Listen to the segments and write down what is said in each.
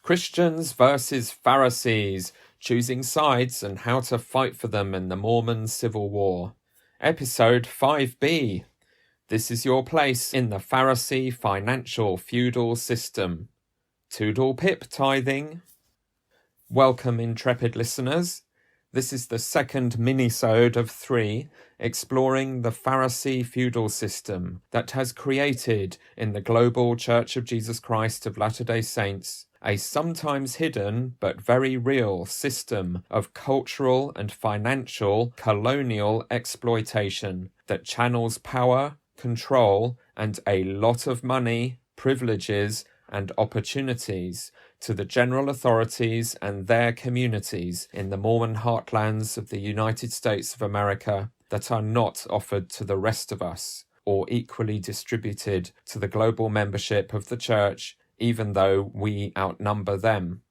Christians versus Pharisees, choosing sides and how to fight for them in the Mormon Civil War. Episode 5b. This is your place in the Pharisee financial feudal system. Toodle Pip tithing. Welcome, intrepid listeners. This is the second mini-sode of 3, exploring the Pharisee feudal system that has created in the global Church of Jesus Christ of Latter-day Saints a sometimes hidden but very real system of cultural and financial colonial exploitation that channels power, control, and a lot of money, privileges, and opportunities to the general authorities and their communities in the Mormon heartlands of the United States of America that are not offered to the rest of us, or equally distributed to the global membership of the Church, even though we outnumber them.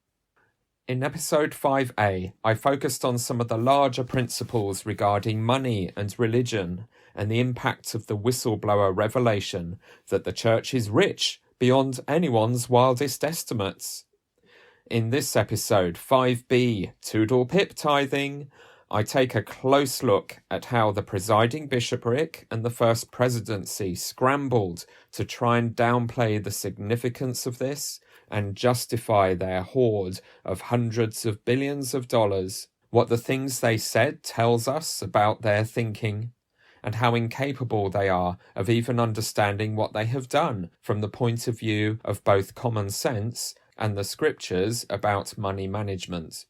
In episode 5a, I focused on some of the larger principles regarding money and religion and the impact of the whistleblower revelation that the Church is rich beyond anyone's wildest estimates. In this episode, 5b, Toodle Pip tithing, I take a close look at how the presiding bishopric and the first presidency scrambled to try and downplay the significance of this and justify their hoard of hundreds of billions of dollars, what the things they said tells us about their thinking, and how incapable they are of even understanding what they have done from the point of view of both common sense and the scriptures about money management.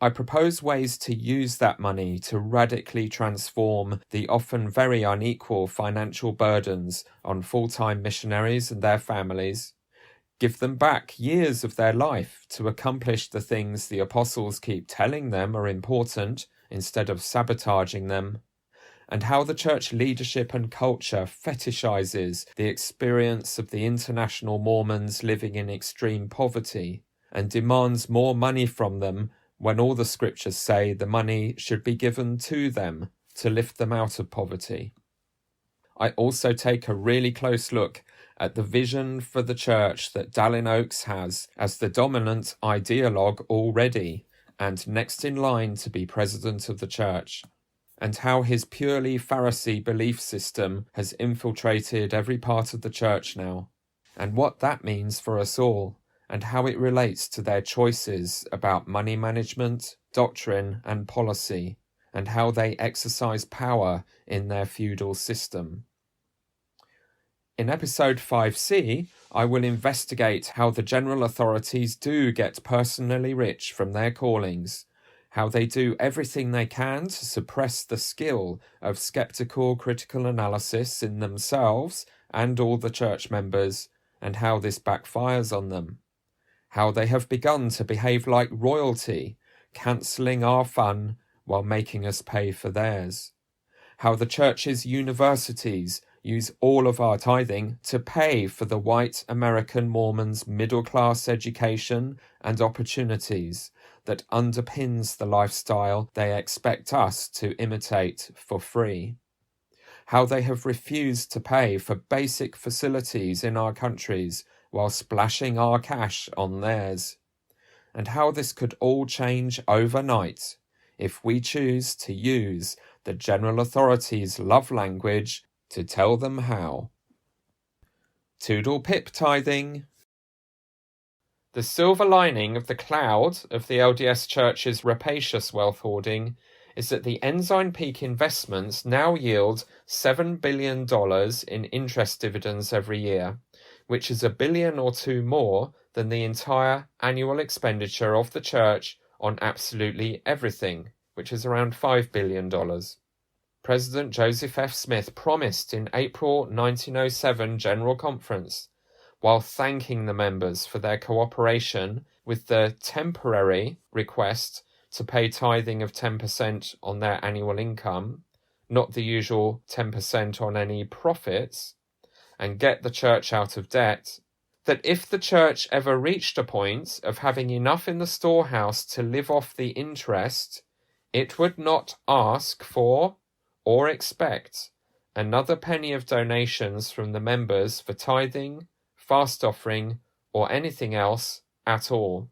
I propose ways to use that money to radically transform the often very unequal financial burdens on full-time missionaries and their families, give them back years of their life to accomplish the things the apostles keep telling them are important instead of sabotaging them, and how the church leadership and culture fetishizes the experience of the international Mormons living in extreme poverty and demands more money from them when all the scriptures say the money should be given to them to lift them out of poverty. I also take a really close look at the vision for the church that Dallin has as the dominant ideologue already and next in line to be president of the church, and how his purely Pharisee belief system has infiltrated every part of the church now, and what that means for us all, and how it relates to their choices about money management, doctrine, and policy, and how they exercise power in their feudal system. In episode 5c, I will investigate how the general authorities do get personally rich from their callings, how they do everything they can to suppress the skill of skeptical critical analysis in themselves and all the church members, and how this backfires on them. How they have begun to behave like royalty, cancelling our fun while making us pay for theirs. How the church's universities use all of our tithing to pay for the white American Mormons' middle-class education and opportunities that underpins the lifestyle they expect us to imitate for free. How they have refused to pay for basic facilities in our countries while splashing our cash on theirs, and how this could all change overnight if we choose to use the general authorities' love language to tell them how. Toodle Pip tithing. The silver lining of the cloud of the LDS Church's rapacious wealth hoarding is that the Ensign Peak investments now yield $7 billion in interest dividends every year, which is $1 billion or $2 billion more than the entire annual expenditure of the church on absolutely everything, which is around $5 billion. President Joseph F. Smith promised in April 1907 General Conference, while thanking the members for their cooperation with the temporary request to pay tithing of 10% on their annual income, not the usual 10% on any profits, and get the church out of debt, that if the church ever reached a point of having enough in the storehouse to live off the interest, it would not ask for or expect another penny of donations from the members for tithing, fast offering, or anything else at all.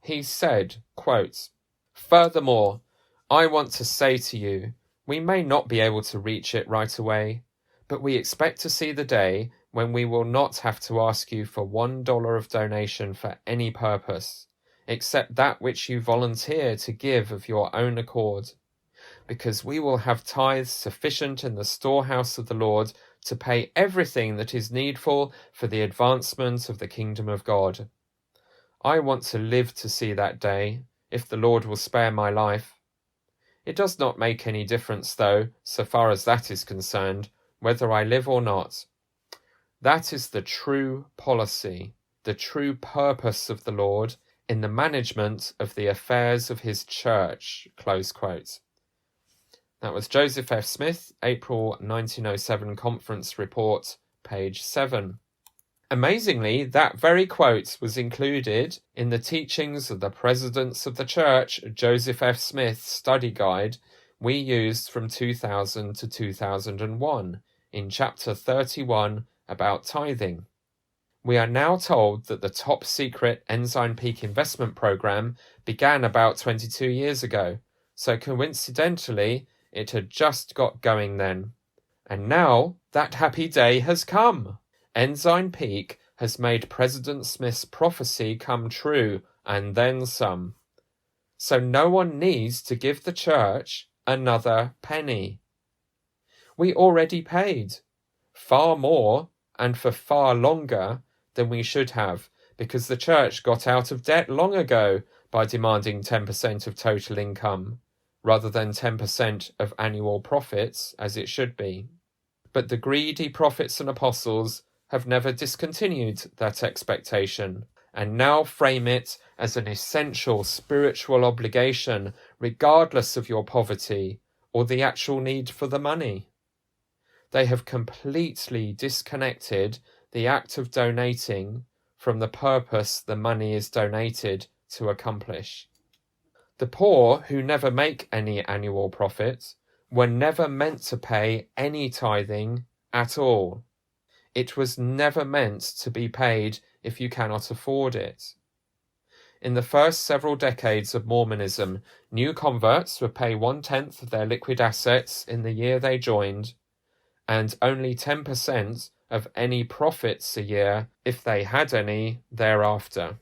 He said, quote, "Furthermore, I want to say to you, we may not be able to reach it right away, but we expect to see the day when we will not have to ask you for $1 of donation for any purpose, except that which you volunteer to give of your own accord, because we will have tithes sufficient in the storehouse of the Lord to pay everything that is needful for the advancement of the kingdom of God. I want to live to see that day, if the Lord will spare my life. It does not make any difference, though, so far as that is concerned, whether I live or not. That is the true policy, the true purpose of the Lord in the management of the affairs of his church." Close quote. That was Joseph F. Smith, April 1907 Conference Report, page 7. Amazingly, that very quote was included in the teachings of the Presidents of the Church, Joseph F. Smith study guide we used from 2000 to 2001 in chapter 31 about tithing. We are now told that the top secret Ensign Peak investment program began about 22 years ago, so coincidentally it had just got going then. And now that happy day has come. Ensign Peak has made President Smith's prophecy come true, and then some. So no one needs to give the church another penny. We already paid far more and for far longer than we should have, because the church got out of debt long ago by demanding 10% of total income, rather than 10% of annual profits, as it should be. But the greedy prophets and apostles have never discontinued that expectation, and now frame it as an essential spiritual obligation, regardless of your poverty or the actual need for the money. They have completely disconnected the act of donating from the purpose the money is donated to accomplish. The poor, who never make any annual profit, were never meant to pay any tithing at all. It was never meant to be paid if you cannot afford it. In the first several decades of Mormonism, new converts would pay 1/10 of their liquid assets in the year they joined, and only 10% of any profits a year, if they had any, thereafter.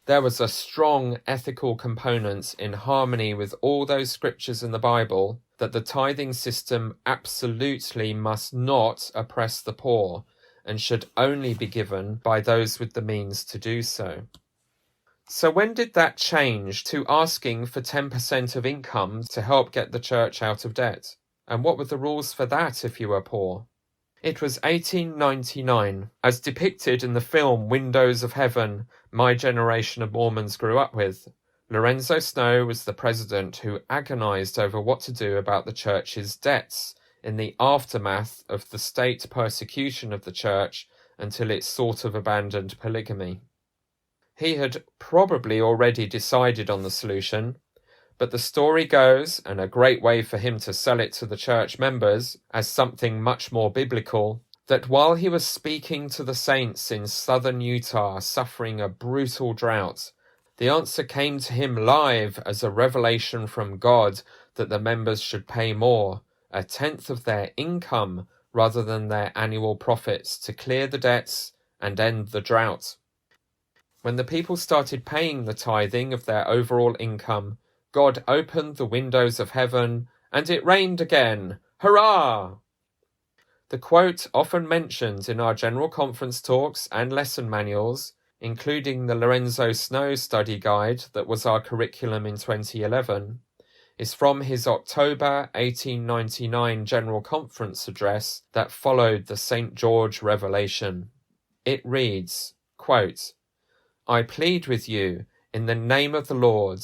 There was a strong ethical component in harmony with all those scriptures in the Bible that the tithing system absolutely must not oppress the poor, and should only be given by those with the means to do so. So when did that change to asking for 10% of income to help get the church out of debt? And what were the rules for that if you were poor? It was 1899, as depicted in the film Windows of Heaven my generation of Mormons grew up with. Lorenzo Snow was the president who agonized over what to do about the church's debts in the aftermath of the state persecution of the church until it sort of abandoned polygamy. He had probably already decided on the solution, but the story goes, and a great way for him to sell it to the church members as something much more biblical, that while he was speaking to the saints in southern Utah suffering a brutal drought, the answer came to him live as a revelation from God that the members should pay more, 1/10 of their income rather than their annual profits, to clear the debts and end the drought. When the people started paying the tithing of their overall income, God opened the windows of heaven, and it rained again. Hurrah! The quote often mentioned in our general conference talks and lesson manuals, including the Lorenzo Snow study guide that was our curriculum in 2011, is from his October 1899 General Conference address that followed the St. George revelation. It reads, quote, "I plead with you in the name of the Lord,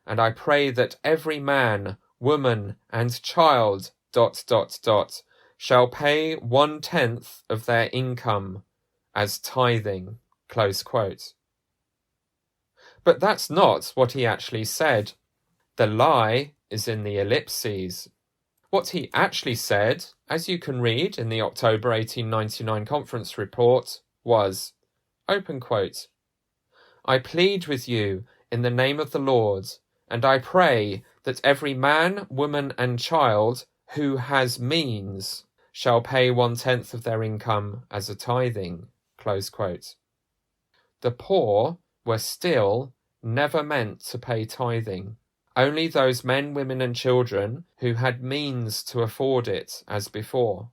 and I pray that every man, woman, and child, ... shall pay 1/10 of their income as tithing." Close quote. But that's not what he actually said. The lie is in the ellipses. What he actually said, as you can read in the October 1899 conference report, was, open quote, I plead with you in the name of the Lord, and I pray that every man, woman, and child who has means shall pay 1/10 of their income as a tithing." Close quote. The poor were still never meant to pay tithing. Only those men, women, and children who had means to afford it as before.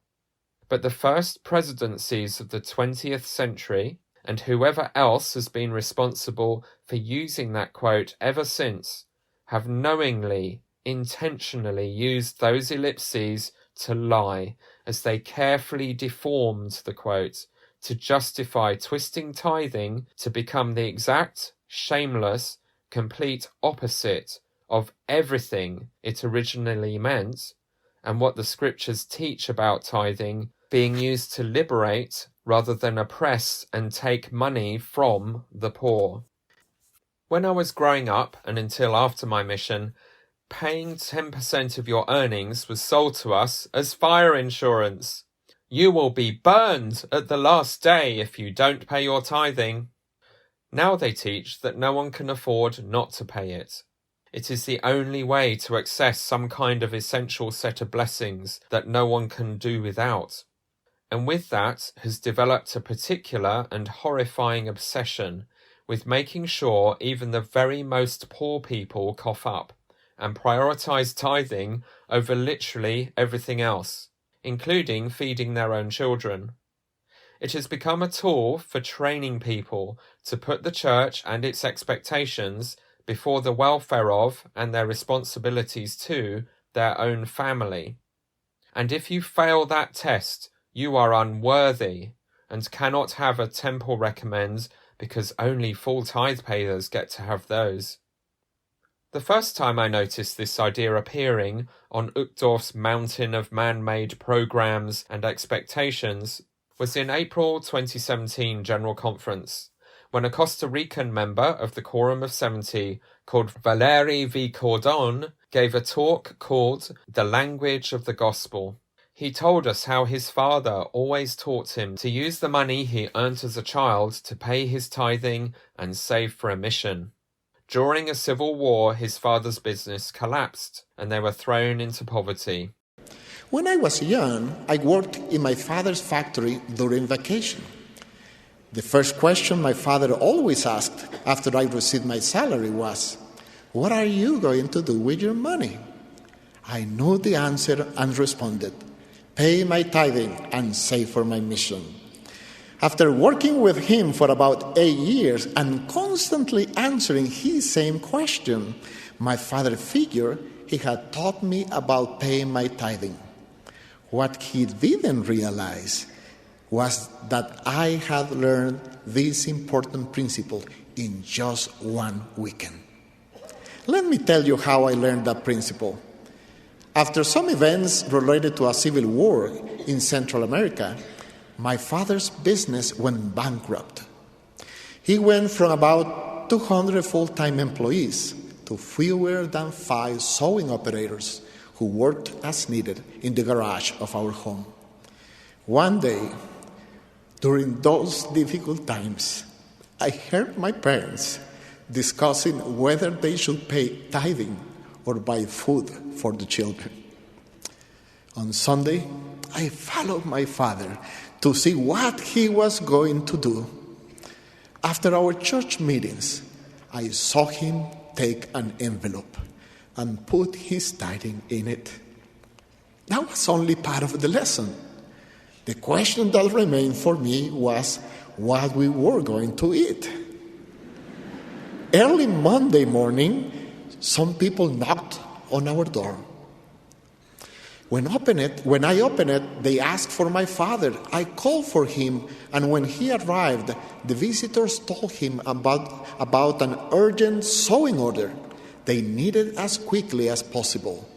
But the first presidencies of the 20th century, and whoever else has been responsible for using that quote ever since, have knowingly, intentionally used those ellipses to lie, as they carefully deformed the quote to justify twisting tithing to become the exact, shameless, complete opposite of everything it originally meant, and what the scriptures teach about tithing being used to liberate rather than oppress and take money from the poor. When I was growing up, and until after my mission, paying 10% of your earnings was sold to us as fire insurance. You will be burned at the last day if you don't pay your tithing. Now they teach that no one can afford not to pay it. It is the only way to access some kind of essential set of blessings that no one can do without. And with that has developed a particular and horrifying obsession with making sure even the very most poor people cough up and prioritize tithing over literally everything else, including feeding their own children. It has become a tool for training people to put the church and its expectations before the welfare of and their responsibilities to their own family. And if you fail that test, you are unworthy and cannot have a temple recommend, because only full tithe payers get to have those. The first time I noticed this idea appearing on Uchtdorf's mountain of man-made programs and expectations was in April 2017 General Conference, when a Costa Rican member of the Quorum of 70 called Valeri V. Cordon gave a talk called The Language of the Gospel. He told us how his father always taught him to use the money he earned as a child to pay his tithing and save for a mission. During a civil war, his father's business collapsed and they were thrown into poverty. When I was young, I worked in my father's factory during vacation. The first question my father always asked after I received my salary was, "What are you going to do with your money?" I knew the answer and responded, "Pay my tithing and save for my mission." After working with him for about 8 years and constantly answering his same question, my father figured he had taught me about paying my tithing. What he didn't realize was that I had learned this important principle in just one weekend. Let me tell you how I learned that principle. After some events related to a civil war in Central America, my father's business went bankrupt. He went from about 200 full-time employees to fewer than 5 sewing operators who worked as needed in the garage of our home. One day, during those difficult times, I heard my parents discussing whether they should pay tithing or buy food for the children. On Sunday, I followed my father to see what he was going to do. After our church meetings, I saw him take an envelope and put his tithing in it. That was only part of the lesson. The question that remained for me was what we were going to eat. Early Monday morning, some people knocked on our door. When I opened it, they asked for my father. I called for him, and when he arrived, the visitors told him about an urgent sewing order they needed as quickly as possible.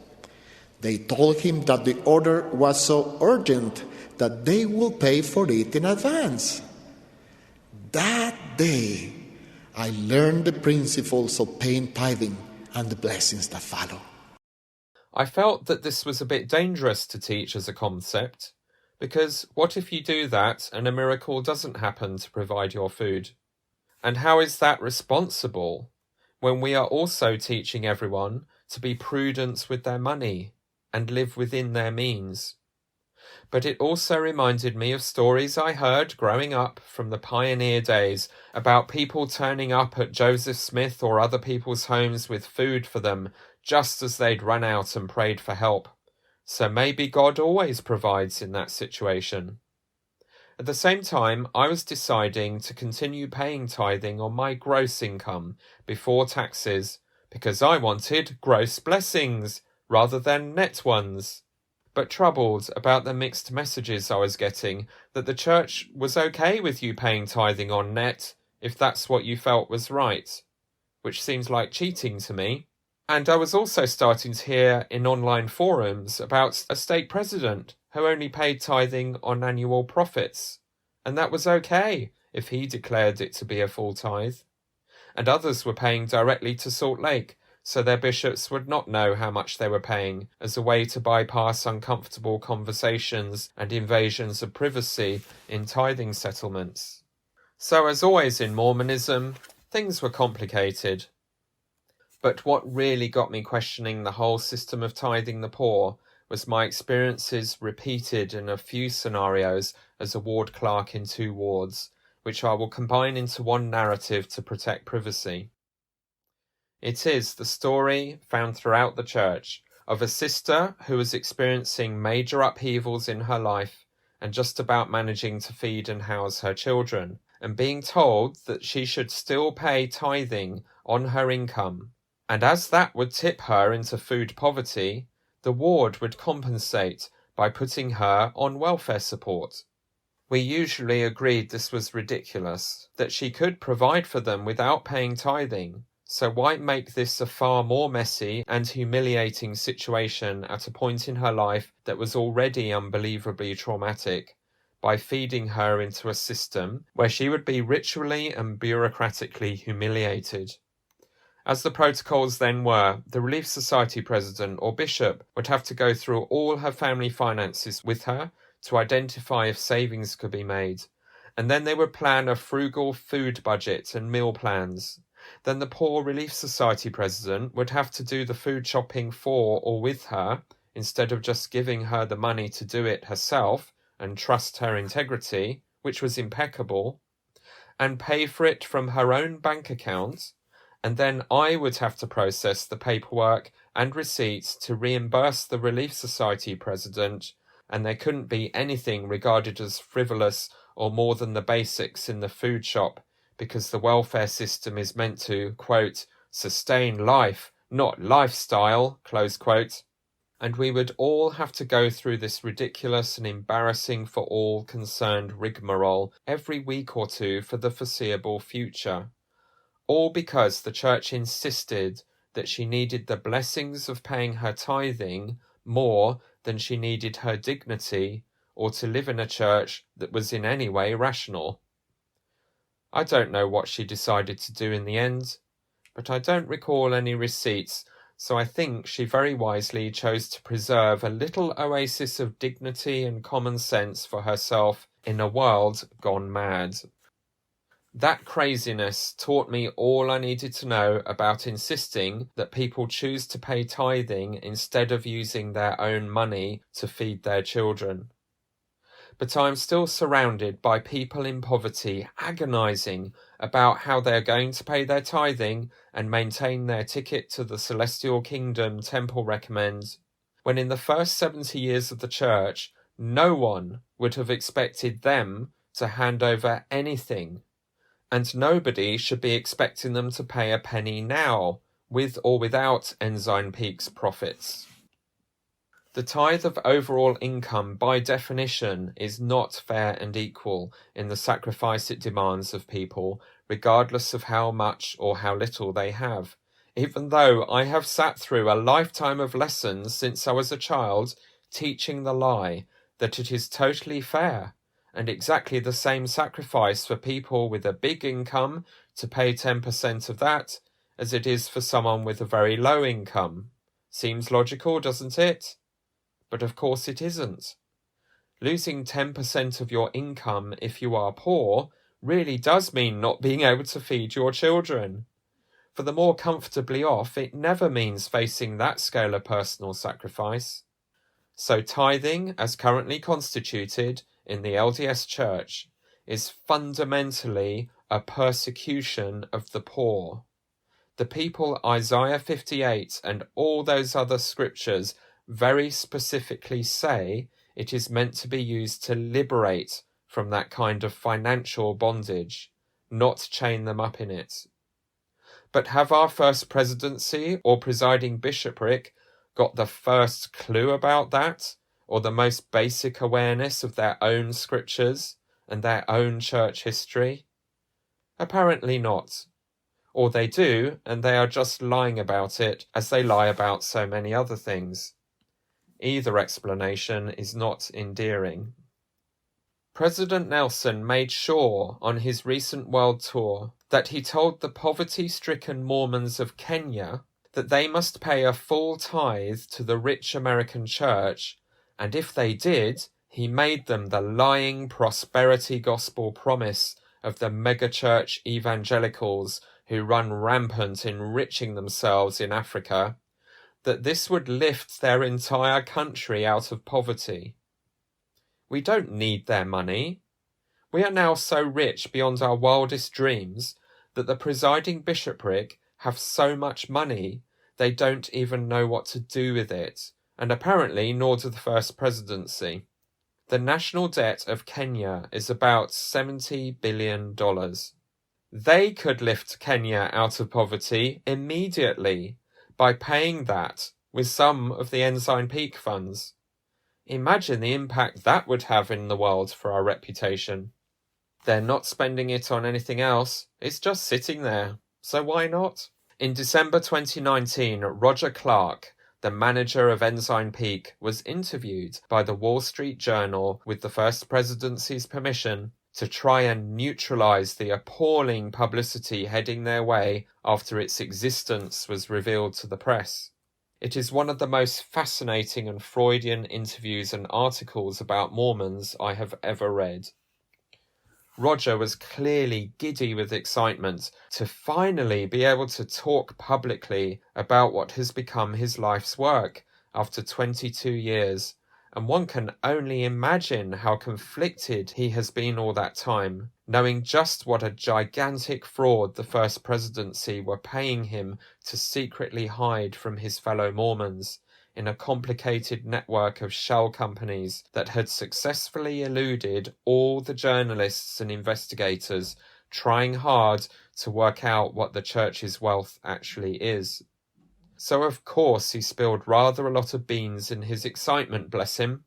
They told him that the order was so urgent that they will pay for it in advance. That day, I learned the principles of paying tithing and the blessings that follow. I felt that this was a bit dangerous to teach as a concept, because what if you do that and a miracle doesn't happen to provide your food? And how is that responsible when we are also teaching everyone to be prudent with their money and live within their means? But it also reminded me of stories I heard growing up from the pioneer days about people turning up at Joseph Smith or other people's homes with food for them just as they'd run out and prayed for help. So maybe God always provides in that situation. At the same time, I was deciding to continue paying tithing on my gross income before taxes because I wanted gross blessings rather than net ones. But troubled about the mixed messages I was getting that the church was okay with you paying tithing on net if that's what you felt was right, which seems like cheating to me. And I was also starting to hear in online forums about a stake president who only paid tithing on annual profits, and that was okay if he declared it to be a full tithe. And others were paying directly to Salt Lake, so their bishops would not know how much they were paying, as a way to bypass uncomfortable conversations and invasions of privacy in tithing settlements. So as always in Mormonism, things were complicated. But what really got me questioning the whole system of tithing the poor was my experiences repeated in a few scenarios as a ward clerk in 2 wards, which I will combine into one narrative to protect privacy. It is the story, found throughout the church, of a sister who was experiencing major upheavals in her life and just about managing to feed and house her children, and being told that she should still pay tithing on her income. And as that would tip her into food poverty, the ward would compensate by putting her on welfare support. We usually agreed this was ridiculous, that she could provide for them without paying tithing, so why make this a far more messy and humiliating situation at a point in her life that was already unbelievably traumatic, by feeding her into a system where she would be ritually and bureaucratically humiliated. As the protocols then were, the Relief Society president or bishop would have to go through all her family finances with her to identify if savings could be made, and then they would plan a frugal food budget and meal plans. Then the poor Relief Society president would have to do the food shopping for or with her, instead of just giving her the money to do it herself and trust her integrity, which was impeccable, and pay for it from her own bank account. And then I would have to process the paperwork and receipts to reimburse the Relief Society president, and there couldn't be anything regarded as frivolous or more than the basics in the food shop, because the welfare system is meant to, quote, sustain life, not lifestyle, close quote. And we would all have to go through this ridiculous and embarrassing for all concerned rigmarole every week or two for the foreseeable future. All because the church insisted that she needed the blessings of paying her tithing more than she needed her dignity or to live in a church that was in any way rational. I don't know what she decided to do in the end, but I don't recall any receipts, so I think she very wisely chose to preserve a little oasis of dignity and common sense for herself in a world gone mad. That craziness taught me all I needed to know about insisting that people choose to pay tithing instead of using their own money to feed their children. But I'm still surrounded by people in poverty agonizing about how they're going to pay their tithing and maintain their ticket to the celestial kingdom Temple recommends, when in the first 70 years of the church, no one would have expected them to hand over anything. And nobody should be expecting them to pay a penny now, with or without Ensign Peak's profits. The tithe of overall income, by definition, is not fair and equal in the sacrifice it demands of people, regardless of how much or how little they have. Even though I have sat through a lifetime of lessons since I was a child, teaching the lie that it is totally fair, and exactly the same sacrifice for people with a big income to pay 10% of that as it is for someone with a very low income. Seems logical, doesn't it? But of course it isn't. Losing 10% of your income if you are poor really does mean not being able to feed your children. For the more comfortably off, it never means facing that scale of personal sacrifice. So tithing, as currently constituted in the LDS Church, is fundamentally a persecution of the poor. The people Isaiah 58 and all those other scriptures very specifically say it is meant to be used to liberate from that kind of financial bondage, not chain them up in it. But have our first presidency or presiding bishopric got the first clue about that, or the most basic awareness of their own scriptures and their own church history? Apparently not. Or they do, and they are just lying about it as they lie about so many other things. Either explanation is not endearing. President Nelson made sure on his recent world tour that he told the poverty-stricken Mormons of Kenya that they must pay a full tithe to the rich American church, and if they did, he made them the lying prosperity gospel promise of the megachurch evangelicals who run rampant enriching themselves in Africa, that this would lift their entire country out of poverty. We don't need their money. We are now so rich beyond our wildest dreams that the presiding bishopric have so much money they don't even know what to do with it, and apparently nor do the first presidency. The national debt of Kenya is about $70 billion. They could lift Kenya out of poverty immediately by paying that with some of the Ensign Peak funds. Imagine the impact that would have in the world for our reputation. They're not spending it on anything else, it's just sitting there, so why not? In December 2019, Roger Clark, the manager of Ensign Peak, was interviewed by the Wall Street Journal with the First Presidency's permission to try and neutralize the appalling publicity heading their way after its existence was revealed to the press. It is one of the most fascinating and Freudian interviews and articles about Mormons I have ever read. Roger was clearly giddy with excitement to finally be able to talk publicly about what has become his life's work after 22 years, and one can only imagine how conflicted he has been all that time, knowing just what a gigantic fraud the First Presidency were paying him to secretly hide from his fellow Mormons in a complicated network of shell companies that had successfully eluded all the journalists and investigators trying hard to work out what the church's wealth actually is. So of course he spilled rather a lot of beans in his excitement, bless him.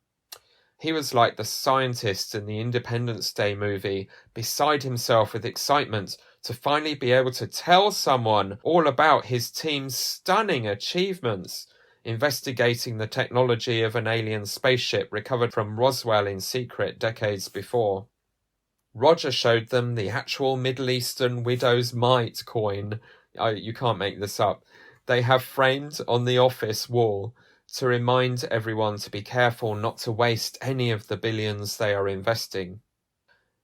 He was like the scientist in the Independence Day movie, beside himself with excitement to finally be able to tell someone all about his team's stunning achievements, investigating the technology of an alien spaceship recovered from Roswell in secret decades before. Roger showed them the actual Middle Eastern widow's mite coin. You can't make this up. They have framed on the office wall to remind everyone to be careful not to waste any of the billions they are investing.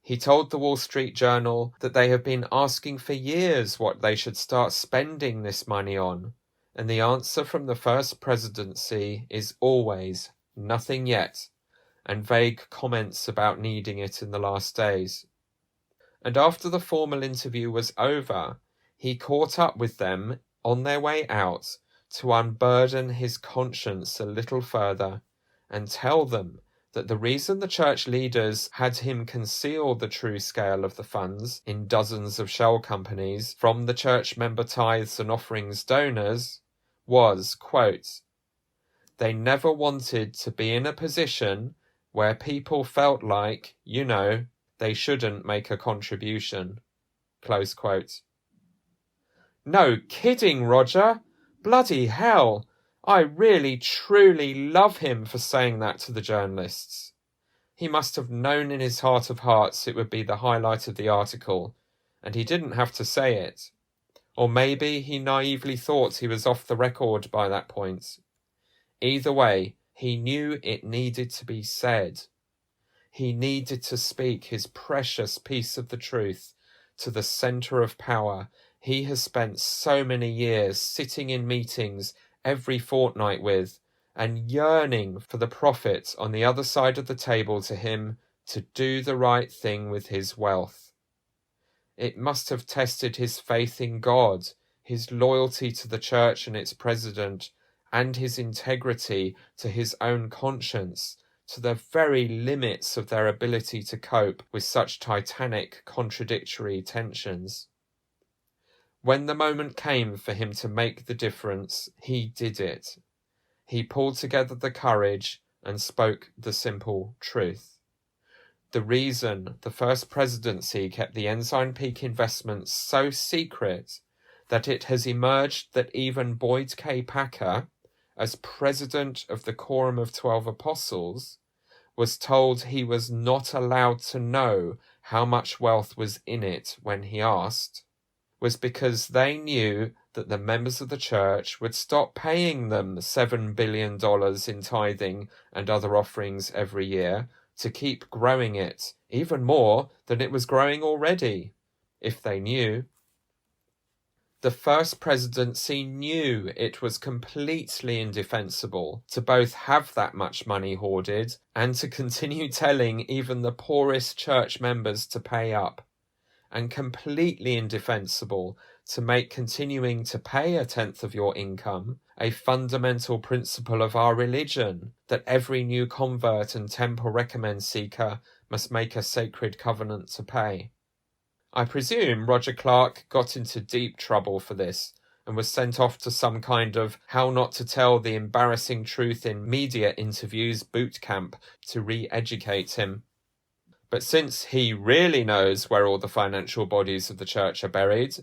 He told the Wall Street Journal that they have been asking for years what they should start spending this money on, and the answer from the First Presidency is always nothing yet, and vague comments about needing it in the last days. And after the formal interview was over, he caught up with them on their way out to unburden his conscience a little further and tell them that the reason the church leaders had him conceal the true scale of the funds in dozens of shell companies from the church member tithes and offerings donors was, quote, they never wanted to be in a position where people felt like, they shouldn't make a contribution, close quote. No kidding, Roger. Bloody hell. I really, truly love him for saying that to the journalists. He must have known in his heart of hearts it would be the highlight of the article, and he didn't have to say it. Or maybe he naively thought he was off the record by that point. Either way, he knew it needed to be said. He needed to speak his precious piece of the truth to the center of power he has spent so many years sitting in meetings every fortnight with, and yearning for the prophet on the other side of the table to him to do the right thing with his wealth. It must have tested his faith in God, his loyalty to the church and its president, and his integrity to his own conscience, to the very limits of their ability to cope with such titanic contradictory tensions. When the moment came for him to make the difference, he did it. He pulled together the courage and spoke the simple truth. The reason the first presidency kept the Ensign Peak investments so secret that it has emerged that even Boyd K. Packer, as president of the Quorum of 12 Apostles, was told he was not allowed to know how much wealth was in it when he asked, was because they knew that the members of the church would stop paying them $7 billion in tithing and other offerings every year to keep growing it, even more than it was growing already, if they knew. The first presidency knew it was completely indefensible to both have that much money hoarded and to continue telling even the poorest church members to pay up, and completely indefensible to make continuing to pay 1/10 of your income a fundamental principle of our religion, that every new convert and temple recommend seeker must make a sacred covenant to pay. I presume Roger Clark got into deep trouble for this and was sent off to some kind of how not to tell the embarrassing truth in media interviews boot camp to re-educate him. But since he really knows where all the financial bodies of the church are buried,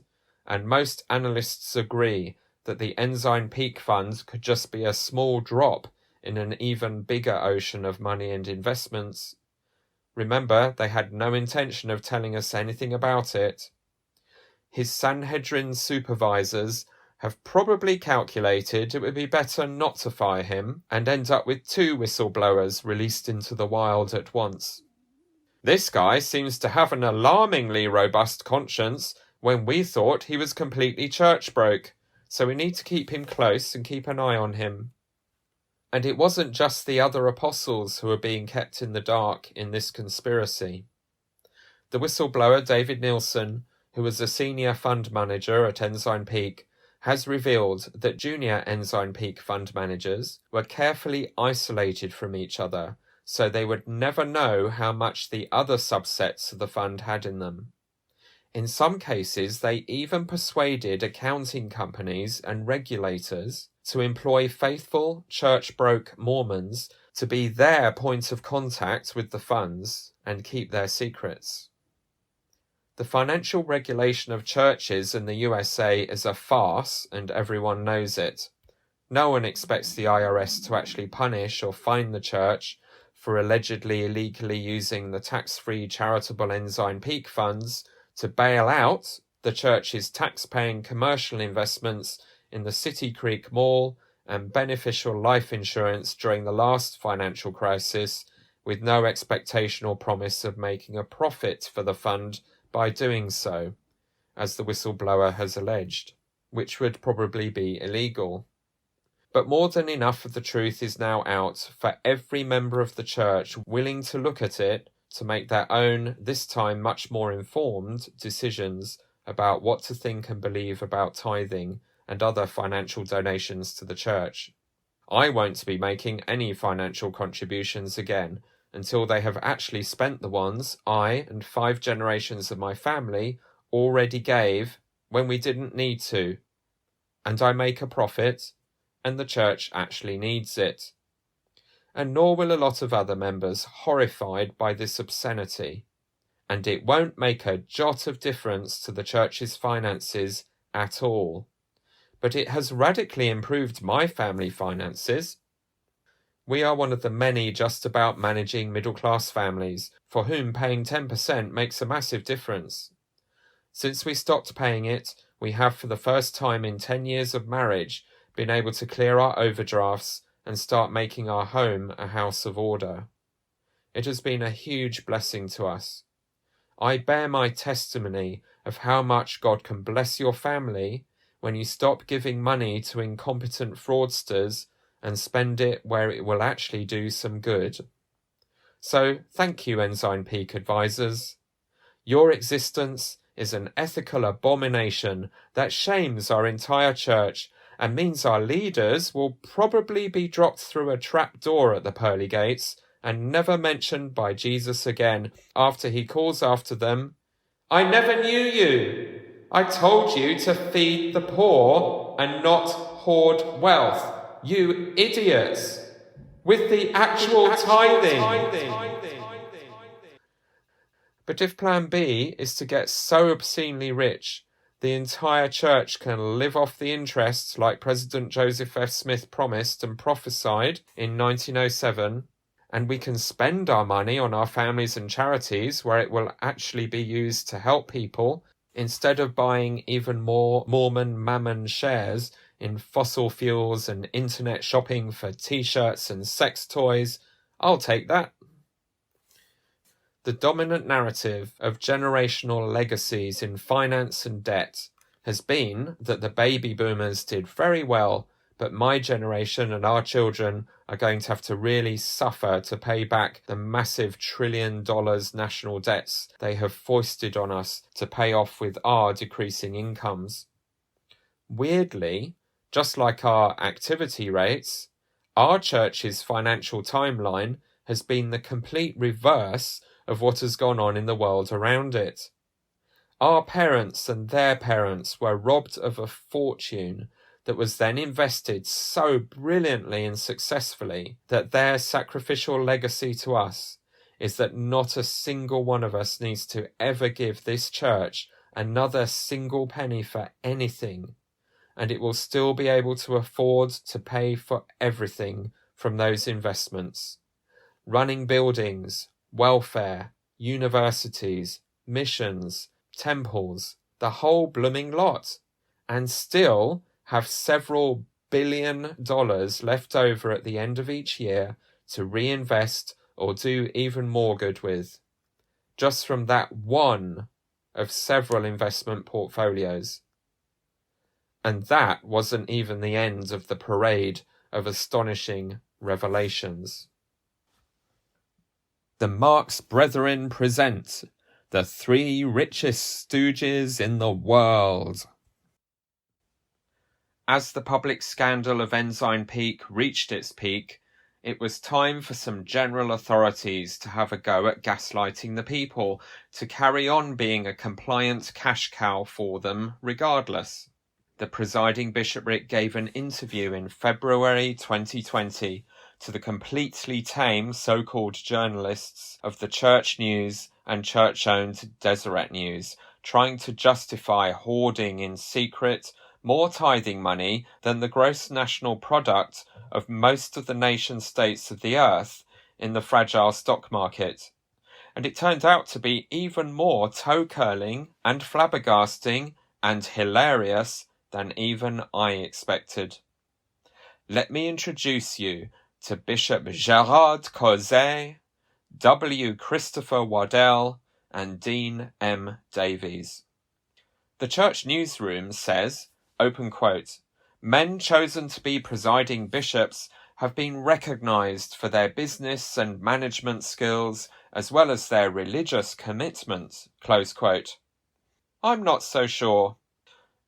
and most analysts agree that the Ensign Peak Fund could just be a small drop in an even bigger ocean of money and investments, remember, they had no intention of telling us anything about it, his Sanhedrin supervisors have probably calculated it would be better not to fire him and end up with 2 whistleblowers released into the wild at once. This guy seems to have an alarmingly robust conscience when we thought he was completely church broke, so we need to keep him close and keep an eye on him. And it wasn't just the other apostles who were being kept in the dark in this conspiracy. The whistleblower David Nielsen, who was a senior fund manager at Ensign Peak, has revealed that junior Ensign Peak fund managers were carefully isolated from each other, so they would never know how much the other subsets of the fund had in them. In some cases, they even persuaded accounting companies and regulators to employ faithful church-broke Mormons to be their point of contact with the funds and keep their secrets. The financial regulation of churches in the USA is a farce, and everyone knows it. No one expects the IRS to actually punish or fine the church for allegedly illegally using the tax-free charitable Ensign Peak funds to bail out the church's tax-paying commercial investments in the City Creek Mall and beneficial life insurance during the last financial crisis, with no expectation or promise of making a profit for the fund by doing so, as the whistleblower has alleged, which would probably be illegal. But more than enough of the truth is now out for every member of the church willing to look at it to make their own, this time much more informed, decisions about what to think and believe about tithing and other financial donations to the church. I won't be making any financial contributions again until they have actually spent the ones I and 5 generations of my family already gave when we didn't need to, and I make a profit, and the church actually needs it. And nor will a lot of other members horrified by this obscenity, and it won't make a jot of difference to the church's finances at all. But it has radically improved my family finances. We are one of the many just about managing middle-class families for whom paying 10% makes a massive difference. Since we stopped paying it, we have for the first time in 10 years of marriage been able to clear our overdrafts and start making our home a house of order. It has been a huge blessing to us. I bear my testimony of how much God can bless your family when you stop giving money to incompetent fraudsters and spend it where it will actually do some good. So thank you, Ensign Peak advisors. Your existence is an ethical abomination that shames our entire church and means our leaders will probably be dropped through a trap door at the pearly gates and never mentioned by Jesus again after he calls after them, "I never knew you. I told you to feed the poor and not hoard wealth. You idiots. With the actual tithing. But if plan B is to get so obscenely rich, the entire church can live off the interest like President Joseph F. Smith promised and prophesied in 1907, and we can spend our money on our families and charities where it will actually be used to help people, instead of buying even more Mormon mammon shares in fossil fuels and internet shopping for t-shirts and sex toys, I'll take that. The dominant narrative of generational legacies in finance and debt has been that the baby boomers did very well, but my generation and our children are going to have to really suffer to pay back the massive $1 trillion national debts they have foisted on us to pay off with our decreasing incomes. Weirdly, just like our activity rates, our church's financial timeline has been the complete reverse of what has gone on in the world around it. Our parents and their parents were robbed of a fortune that was then invested so brilliantly and successfully that their sacrificial legacy to us is that not a single one of us needs to ever give this church another single penny for anything, and it will still be able to afford to pay for everything from those investments. Running buildings, welfare, universities, missions, temples, the whole blooming lot, and still have several $1 billion left over at the end of each year to reinvest or do even more good with, just from that one of several investment portfolios. And that wasn't even the end of the parade of astonishing revelations. The Marx Brethren present the 3 richest stooges in the world. As the public scandal of Ensign Peak reached its peak, it was time for some general authorities to have a go at gaslighting the people, to carry on being a compliant cash cow for them regardless. The presiding bishopric gave an interview in February 2020 to the completely tame so-called journalists of the Church News and church-owned Deseret News, trying to justify hoarding in secret more tithing money than the gross national product of most of the nation-states of the earth in the fragile stock market. And it turned out to be even more toe-curling and flabbergasting and hilarious than even I expected. Let me introduce you to Bishop Gerard Causey, W. Christopher Waddell, and Dean M. Davies. The church newsroom says, open quote, "Men chosen to be presiding bishops have been recognized for their business and management skills as well as their religious commitment," close quote. I'm not so sure.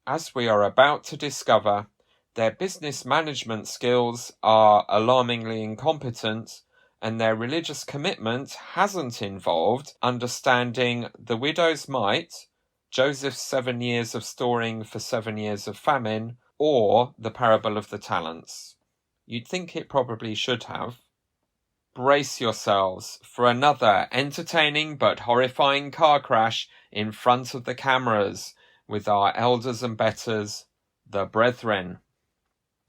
As we are about to discover, their business management skills are alarmingly incompetent, and their religious commitment hasn't involved understanding the widow's mite, Joseph's 7 years of storing for 7 years of famine, or the parable of the talents. You'd think it probably should have. Brace yourselves for another entertaining but horrifying car crash in front of the cameras with our elders and betters, the Brethren.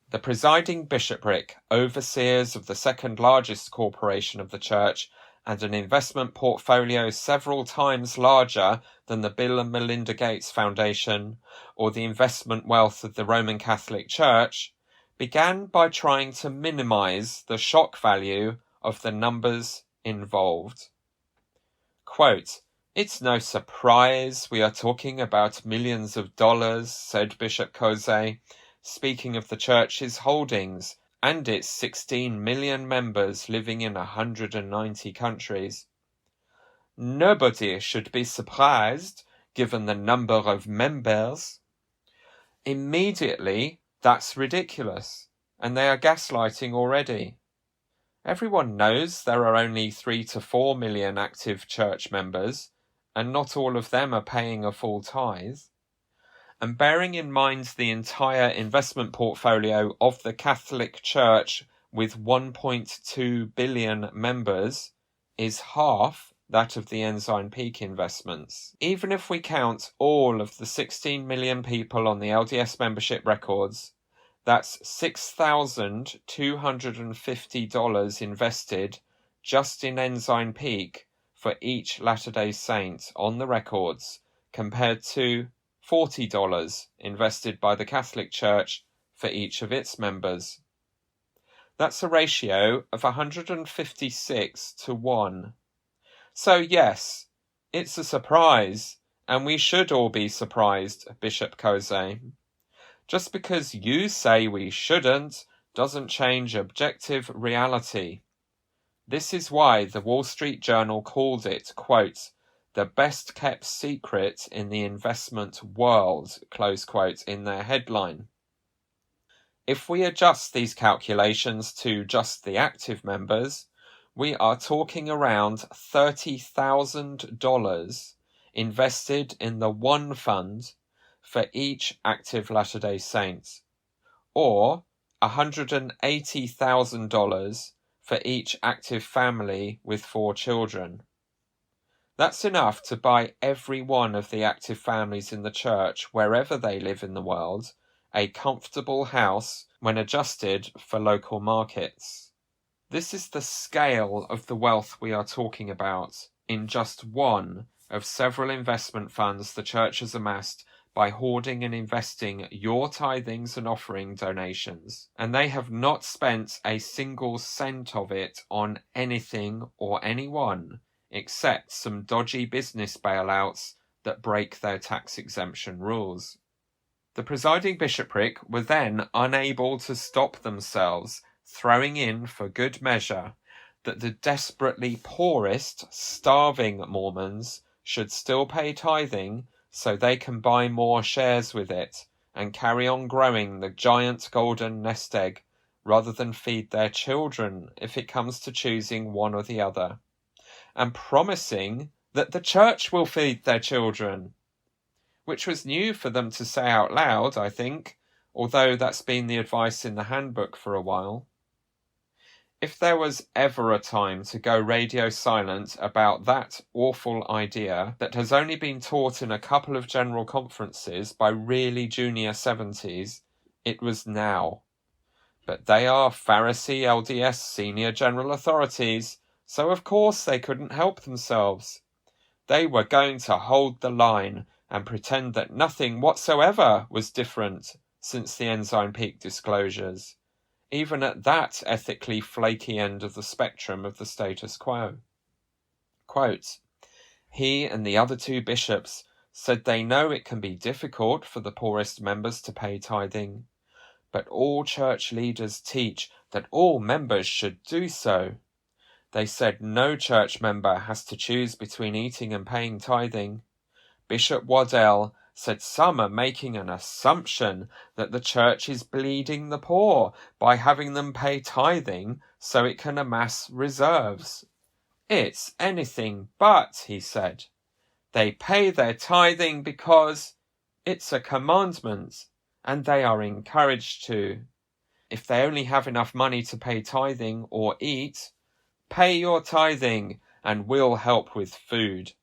The presiding bishopric, overseers of the second largest corporation of the church, and an investment portfolio several times larger than the Bill and Melinda Gates Foundation or the investment wealth of the Roman Catholic Church, began by trying to minimize the shock value of the numbers involved. Quote, "It's no surprise we are talking about millions of dollars," said Bishop Coze, speaking of the church's holdings and its 16 million members living in 190 countries. "Nobody should be surprised, given the number of members." Immediately, that's ridiculous, and they are gaslighting already. Everyone knows there are only 3 to 4 million active church members, and not all of them are paying a full tithe. And bearing in mind the entire investment portfolio of the Catholic Church with 1.2 billion members is half that of the Ensign Peak investments. Even if we count all of the 16 million people on the LDS membership records, that's $6,250 invested just in Ensign Peak for each Latter-day Saint on the records, compared to $40 invested by the Catholic Church for each of its members. That's a ratio of 156 to 1. So yes, it's a surprise, and we should all be surprised, Bishop Coze. Just because you say we shouldn't doesn't change objective reality. This is why the Wall Street Journal called it, quote, "the best kept secret in the investment world," close quote, in their headline. If we adjust these calculations to just the active members, we are talking around $30,000 invested in the one fund for each active Latter-day Saint, or $180,000 for each active family with 4 children. That's enough to buy every one of the active families in the church, wherever they live in the world, a comfortable house when adjusted for local markets. This is the scale of the wealth we are talking about in just one of several investment funds the church has amassed by hoarding and investing your tithings and offering donations, and they have not spent a single cent of it on anything or anyone except some dodgy business bailouts that break their tax exemption rules. The presiding bishopric were then unable to stop themselves, throwing in for good measure that the desperately poorest, starving Mormons should still pay tithing so they can buy more shares with it and carry on growing the giant golden nest egg rather than feed their children if it comes to choosing one or the other, and promising that the church will feed their children, which was new for them to say out loud, I think, although that's been the advice in the handbook for a while. If there was ever a time to go radio silent about that awful idea that has only been taught in a couple of general conferences by really junior 70s, it was now. But they are Pharisee LDS senior general authorities, so of course they couldn't help themselves. They were going to hold the line and pretend that nothing whatsoever was different since the Ensign Peak disclosures, even at that ethically flaky end of the spectrum of the status quo. Quote, "He and the other 2 bishops said they know it can be difficult for the poorest members to pay tithing, but all church leaders teach that all members should do so. They said no church member has to choose between eating and paying tithing. Bishop Waddell said some are making an assumption that the church is bleeding the poor by having them pay tithing so it can amass reserves. It's anything but, he said. They pay their tithing because it's a commandment, and they are encouraged to. If they only have enough money to pay tithing or eat, pay your tithing and we'll help with food.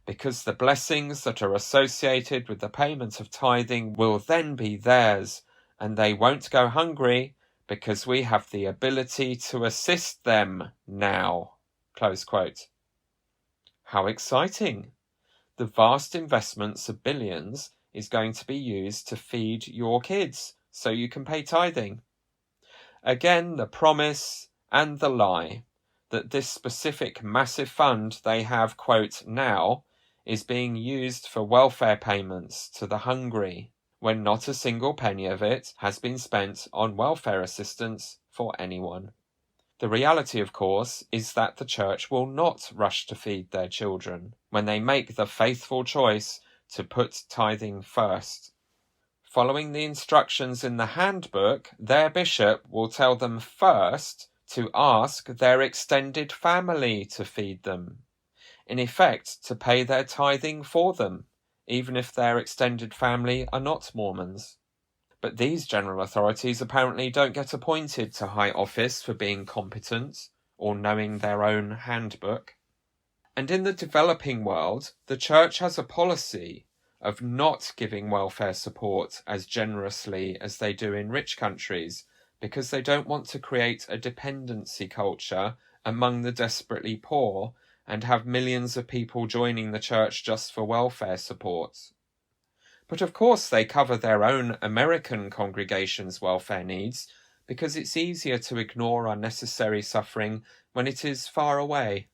Because the blessings that are associated with the payment of tithing will then be theirs, and they won't go hungry because we have the ability to assist them now." Close quote. How exciting! The vast investments of billions is going to be used to feed your kids so you can pay tithing. Again, the promise and the lie. that this specific massive fund they have, quote, now, is being used for welfare payments to the hungry, when not a single penny of it has been spent on welfare assistance for anyone. The reality, of course, is that the church will not rush to feed their children when they make the faithful choice to put tithing first. Following the instructions in the handbook, their bishop will tell them first to ask their extended family to feed them, in effect to pay their tithing for them, even if their extended family are not Mormons. But these general authorities apparently don't get appointed to high office for being competent or knowing their own handbook. And in the developing world, the church has a policy of not giving welfare support as generously as they do in rich countries, because they don't want to create a dependency culture among the desperately poor and have millions of people joining the church just for welfare support. But of course they cover their own American congregations' welfare needs, because it's easier to ignore unnecessary suffering when it is far away.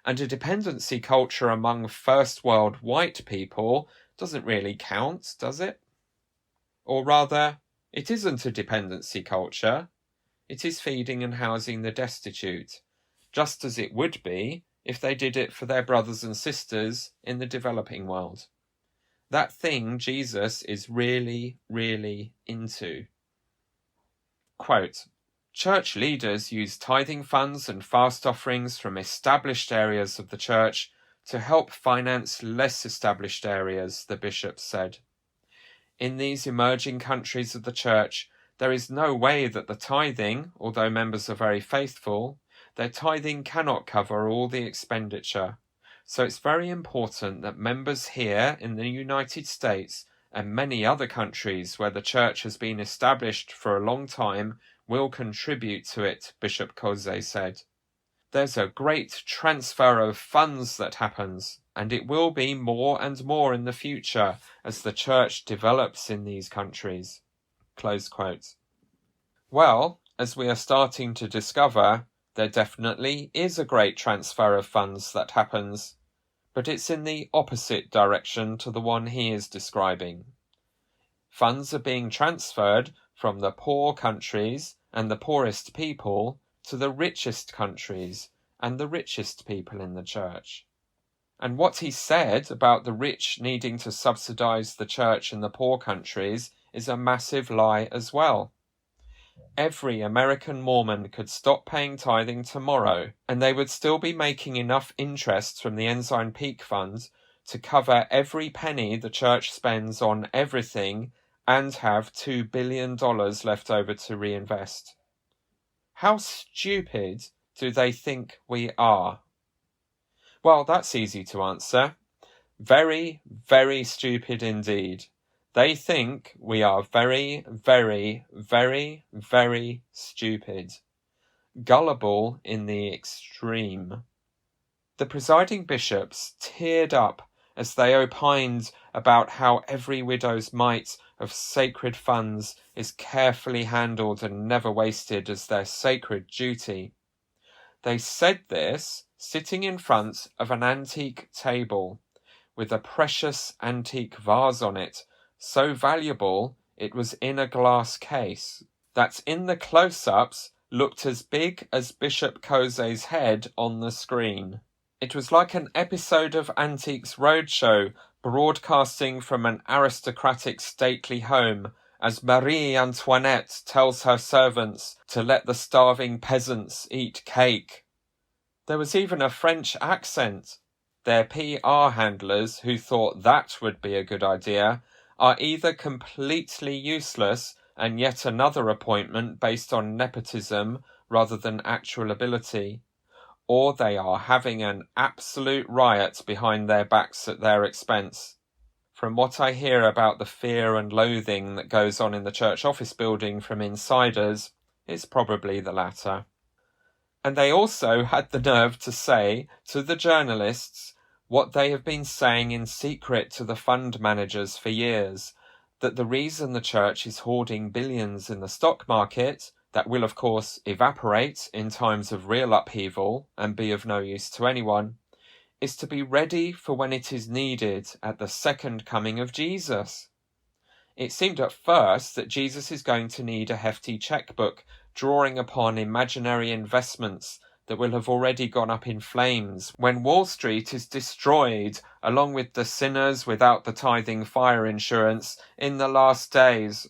And a dependency culture among first world white people doesn't really count, does it? Or rather, it isn't a dependency culture. It is feeding and housing the destitute, just as it would be if they did it for their brothers and sisters in the developing world. That thing Jesus is really, really into. Quote, church leaders use tithing funds and fast offerings from established areas of the church to help finance less established areas, the bishop said. In these emerging countries of the church, there is no way that the tithing, although members are very faithful, their tithing cannot cover all the expenditure. So it's very important that members here in the United States and many other countries where the church has been established for a long time will contribute to it, Bishop Koze said. There's a great transfer of funds that happens, and it will be more and more in the future as the church develops in these countries. Close quote. Well, as we are starting to discover, there definitely is a great transfer of funds that happens, but it's in the opposite direction to the one he is describing. Funds are being transferred from the poor countries and the poorest people to the richest countries and the richest people in the church. And what he said about the rich needing to subsidize the church in the poor countries is a massive lie as well. Every American Mormon could stop paying tithing tomorrow, and they would still be making enough interest from the Ensign Peak Fund to cover every penny the church spends on everything and have $2 billion left over to reinvest. How stupid do they think we are? Well, that's easy to answer. Very, very stupid indeed. They think we are very, very, very, very stupid. Gullible in the extreme. The presiding bishops teared up as they opined about how every widow's mite of sacred funds is carefully handled and never wasted as their sacred duty. They said this sitting in front of an antique table with a precious antique vase on it, so valuable it was in a glass case, that in the close-ups looked as big as Bishop Koze's head on the screen. It was like an episode of Antiques Roadshow broadcasting from an aristocratic stately home as Marie Antoinette tells her servants to let the starving peasants eat cake. There was even a French accent. Their PR handlers, who thought that would be a good idea, are either completely useless and yet another appointment based on nepotism rather than actual ability, or they are having an absolute riot behind their backs at their expense. From what I hear about the fear and loathing that goes on in the church office building from insiders, it's probably the latter. And they also had the nerve to say to the journalists what they have been saying in secret to the fund managers for years, that the reason the church is hoarding billions in the stock market, that will of course evaporate in times of real upheaval and be of no use to anyone, is to be ready for when it is needed at the second coming of Jesus. It seemed at first that Jesus is going to need a hefty checkbook, drawing upon imaginary investments that will have already gone up in flames when Wall Street is destroyed, along with the sinners without the tithing fire insurance, in the last days.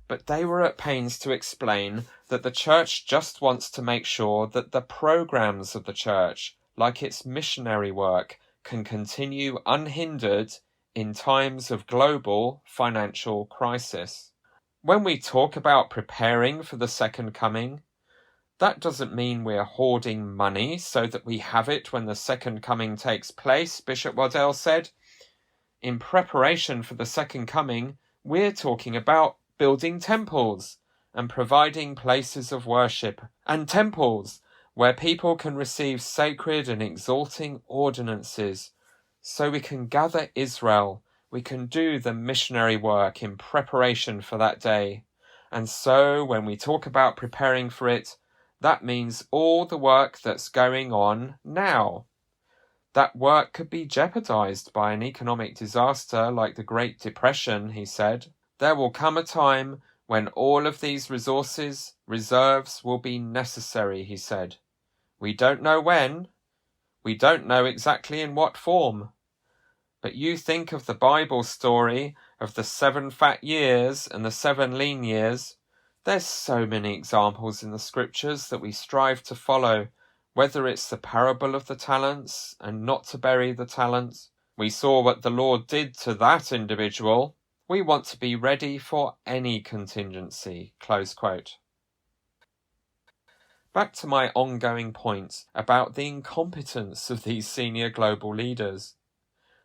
But they were at pains to explain that the church just wants to make sure that the programs of the church, like its missionary work, can continue unhindered in times of global financial crisis. When we talk about preparing for the second coming, that doesn't mean we're hoarding money so that we have it when the second coming takes place, Bishop Waddell said. In preparation for the second coming, we're talking about building temples and providing places of worship and temples where people can receive sacred and exalting ordinances, so we can gather Israel, we can do the missionary work in preparation for that day. And so when we talk about preparing for it, that means all the work that's going on now. That work could be jeopardized by an economic disaster like the Great Depression, he said. There will come a time when all of these reserves will be necessary, he said. We don't know when. We don't know exactly in what form. But you think of the Bible story of the 7 fat years and the 7 lean years. There's so many examples in the scriptures that we strive to follow, whether it's the parable of the talents and not to bury the talents. We saw what the Lord did to that individual. We want to be ready for any contingency. Close quote. Back to my ongoing point about the incompetence of these senior global leaders.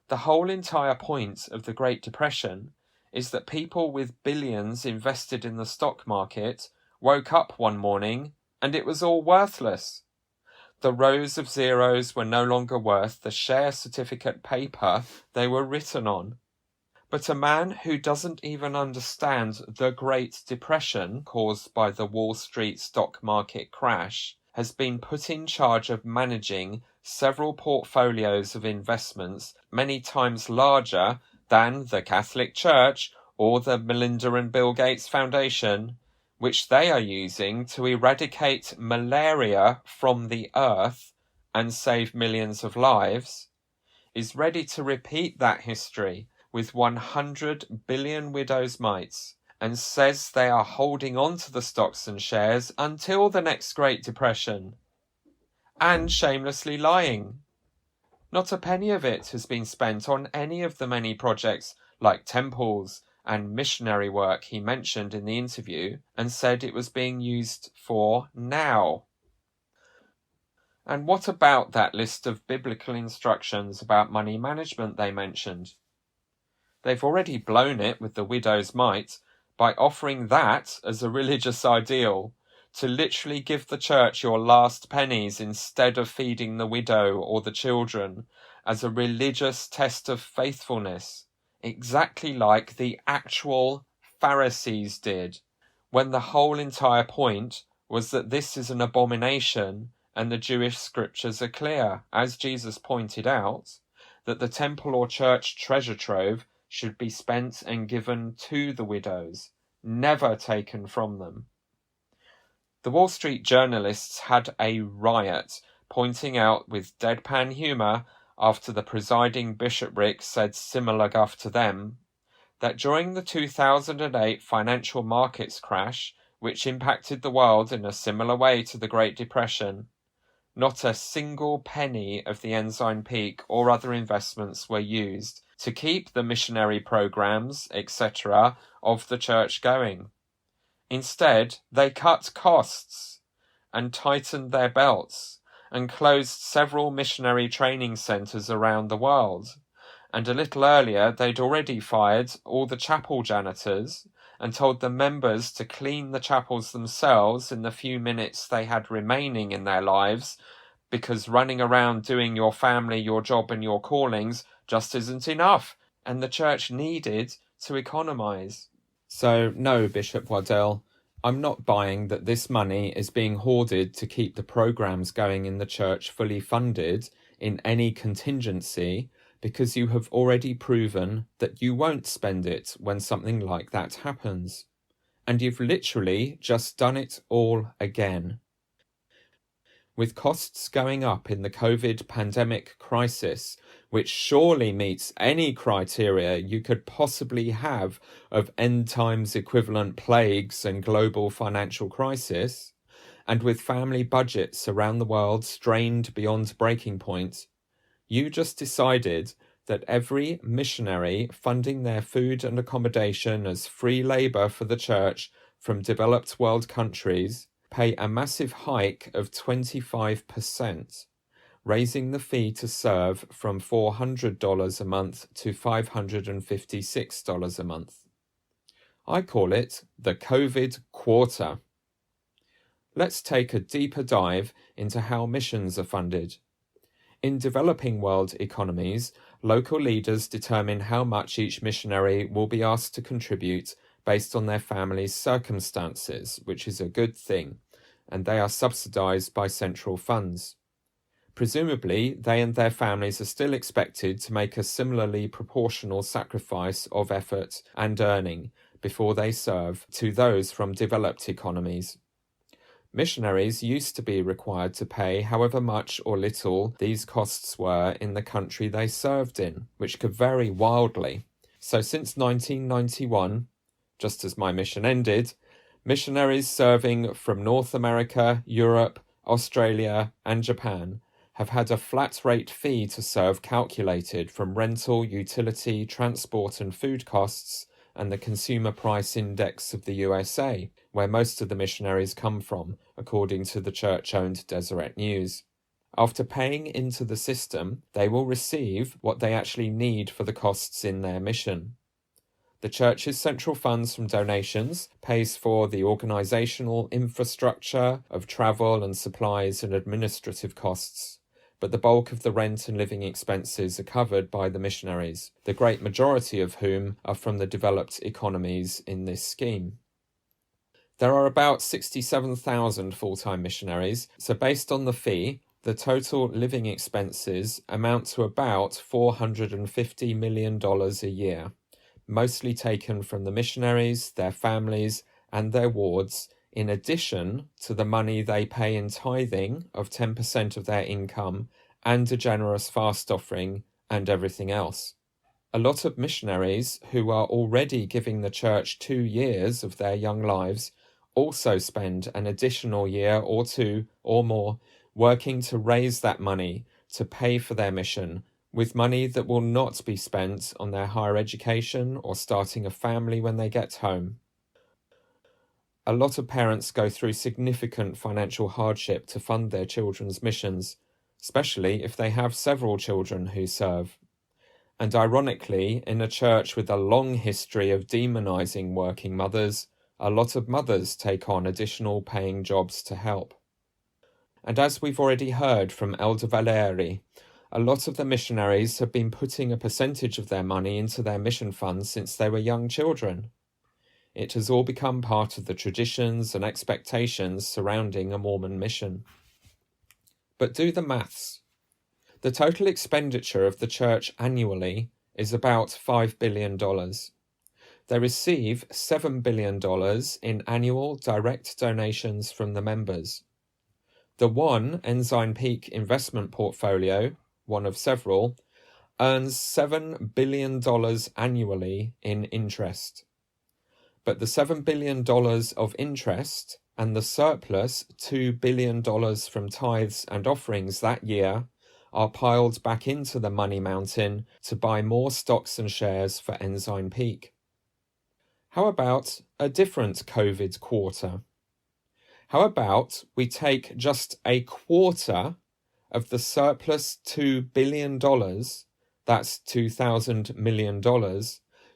The whole entire point of the Great Depression is that people with billions invested in the stock market woke up one morning and it was all worthless. The rows of zeros were no longer worth the share certificate paper they were written on. But a man who doesn't even understand the Great Depression caused by the Wall Street stock market crash has been put in charge of managing several portfolios of investments many times larger than the Catholic Church or the Melinda and Bill Gates Foundation, which they are using to eradicate malaria from the earth and save millions of lives, is ready to repeat that history with 100 billion widows' mites, and says they are holding on to the stocks and shares until the next Great Depression, and shamelessly lying. Not a penny of it has been spent on any of the many projects like temples and missionary work he mentioned in the interview and said it was being used for now. And what about that list of biblical instructions about money management they mentioned? They've already blown it with the widow's mite by offering that as a religious ideal, to literally give the church your last pennies instead of feeding the widow or the children, as a religious test of faithfulness, exactly like the actual Pharisees did, when the whole entire point was that this is an abomination and the Jewish scriptures are clear, as Jesus pointed out, that the temple or church treasure trove should be spent and given to the widows, never taken from them. The Wall Street journalists had a riot, pointing out with deadpan humour, after the presiding bishopric said similar guff to them, that during the 2008 financial markets crash, which impacted the world in a similar way to the Great Depression, not a single penny of the Ensign Peak or other investments were used to keep the missionary programs, etc., of the church going. Instead, they cut costs and tightened their belts and closed several missionary training centres around the world. And a little earlier, they'd already fired all the chapel janitors and told the members to clean the chapels themselves in the few minutes they had remaining in their lives, because running around doing your family, your job and your callings just isn't enough, and the church needed to economise. So no, Bishop Waddell, I'm not buying that this money is being hoarded to keep the programs going in the church fully funded in any contingency, because you have already proven that you won't spend it when something like that happens. And you've literally just done it all again. With costs going up in the COVID pandemic crisis, which surely meets any criteria you could possibly have of end times equivalent plagues and global financial crisis, and with family budgets around the world strained beyond breaking point, you just decided that every missionary funding their food and accommodation as free labour for the church from developed world countries pay a massive hike of 25%, raising the fee to serve from $400 a month to $556 a month. I call it the COVID quarter. Let's take a deeper dive into how missions are funded. In developing world economies, local leaders determine how much each missionary will be asked to contribute based on their family's circumstances, which is a good thing, and they are subsidized by central funds. Presumably, they and their families are still expected to make a similarly proportional sacrifice of effort and earning before they serve to those from developed economies. Missionaries used to be required to pay however much or little these costs were in the country they served in, which could vary wildly. So since 1991, just as my mission ended, missionaries serving from North America, Europe, Australia, and Japan have had a flat rate fee to serve calculated from rental, utility, transport, and food costs and the Consumer Price Index of the USA, where most of the missionaries come from, according to the church-owned Deseret News. After paying into the system, they will receive what they actually need for the costs in their mission. The church's central funds from donations pays for the organizational infrastructure of travel and supplies and administrative costs, but the bulk of the rent and living expenses are covered by the missionaries, the great majority of whom are from the developed economies in this scheme. There are about 67,000 full-time missionaries, so based on the fee, the total living expenses amount to about $450 million a year, mostly taken from the missionaries, their families, and their wards, in addition to the money they pay in tithing of 10% of their income and a generous fast offering and everything else. A lot of missionaries who are already giving the church 2 years of their young lives also spend an additional year or two or more working to raise that money to pay for their mission, with money that will not be spent on their higher education or starting a family when they get home. A lot of parents go through significant financial hardship to fund their children's missions, especially if they have several children who serve. And ironically, in a church with a long history of demonizing working mothers, a lot of mothers take on additional paying jobs to help. And as we've already heard from Elder Valeri, a lot of the missionaries have been putting a percentage of their money into their mission funds since they were young children. It has all become part of the traditions and expectations surrounding a Mormon mission. But do the maths. The total expenditure of the church annually is about $5 billion. They receive $7 billion in annual direct donations from the members. The one Ensign Peak investment portfolio, one of several, earns $7 billion annually in interest. But the $7 billion of interest and the surplus $2 billion from tithes and offerings that year are piled back into the money mountain to buy more stocks and shares for Ensign Peak. How about a different COVID quarter? How about we take just a quarter of the surplus $2 billion, that's $2,000 million,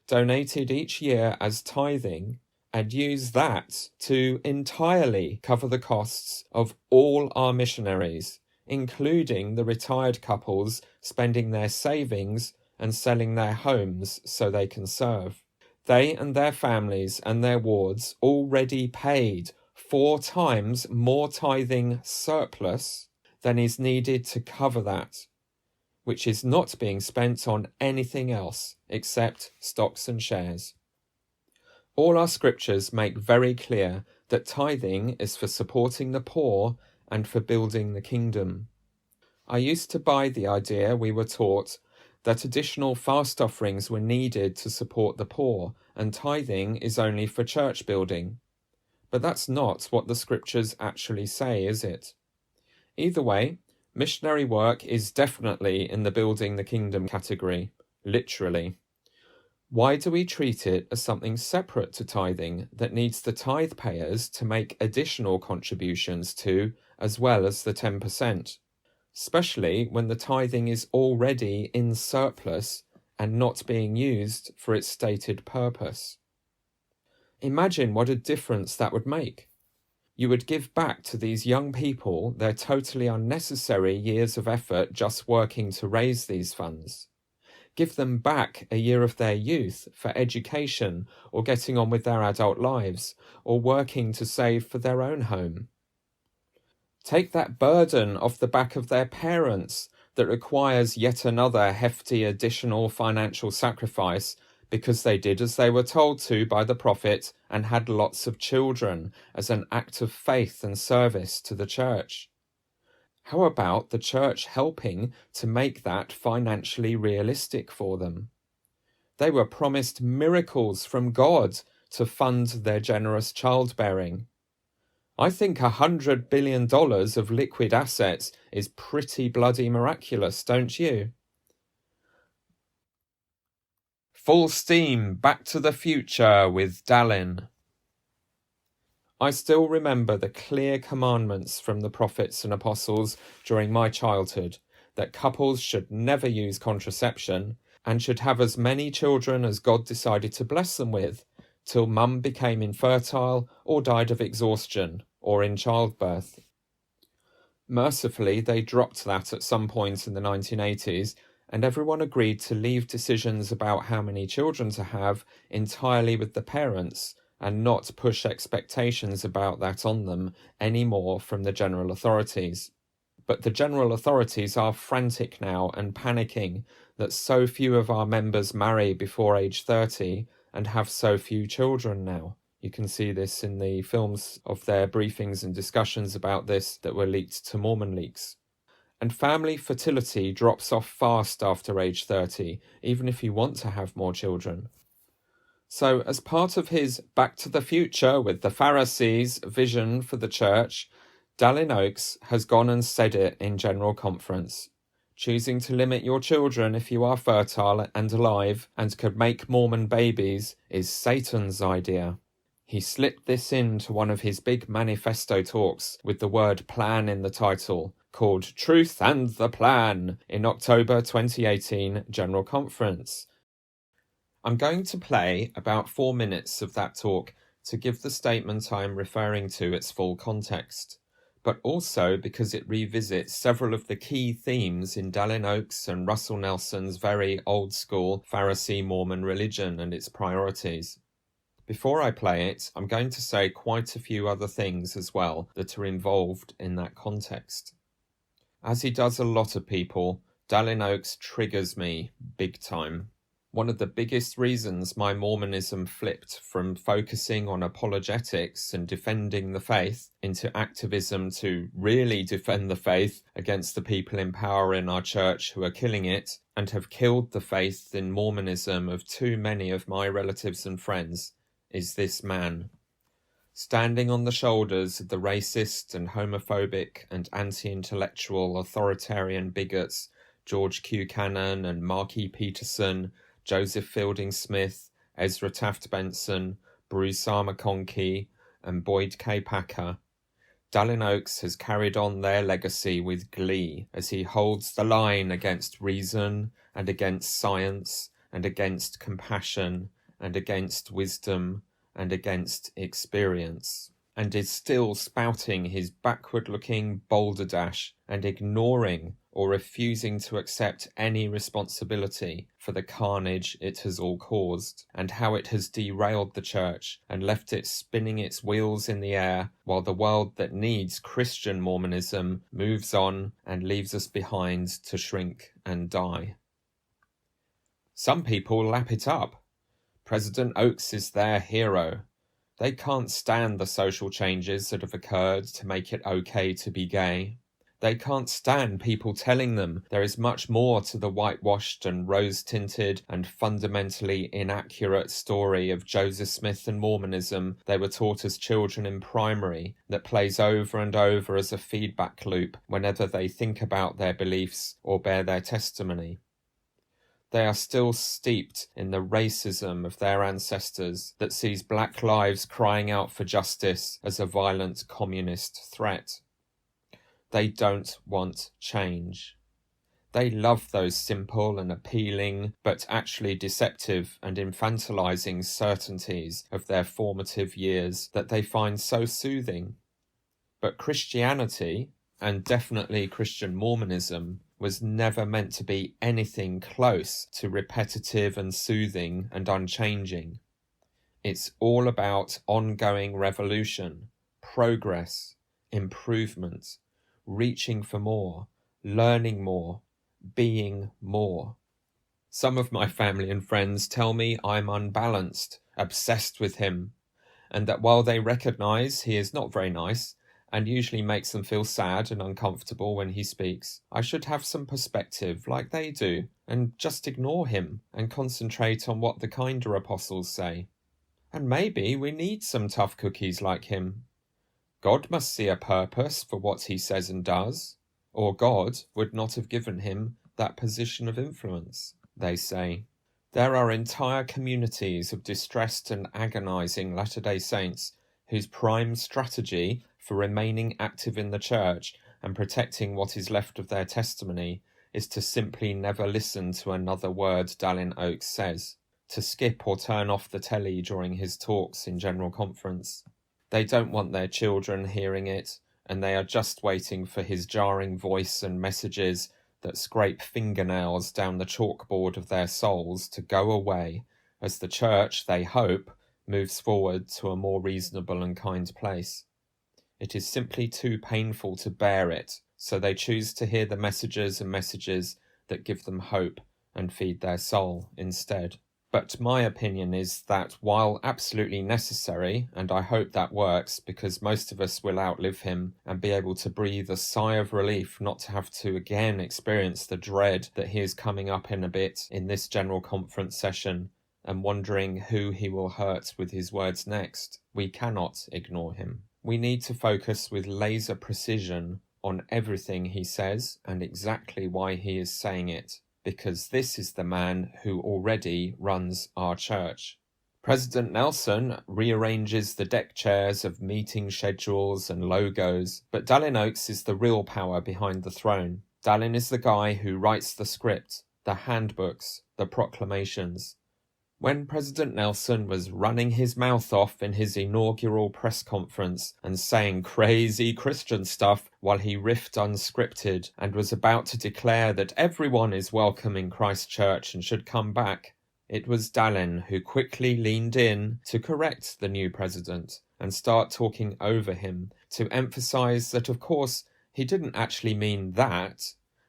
donated each year as tithing, and use that to entirely cover the costs of all our missionaries, including the retired couples spending their savings and selling their homes so they can serve. They and their families and their wards already paid 4 times more tithing surplus than is needed to cover that, which is not being spent on anything else except stocks and shares. All our scriptures make very clear that tithing is for supporting the poor and for building the kingdom. I used to buy the idea we were taught that additional fast offerings were needed to support the poor, and tithing is only for church building. But that's not what the scriptures actually say, is it? Either way, missionary work is definitely in the building the kingdom category, literally. Why do we treat it as something separate to tithing that needs the tithe payers to make additional contributions to, as well as the 10%? Especially when the tithing is already in surplus and not being used for its stated purpose. Imagine what a difference that would make. You would give back to these young people their totally unnecessary years of effort just working to raise these funds. Give them back a year of their youth for education or getting on with their adult lives or working to save for their own home. Take that burden off the back of their parents that requires yet another hefty additional financial sacrifice because they did as they were told to by the prophet and had lots of children as an act of faith and service to the church. How about the church helping to make that financially realistic for them? They were promised miracles from God to fund their generous childbearing. I think $100 billion of liquid assets is pretty bloody miraculous, don't you? Full steam, Back to the Future with Dallin. I still remember the clear commandments from the prophets and apostles during my childhood that couples should never use contraception and should have as many children as God decided to bless them with, till mum became infertile or died of exhaustion or in childbirth. Mercifully, they dropped that at some point in the 1980s, and everyone agreed to leave decisions about how many children to have entirely with the parents and not push expectations about that on them anymore from the general authorities. But the general authorities are frantic now and panicking that so few of our members marry before age 30 and have so few children now. You can see this in the films of their briefings and discussions about this that were leaked to Mormon leaks. And family fertility drops off fast after age 30, even if you want to have more children. So, as part of his Back to the Future with the Pharisees vision for the church, Dallin Oaks has gone and said it in General Conference. Choosing to limit your children if you are fertile and alive and could make Mormon babies is Satan's idea. He slipped this into one of his big manifesto talks with the word plan in the title, called Truth and the Plan, in October 2018 General Conference. I'm going to play about 4 minutes of that talk to give the statement I am referring to its full context, but also because it revisits several of the key themes in Dallin Oaks and Russell Nelson's very old-school Pharisee Mormon religion and its priorities. Before I play it, I'm going to say quite a few other things as well that are involved in that context. As he does a lot of people, Dallin Oaks triggers me big time. One of the biggest reasons my Mormonism flipped from focusing on apologetics and defending the faith into activism to really defend the faith against the people in power in our church who are killing it and have killed the faith in Mormonism of too many of my relatives and friends is this man. Standing on the shoulders of the racist and homophobic and anti-intellectual authoritarian bigots George Q. Cannon and Mark E. Peterson, Joseph Fielding Smith, Ezra Taft Benson, Bruce R. McConkie, and Boyd K. Packer, Dallin Oaks has carried on their legacy with glee as he holds the line against reason and against science and against compassion and against wisdom and against experience. and is still spouting his backward-looking balderdash and ignoring or refusing to accept any responsibility for the carnage it has all caused, and how it has derailed the church and left it spinning its wheels in the air while the world that needs Christian Mormonism moves on and leaves us behind to shrink and die. Some people lap it up. President Oaks is their hero. They can't stand the social changes that have occurred to make it okay to be gay. They can't stand people telling them there is much more to the whitewashed and rose-tinted and fundamentally inaccurate story of Joseph Smith and Mormonism they were taught as children in primary that plays over and over as a feedback loop whenever they think about their beliefs or bear their testimony. They are still steeped in the racism of their ancestors that sees black lives crying out for justice as a violent communist threat. They don't want change. They love those simple and appealing, but actually deceptive and infantilizing certainties of their formative years that they find so soothing. But Christianity, and definitely Christian Mormonism, was never meant to be anything close to repetitive and soothing and unchanging. It's all about ongoing revolution, progress, improvement, reaching for more, learning more, being more. Some of my family and friends tell me I'm unbalanced, obsessed with him, and that while they recognize he is not very nice, and usually makes them feel sad and uncomfortable when he speaks, I should have some perspective like they do, and just ignore him and concentrate on what the kinder apostles say. And maybe we need some tough cookies like him. God must see a purpose for what he says and does, or God would not have given him that position of influence, they say. There are entire communities of distressed and agonizing Latter-day Saints whose prime strategy for remaining active in the church and protecting what is left of their testimony is to simply never listen to another word Dallin Oaks says, to skip or turn off the telly during his talks in General Conference. They don't want their children hearing it, and they are just waiting for his jarring voice and messages that scrape fingernails down the chalkboard of their souls to go away as the church, they hope, moves forward to a more reasonable and kind place. It is simply too painful to bear it, so they choose to hear the messages that give them hope and feed their soul instead. But my opinion is that while absolutely necessary, and I hope that works because most of us will outlive him and be able to breathe a sigh of relief not to have to again experience the dread that he is coming up in a bit in this General Conference session and wondering who he will hurt with his words next, we cannot ignore him. We need to focus with laser precision on everything he says and exactly why he is saying it, because this is the man who already runs our church. President Nelson rearranges the deck chairs of meeting schedules and logos, but Dallin Oaks is the real power behind the throne. Dallin is the guy who writes the script, the handbooks, the proclamations. When President Nelson was running his mouth off in his inaugural press conference and saying crazy Christian stuff while he riffed unscripted and was about to declare that everyone is welcome in Christ Church and should come back, it was Dallin who quickly leaned in to correct the new president and start talking over him to emphasize that, of course, he didn't actually mean that,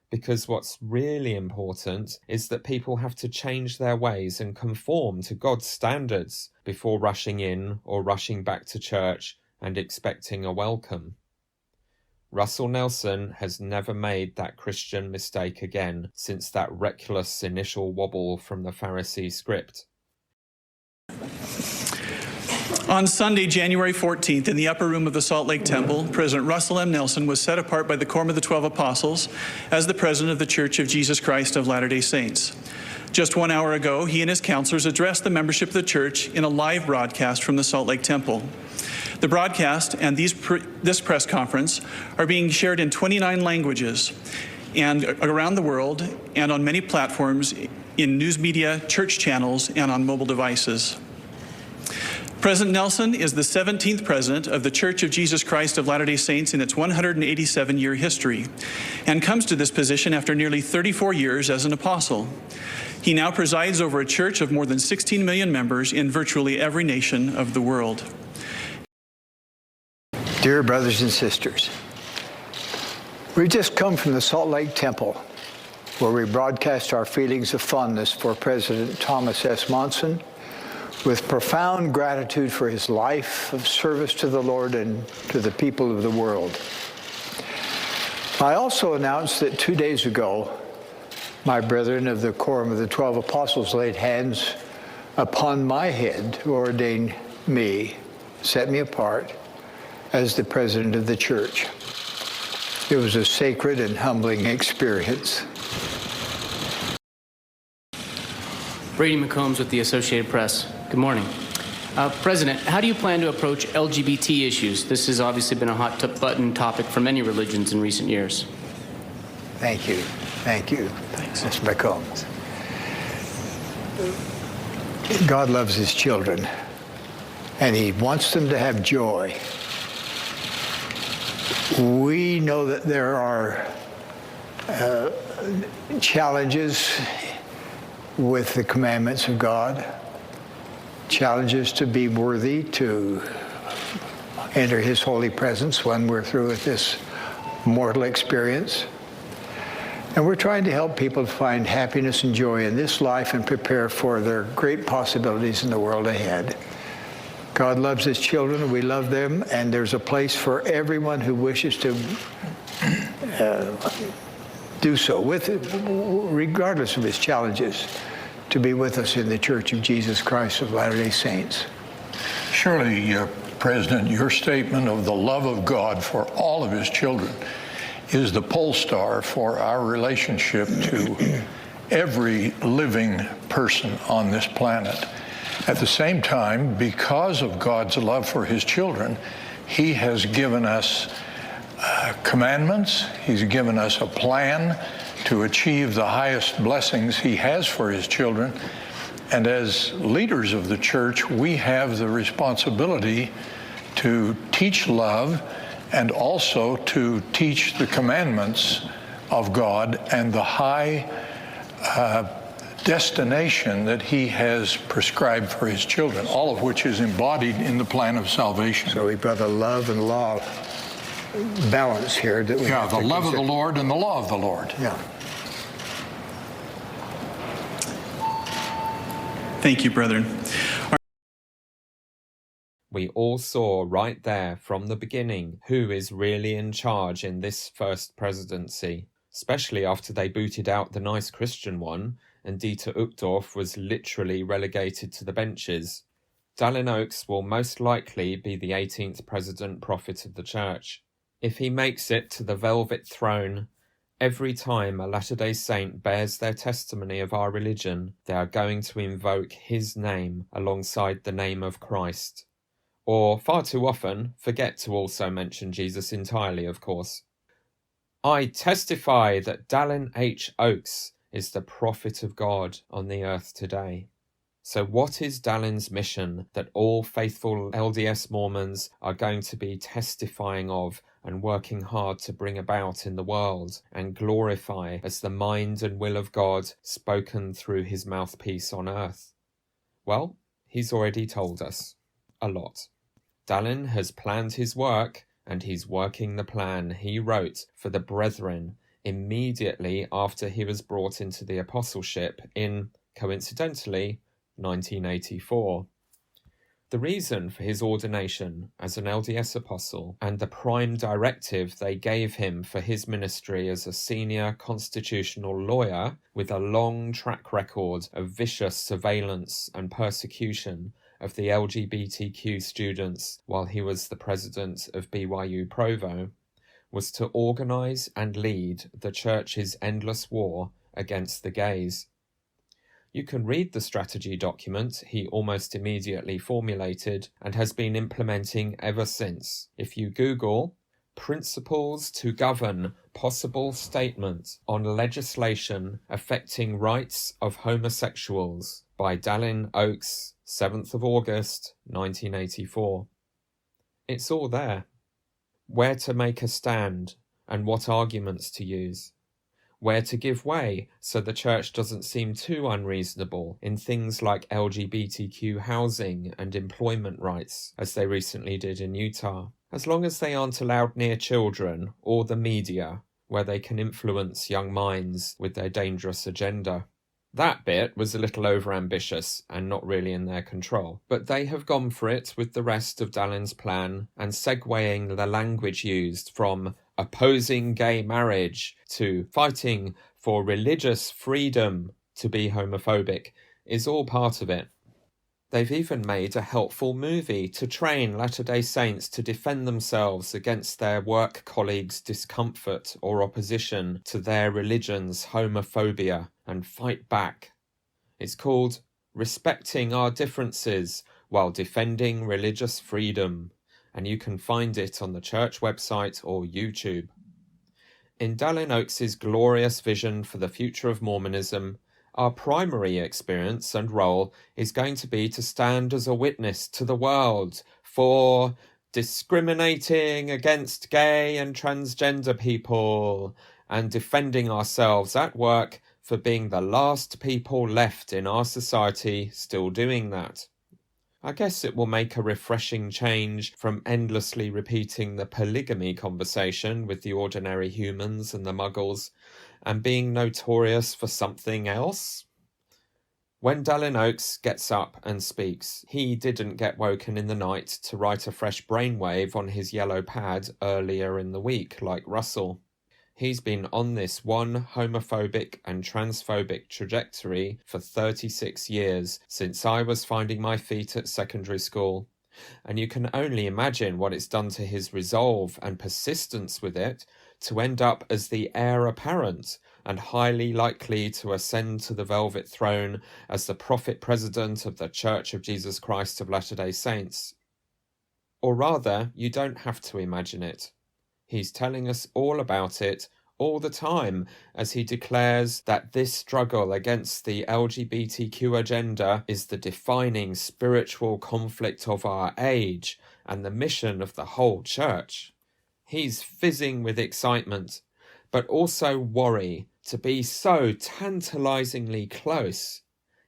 because what's really important is that people have to change their ways and conform to God's standards before rushing in or rushing back to church and expecting a welcome. Russell Nelson has never made that Christian mistake again since that reckless initial wobble from the Pharisee script. On Sunday, January 14th, in the upper room of the Salt Lake Temple, President Russell M. Nelson was set apart by the Quorum of the 12 Apostles as the President of the Church of Jesus Christ of Latter-day Saints. Just 1 hour ago, he and his counselors addressed the membership of the church in a live broadcast from the Salt Lake Temple. The broadcast and this press conference are being shared in 29 languages and around the world and on many platforms in news media, church channels, and on mobile devices. President Nelson is the 17th president of the Church of Jesus Christ of Latter-day Saints in its 187-year history, and comes to this position after nearly 34 years as an apostle. He now presides over a church of more than 16 million members in virtually every nation of the world. Dear brothers and sisters, we've just come from the Salt Lake Temple, where we broadcast our feelings of fondness for President Thomas S. Monson, with profound gratitude for his life of service to the Lord and to the people of the world. I also announced that 2 days ago, my brethren of the Quorum of the 12 Apostles laid hands upon my head to ordain me, set me apart, as the president of the church. It was a sacred and humbling experience. Brady McCombs with the Associated Press. Good morning. President, how do you plan to approach LGBT issues? This has obviously been a hot-button topic for many religions in recent years. Thank you. Thank you. Thanks, Mr. McCombs. God loves his children, and he wants them to have joy. We know that there are challenges with the commandments of God, challenges to be worthy to enter his holy presence when we're through with this mortal experience. And we're trying to help people find happiness and joy in this life and prepare for their great possibilities in the world ahead. God loves his children, and we love them, and there's a place for everyone who wishes to do so, regardless of his challenges, to be with us in the Church of Jesus Christ of Latter-day Saints. Surely, President, your statement of the love of God for all of his children is the pole star for our relationship to every living person on this planet. At the same time, because of God's love for his children, he has given us commandments. He's given us a plan to achieve the highest blessings he has for his children. And as leaders of the church, we have the responsibility to teach love and also to teach the commandments of God and the high destination that he has prescribed for his children, all of which is embodied in the plan of salvation. So we've got a love and law balance here that we have the to love consider. of the Lord and the law of the Lord. Yeah. Thank you, brethren. We all saw right there from the beginning who is really in charge in this first presidency, especially after they booted out the nice Christian one and Dieter Uchtdorf was literally relegated to the benches. Dallin Oaks will most likely be the 18th president prophet of the church. If he makes it to the velvet throne, every time a Latter-day Saint bears their testimony of our religion, they are going to invoke his name alongside the name of Christ. Or, far too often, forget to also mention Jesus entirely, of course. I testify that Dallin H. Oaks is the prophet of God on the earth today. So what is Dallin's mission that all faithful LDS Mormons are going to be testifying of and working hard to bring about in the world and glorify as the mind and will of God spoken through his mouthpiece on earth? Well, he's already told us a lot. Dallin has planned his work, and he's working the plan he wrote for the brethren immediately after he was brought into the apostleship in, coincidentally, 1984. The reason for his ordination as an LDS apostle and the prime directive they gave him for his ministry as a senior constitutional lawyer with a long track record of vicious surveillance and persecution of the LGBTQ students while he was the president of BYU Provo was to organize and lead the church's endless war against the gays. You can read the strategy document he almost immediately formulated and has been implementing ever since. If you Google Principles to Govern Possible Statement on Legislation Affecting Rights of Homosexuals by Dallin Oaks, 7th of August, 1984. It's all there. Where to make a stand and what arguments to use. Where to give way so the church doesn't seem too unreasonable in things like LGBTQ housing and employment rights, as they recently did in Utah, as long as they aren't allowed near children or the media, where they can influence young minds with their dangerous agenda. That bit was a little overambitious and not really in their control, but they have gone for it with the rest of Dallin's plan, and segueing the language used from opposing gay marriage to fighting for religious freedom to be homophobic is all part of it. They've even made a helpful movie to train Latter-day Saints to defend themselves against their work colleagues' discomfort or opposition to their religion's homophobia and fight back. It's called Respecting Our Differences While Defending Religious Freedom, and you can find it on the church website or YouTube. In Dallin Oakes' glorious vision for the future of Mormonism, our primary experience and role is going to be to stand as a witness to the world for discriminating against gay and transgender people and defending ourselves at work for being the last people left in our society still doing that. I guess it will make a refreshing change from endlessly repeating the polygamy conversation with the ordinary humans and the muggles and being notorious for something else. When Dallin Oakes gets up and speaks, he didn't get woken in the night to write a fresh brainwave on his yellow pad earlier in the week like Russell. He's been on this one homophobic and transphobic trajectory for 36 years, since I was finding my feet at secondary school. And you can only imagine what it's done to his resolve and persistence with it to end up as the heir apparent and highly likely to ascend to the velvet throne as the prophet president of the Church of Jesus Christ of Latter-day Saints. Or rather, you don't have to imagine it. He's telling us all about it all the time as he declares that this struggle against the LGBTQ agenda is the defining spiritual conflict of our age and the mission of the whole church. He's fizzing with excitement, but also worry to be so tantalizingly close,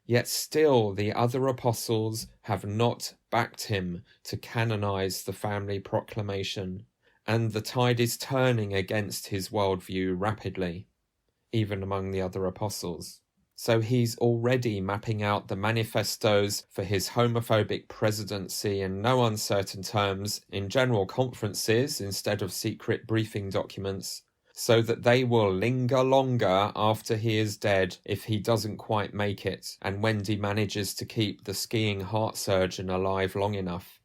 yet still the other apostles have not backed him to canonize the family proclamation. And the tide is turning against his worldview rapidly, even among the other apostles. So he's already mapping out the manifestos for his homophobic presidency in no uncertain terms in general conferences instead of secret briefing documents, so that they will linger longer after he is dead if he doesn't quite make it, and Wendy manages to keep the skiing heart surgeon alive long enough.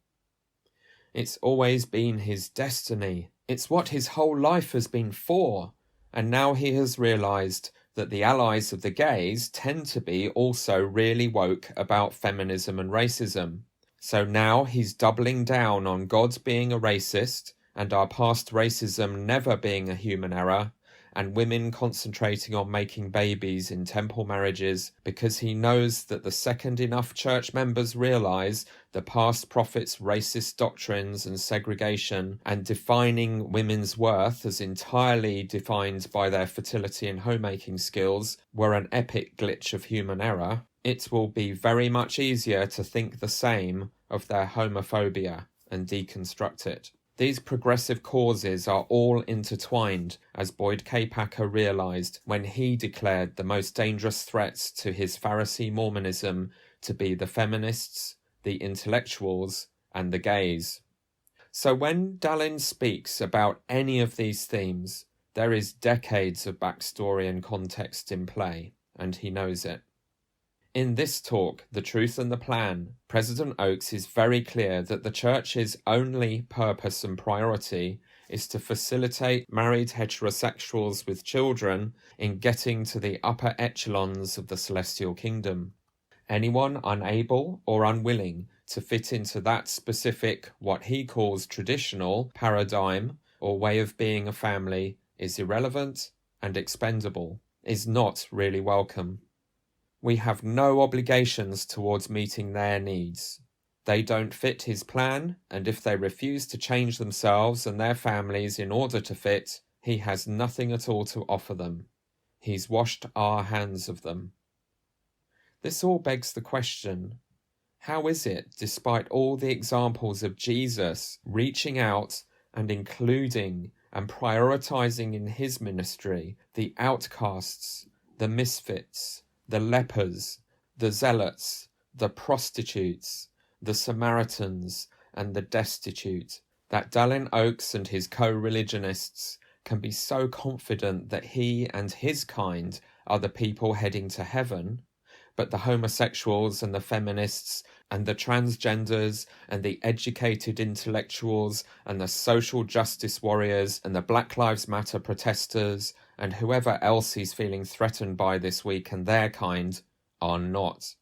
It's always been his destiny. It's what his whole life has been for. And now he has realised that the allies of the gays tend to be also really woke about feminism and racism. So now he's doubling down on God being a racist and our past racism never being a human error, and women concentrating on making babies in temple marriages, because he knows that the second enough church members realise the past prophets' racist doctrines and segregation and defining women's worth as entirely defined by their fertility and homemaking skills were an epic glitch of human error, it will be very much easier to think the same of their homophobia and deconstruct it. These progressive causes are all intertwined, as Boyd K. Packer realised when he declared the most dangerous threats to his Pharisee Mormonism to be the feminists, the intellectuals, and the gays. So when Dallin speaks about any of these themes, there is decades of backstory and context in play, and he knows it. In this talk, The Truth and the Plan, President Oakes is very clear that the Church's only purpose and priority is to facilitate married heterosexuals with children in getting to the upper echelons of the celestial kingdom. Anyone unable or unwilling to fit into that specific, what he calls traditional, paradigm or way of being a family is irrelevant and expendable, is not really welcome. We have no obligations towards meeting their needs. They don't fit his plan, and if they refuse to change themselves and their families in order to fit, he has nothing at all to offer them. He's washed our hands of them. This all begs the question, how is it, despite all the examples of Jesus reaching out and including and prioritizing in his ministry the outcasts, the misfits, the lepers, the zealots, the prostitutes, the Samaritans, and the destitute, that Dallin Oakes and his co-religionists can be so confident that he and his kind are the people heading to heaven, but the homosexuals and the feminists and the transgenders and the educated intellectuals and the social justice warriors and the Black Lives Matter protesters and whoever else he's feeling threatened by this week and their kind are not.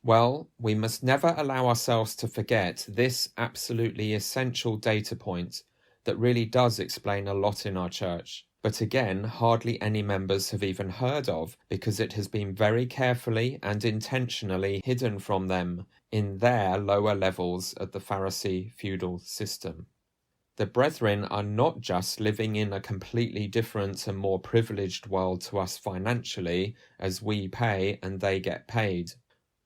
Well, we must never allow ourselves to forget this absolutely essential data point that really does explain a lot in our church, but again, hardly any members have even heard of because it has been very carefully and intentionally hidden from them in their lower levels of the Pharisee feudal system. The brethren are not just living in a completely different and more privileged world to us financially, as we pay and they get paid.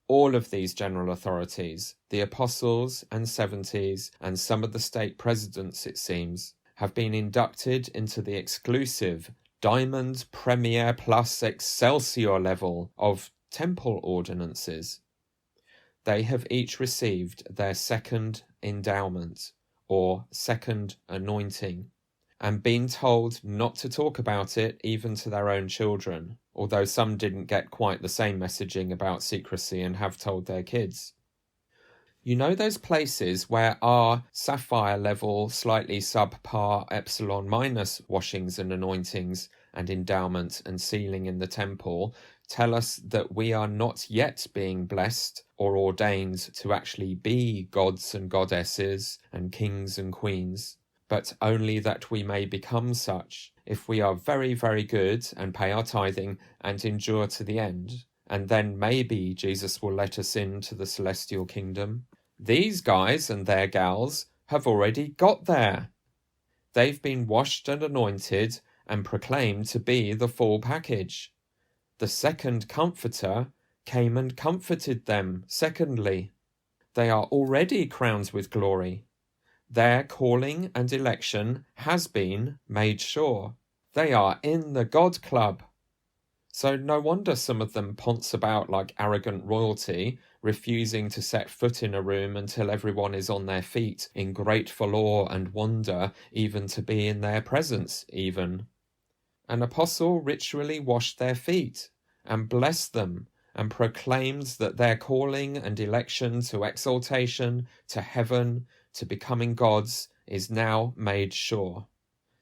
All of these general authorities, the apostles and 70s, and some of the stake presidents, it seems, have been inducted into the exclusive Diamond Premier Plus Excelsior level of temple ordinances. They have each received their second endowment, or second anointing, and been told not to talk about it even to their own children, although some didn't get quite the same messaging about secrecy and have told their kids. You know those places where our sapphire level, slightly subpar epsilon minus washings and anointings and endowment and sealing in the temple tell us that we are not yet being blessed or ordained to actually be gods and goddesses and kings and queens, but only that we may become such if we are very, very good and pay our tithing and endure to the end, and then maybe Jesus will let us into the celestial kingdom. These guys and their gals have already got there. They've been washed and anointed and proclaimed to be the full package. The second Comforter came and comforted them secondly. They are already crowned with glory. Their calling and election has been made sure. They are in the God Club. So no wonder some of them ponce about like arrogant royalty, refusing to set foot in a room until everyone is on their feet in grateful awe and wonder, even to be in their presence even. An apostle ritually washed their feet and blessed them and proclaimed that their calling and election to exaltation, to heaven, to becoming gods is now made sure.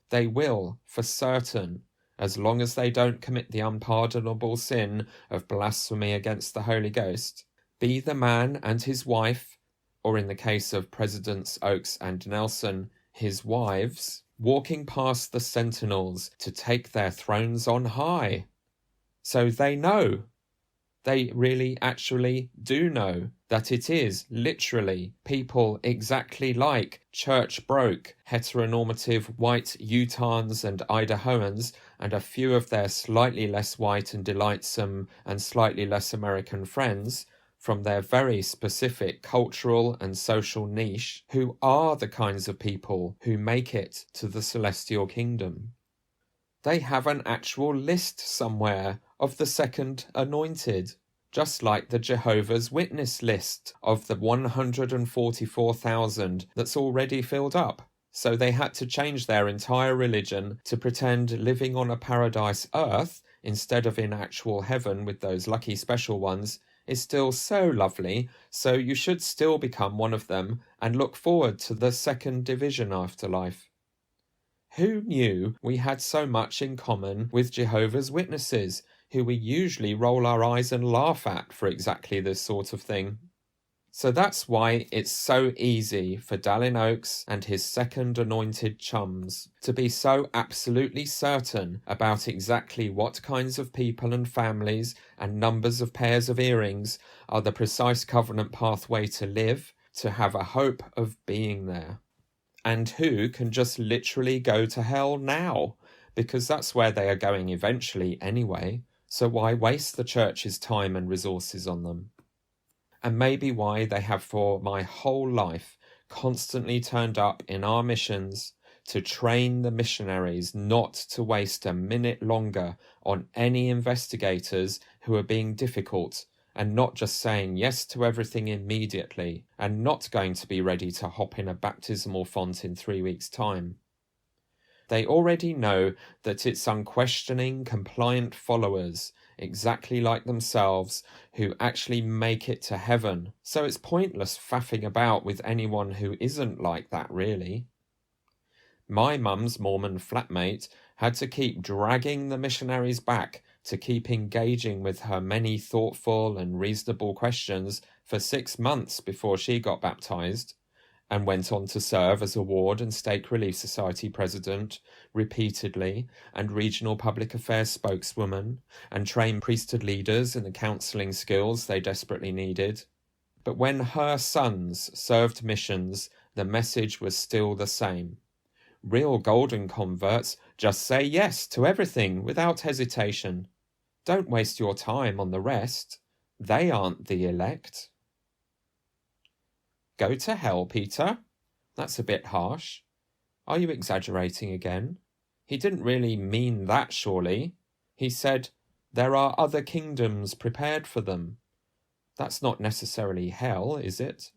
They will, for certain, as long as they don't commit the unpardonable sin of blasphemy against the Holy Ghost, be the man and his wife, or in the case of Presidents Oakes and Nelson, his wives, walking past the sentinels to take their thrones on high. So they know. They really actually do know that it is literally people exactly like church broke, heteronormative white Utahns and Idahoans and a few of their slightly less white and delightsome and slightly less American friends from their very specific cultural and social niche who are the kinds of people who make it to the celestial kingdom. They have an actual list somewhere of the second anointed, just like the Jehovah's Witness list of the 144,000 that's already filled up. So they had to change their entire religion to pretend living on a paradise earth instead of in actual heaven with those lucky special ones is still so lovely, so you should still become one of them and look forward to the second division afterlife. Who knew we had so much in common with Jehovah's Witnesses, who we usually roll our eyes and laugh at for exactly this sort of thing? So that's why it's so easy for Dallin Oakes and his second anointed chums to be so absolutely certain about exactly what kinds of people and families and numbers of pairs of earrings are the precise covenant pathway to live, to have a hope of being there. And who can just literally go to hell now, because that's where they are going eventually anyway, so why waste the church's time and resources on them? And maybe why they have for my whole life constantly turned up in our missions to train the missionaries not to waste a minute longer on any investigators who are being difficult, and not just saying yes to everything immediately, and not going to be ready to hop in a baptismal font in 3 weeks' time. They already know that it's unquestioning, compliant followers, exactly like themselves, who actually make it to heaven, so it's pointless faffing about with anyone who isn't like that, really. My mum's Mormon flatmate had to keep dragging the missionaries back to keep engaging with her many thoughtful and reasonable questions for 6 months before she got baptized, and went on to serve as a ward and stake relief society president repeatedly, and regional public affairs spokeswoman, and train priesthood leaders in the counselling skills they desperately needed. But when her sons served missions, the message was still the same. Real golden converts just say yes to everything without hesitation. Don't waste your time on the rest. They aren't the elect. Go to hell, Peter? That's a bit harsh. Are you exaggerating again? He didn't really mean that, surely. He said, there are other kingdoms prepared for them. That's not necessarily hell, is it?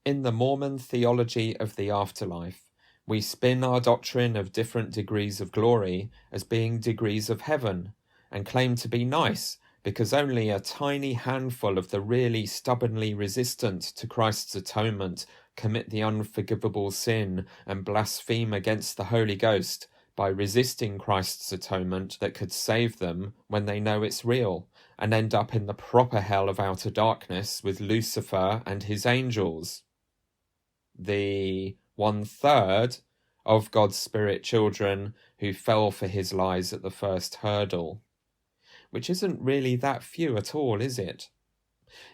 In the Mormon theology of the afterlife, we spin our doctrine of different degrees of glory as being degrees of heaven, and claim to be nice because only a tiny handful of the really stubbornly resistant to Christ's atonement commit the unforgivable sin and blaspheme against the Holy Ghost by resisting Christ's atonement that could save them when they know it's real, and end up in the proper hell of outer darkness with Lucifer and his angels. The 1/3 of God's spirit children who fell for his lies at the first hurdle. Which isn't really that few at all, is it?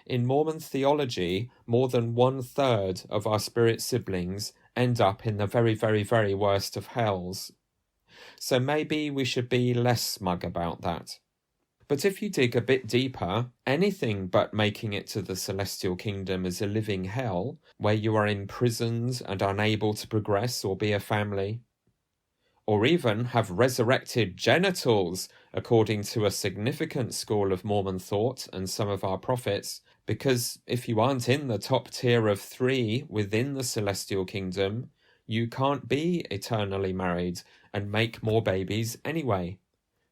In Mormon theology, more than 1/3 of our spirit siblings end up in the very, very, very worst of hells. So maybe we should be less smug about that. But if you dig a bit deeper, anything but making it to the celestial kingdom is a living hell, where you are imprisoned and unable to progress or be a family, or even have resurrected genitals, according to a significant school of Mormon thought and some of our prophets, because if you aren't in the top tier of 3 within the celestial kingdom, you can't be eternally married and make more babies anyway.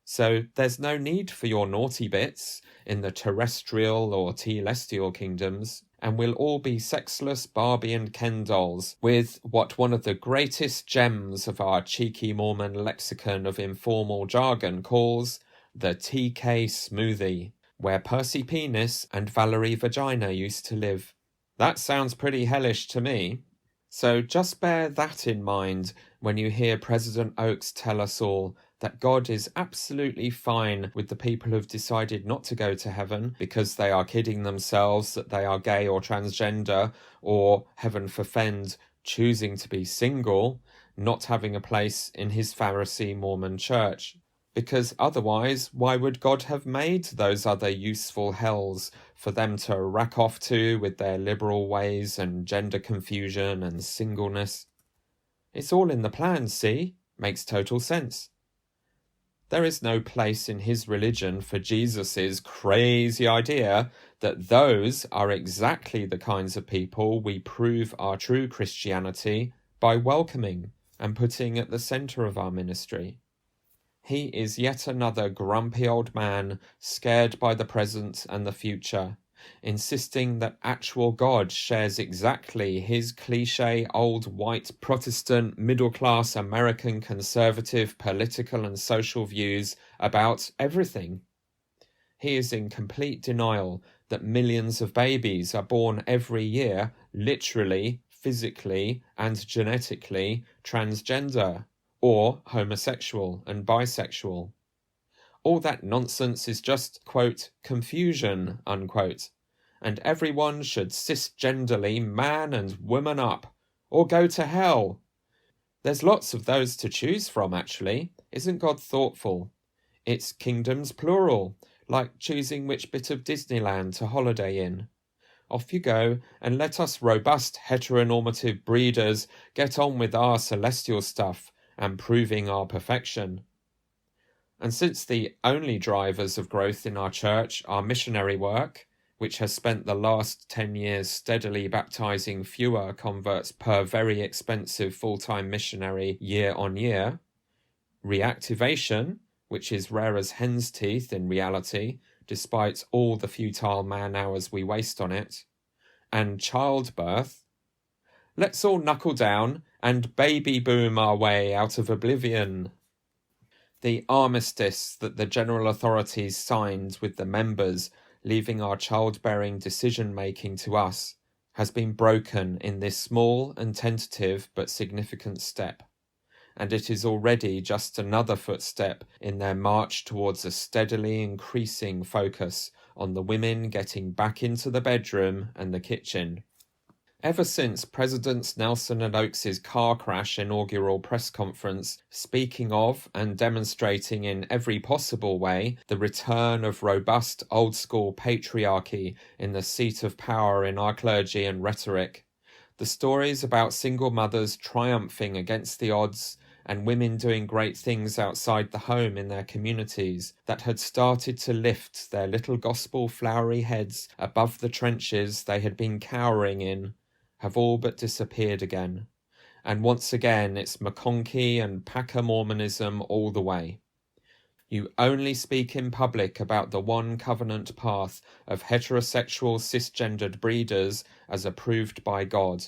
So there's no need for your naughty bits in the terrestrial or telestial kingdoms, and we'll all be sexless Barbie and Ken dolls with what one of the greatest gems of our cheeky Mormon lexicon of informal jargon calls the TK smoothie, where Percy Penis and Valerie Vagina used to live. That sounds pretty hellish to me. So just bear that in mind when you hear President Oakes tell us all that God is absolutely fine with the people who've decided not to go to heaven because they are kidding themselves that they are gay or transgender, or, heaven forfend, choosing to be single, not having a place in his Pharisee Mormon church. Because otherwise, why would God have made those other useful hells for them to rack off to with their liberal ways and gender confusion and singleness? It's all in the plan, see? Makes total sense. There is no place in his religion for Jesus's crazy idea that those are exactly the kinds of people we prove our true Christianity by welcoming and putting at the centre of our ministry. He is yet another grumpy old man, scared by the present and the future, insisting that actual God shares exactly his cliché old white Protestant middle-class American conservative political and social views about everything. He is in complete denial that millions of babies are born every year, literally, physically, and genetically transgender, or homosexual and bisexual. All that nonsense is just, quote, confusion, unquote, and everyone should cisgenderly man and woman up, or go to hell. There's lots of those to choose from, actually. Isn't God thoughtful? It's kingdoms plural, like choosing which bit of Disneyland to holiday in. Off you go, and let us robust heteronormative breeders get on with our celestial stuff and proving our perfection. And since the only drivers of growth in our church are missionary work, which has spent the last 10 years steadily baptizing fewer converts per very expensive full-time missionary year on year, reactivation, which is rare as hen's teeth in reality, despite all the futile man-hours we waste on it, and childbirth, let's all knuckle down and baby boom our way out of oblivion. The armistice that the general authorities signed with the members, leaving our childbearing decision-making to us, has been broken in this small and tentative but significant step, and it is already just another footstep in their march towards a steadily increasing focus on the women getting back into the bedroom and the kitchen. Ever since Presidents Nelson and Oakes's car crash inaugural press conference, speaking of and demonstrating in every possible way the return of robust old-school patriarchy in the seat of power in our clergy and rhetoric, the stories about single mothers triumphing against the odds and women doing great things outside the home in their communities that had started to lift their little gospel flowery heads above the trenches they had been cowering in, have all but disappeared again, and once again it's McConkie and Packer Mormonism all the way. You only speak in public about the one covenant path of heterosexual cisgendered breeders as approved by God,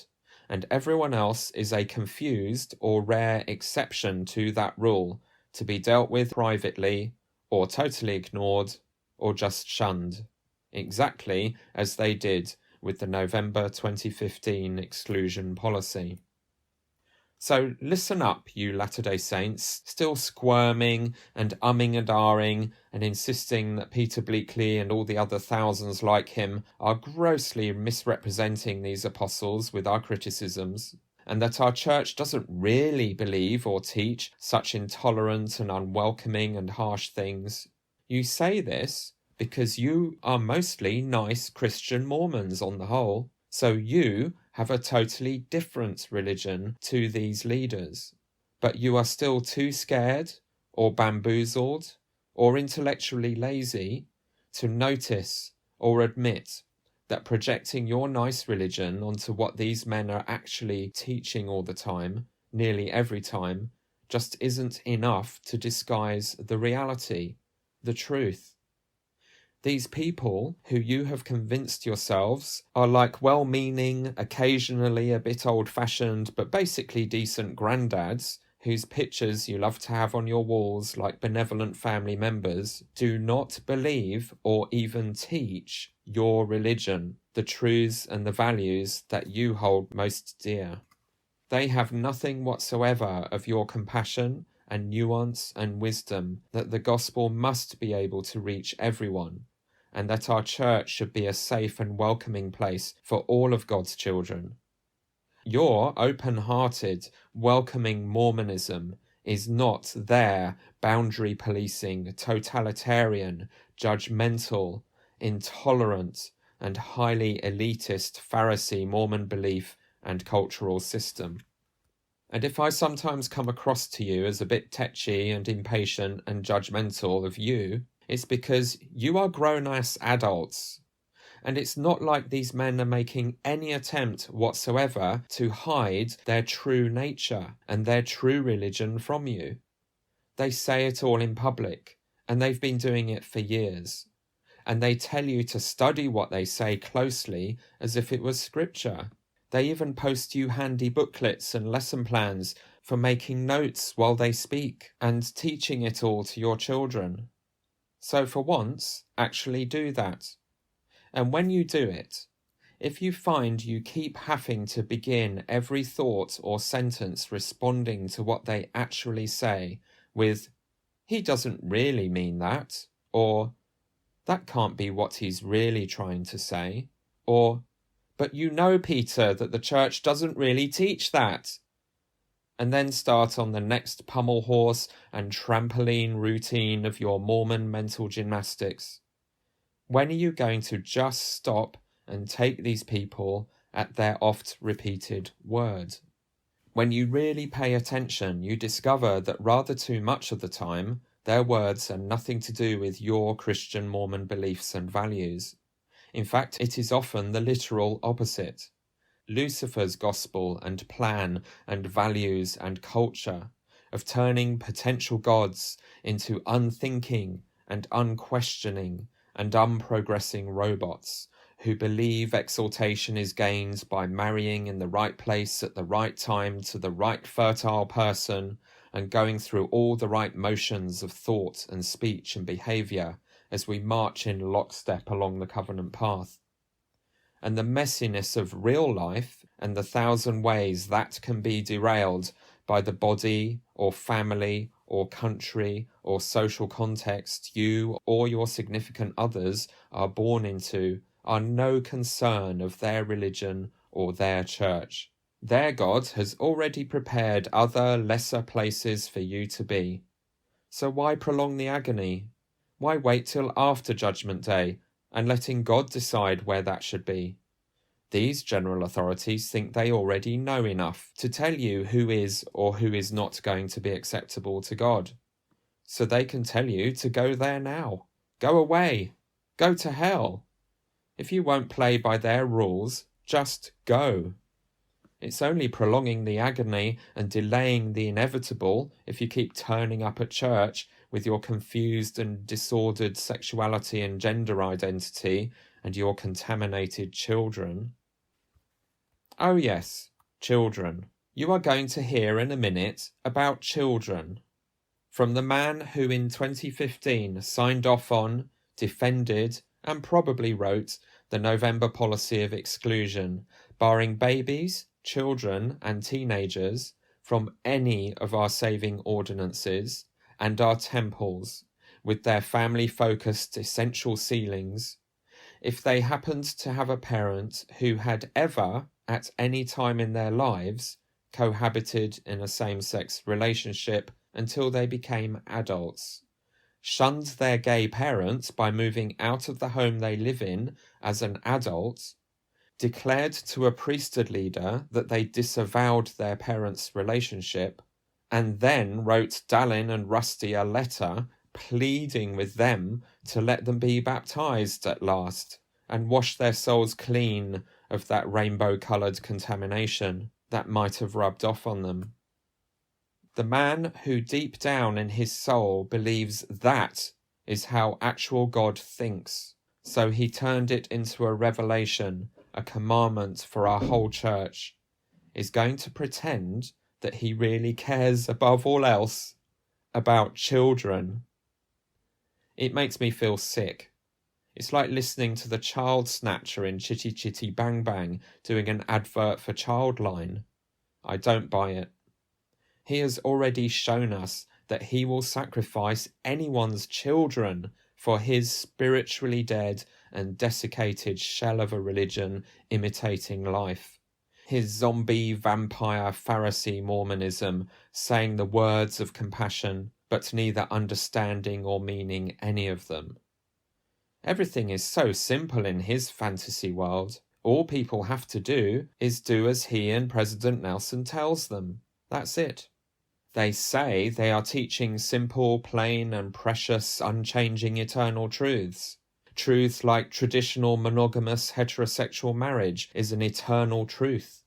and everyone else is a confused or rare exception to that rule, to be dealt with privately, or totally ignored, or just shunned, exactly as they did with the November 2015 exclusion policy. So listen up, you Latter-day Saints, still squirming and umming and ahhing and insisting that Peter Bleakley and all the other thousands like him are grossly misrepresenting these apostles with our criticisms, and that our church doesn't really believe or teach such intolerant and unwelcoming and harsh things. You say this because you are mostly nice Christian Mormons on the whole, so you have a totally different religion to these leaders. But you are still too scared, or bamboozled, or intellectually lazy to notice or admit that projecting your nice religion onto what these men are actually teaching all the time, nearly every time, just isn't enough to disguise the reality, the truth. These people, who you have convinced yourselves are like well-meaning, occasionally a bit old-fashioned, but basically decent granddads, whose pictures you love to have on your walls like benevolent family members, do not believe or even teach your religion, the truths and the values that you hold most dear. They have nothing whatsoever of your compassion and nuance and wisdom that the gospel must be able to reach everyone, and that our church should be a safe and welcoming place for all of God's children. Your open-hearted, welcoming Mormonism is not their boundary policing, totalitarian, judgmental, intolerant, and highly elitist Pharisee Mormon belief and cultural system. And if I sometimes come across to you as a bit tetchy and impatient and judgmental of you, it's because you are grown-ass adults. And it's not like these men are making any attempt whatsoever to hide their true nature and their true religion from you. They say it all in public, and they've been doing it for years. And they tell you to study what they say closely as if it was scripture. They even post you handy booklets and lesson plans for making notes while they speak and teaching it all to your children. So for once, actually do that. And when you do it, if you find you keep having to begin every thought or sentence responding to what they actually say with, "He doesn't really mean that," or "That can't be what he's really trying to say," or "But you know, Peter, that the church doesn't really teach that," and then start on the next pummel horse and trampoline routine of your Mormon mental gymnastics. When are you going to just stop and take these people at their oft-repeated word? When you really pay attention, you discover that rather too much of the time, their words are nothing to do with your Christian Mormon beliefs and values. In fact, it is often the literal opposite. Lucifer's gospel and plan and values and culture of turning potential gods into unthinking and unquestioning and unprogressing robots who believe exaltation is gained by marrying in the right place at the right time to the right fertile person and going through all the right motions of thought and speech and behaviour as we march in lockstep along the covenant path. And the messiness of real life and the thousand ways that can be derailed by the body or family or country or social context you or your significant others are born into are no concern of their religion or their church. Their God has already prepared other lesser places for you to be. So why prolong the agony? Why wait till after Judgment Day and letting God decide where that should be? These general authorities think they already know enough to tell you who is or who is not going to be acceptable to God. So they can tell you to go there now. Go away. Go to hell. If you won't play by their rules, just go. It's only prolonging the agony and delaying the inevitable if you keep turning up at church with your confused and disordered sexuality and gender identity and your contaminated children. Oh yes, children. You are going to hear in a minute about children. From the man who in 2015 signed off on, defended, and probably wrote the November policy of exclusion, barring babies, children, and teenagers from any of our saving ordinances and our temples, with their family-focused essential ceilings, if they happened to have a parent who had ever, at any time in their lives, cohabited in a same-sex relationship until they became adults, shunned their gay parents by moving out of the home they live in as an adult, declared to a priesthood leader that they disavowed their parents' relationship, and then wrote Dallin and Rusty a letter pleading with them to let them be baptized at last and wash their souls clean of that rainbow-coloured contamination that might have rubbed off on them. The man who deep down in his soul believes that is how actual God thinks, so he turned it into a revelation, a commandment for our whole church, is going to pretend that he really cares above all else about children. It makes me feel sick. It's like listening to the child snatcher in Chitty Chitty Bang Bang doing an advert for Childline. I don't buy it. He has already shown us that he will sacrifice anyone's children for his spiritually dead and desiccated shell of a religion imitating life. His zombie, vampire, Pharisee Mormonism, saying the words of compassion, but neither understanding or meaning any of them. Everything is so simple in his fantasy world. All people have to do is do as he and President Nelson tells them. That's it. They say they are teaching simple, plain, and precious, unchanging eternal truths. Truths like traditional monogamous heterosexual marriage is an eternal truth,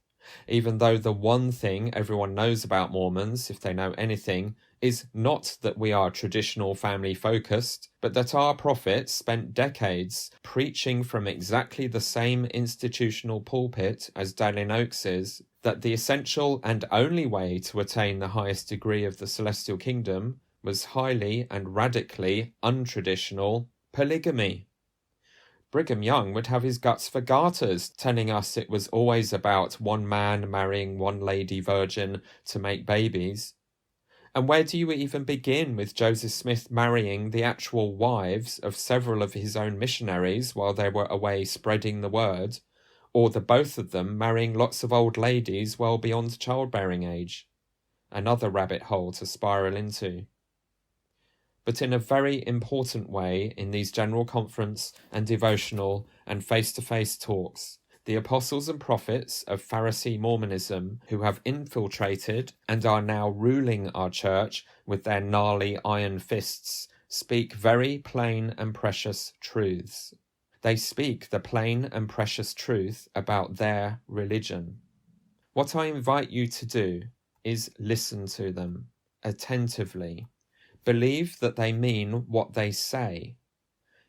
even though the one thing everyone knows about Mormons, if they know anything, is not that we are traditional family-focused, but that our prophets spent decades preaching from exactly the same institutional pulpit as Dallin Oaks is, that the essential and only way to attain the highest degree of the celestial kingdom was highly and radically untraditional polygamy. Brigham Young would have his guts for garters, telling us it was always about one man marrying one lady virgin to make babies. And where do you even begin with Joseph Smith marrying the actual wives of several of his own missionaries while they were away spreading the word, or the both of them marrying lots of old ladies well beyond childbearing age? Another rabbit hole to spiral into. But in a very important way, in these general conference and devotional and face-to-face talks, the apostles and prophets of Pharisee Mormonism, who have infiltrated and are now ruling our church with their gnarly iron fists, speak very plain and precious truths. They speak the plain and precious truth about their religion. What I invite you to do is listen to them attentively. Believe that they mean what they say.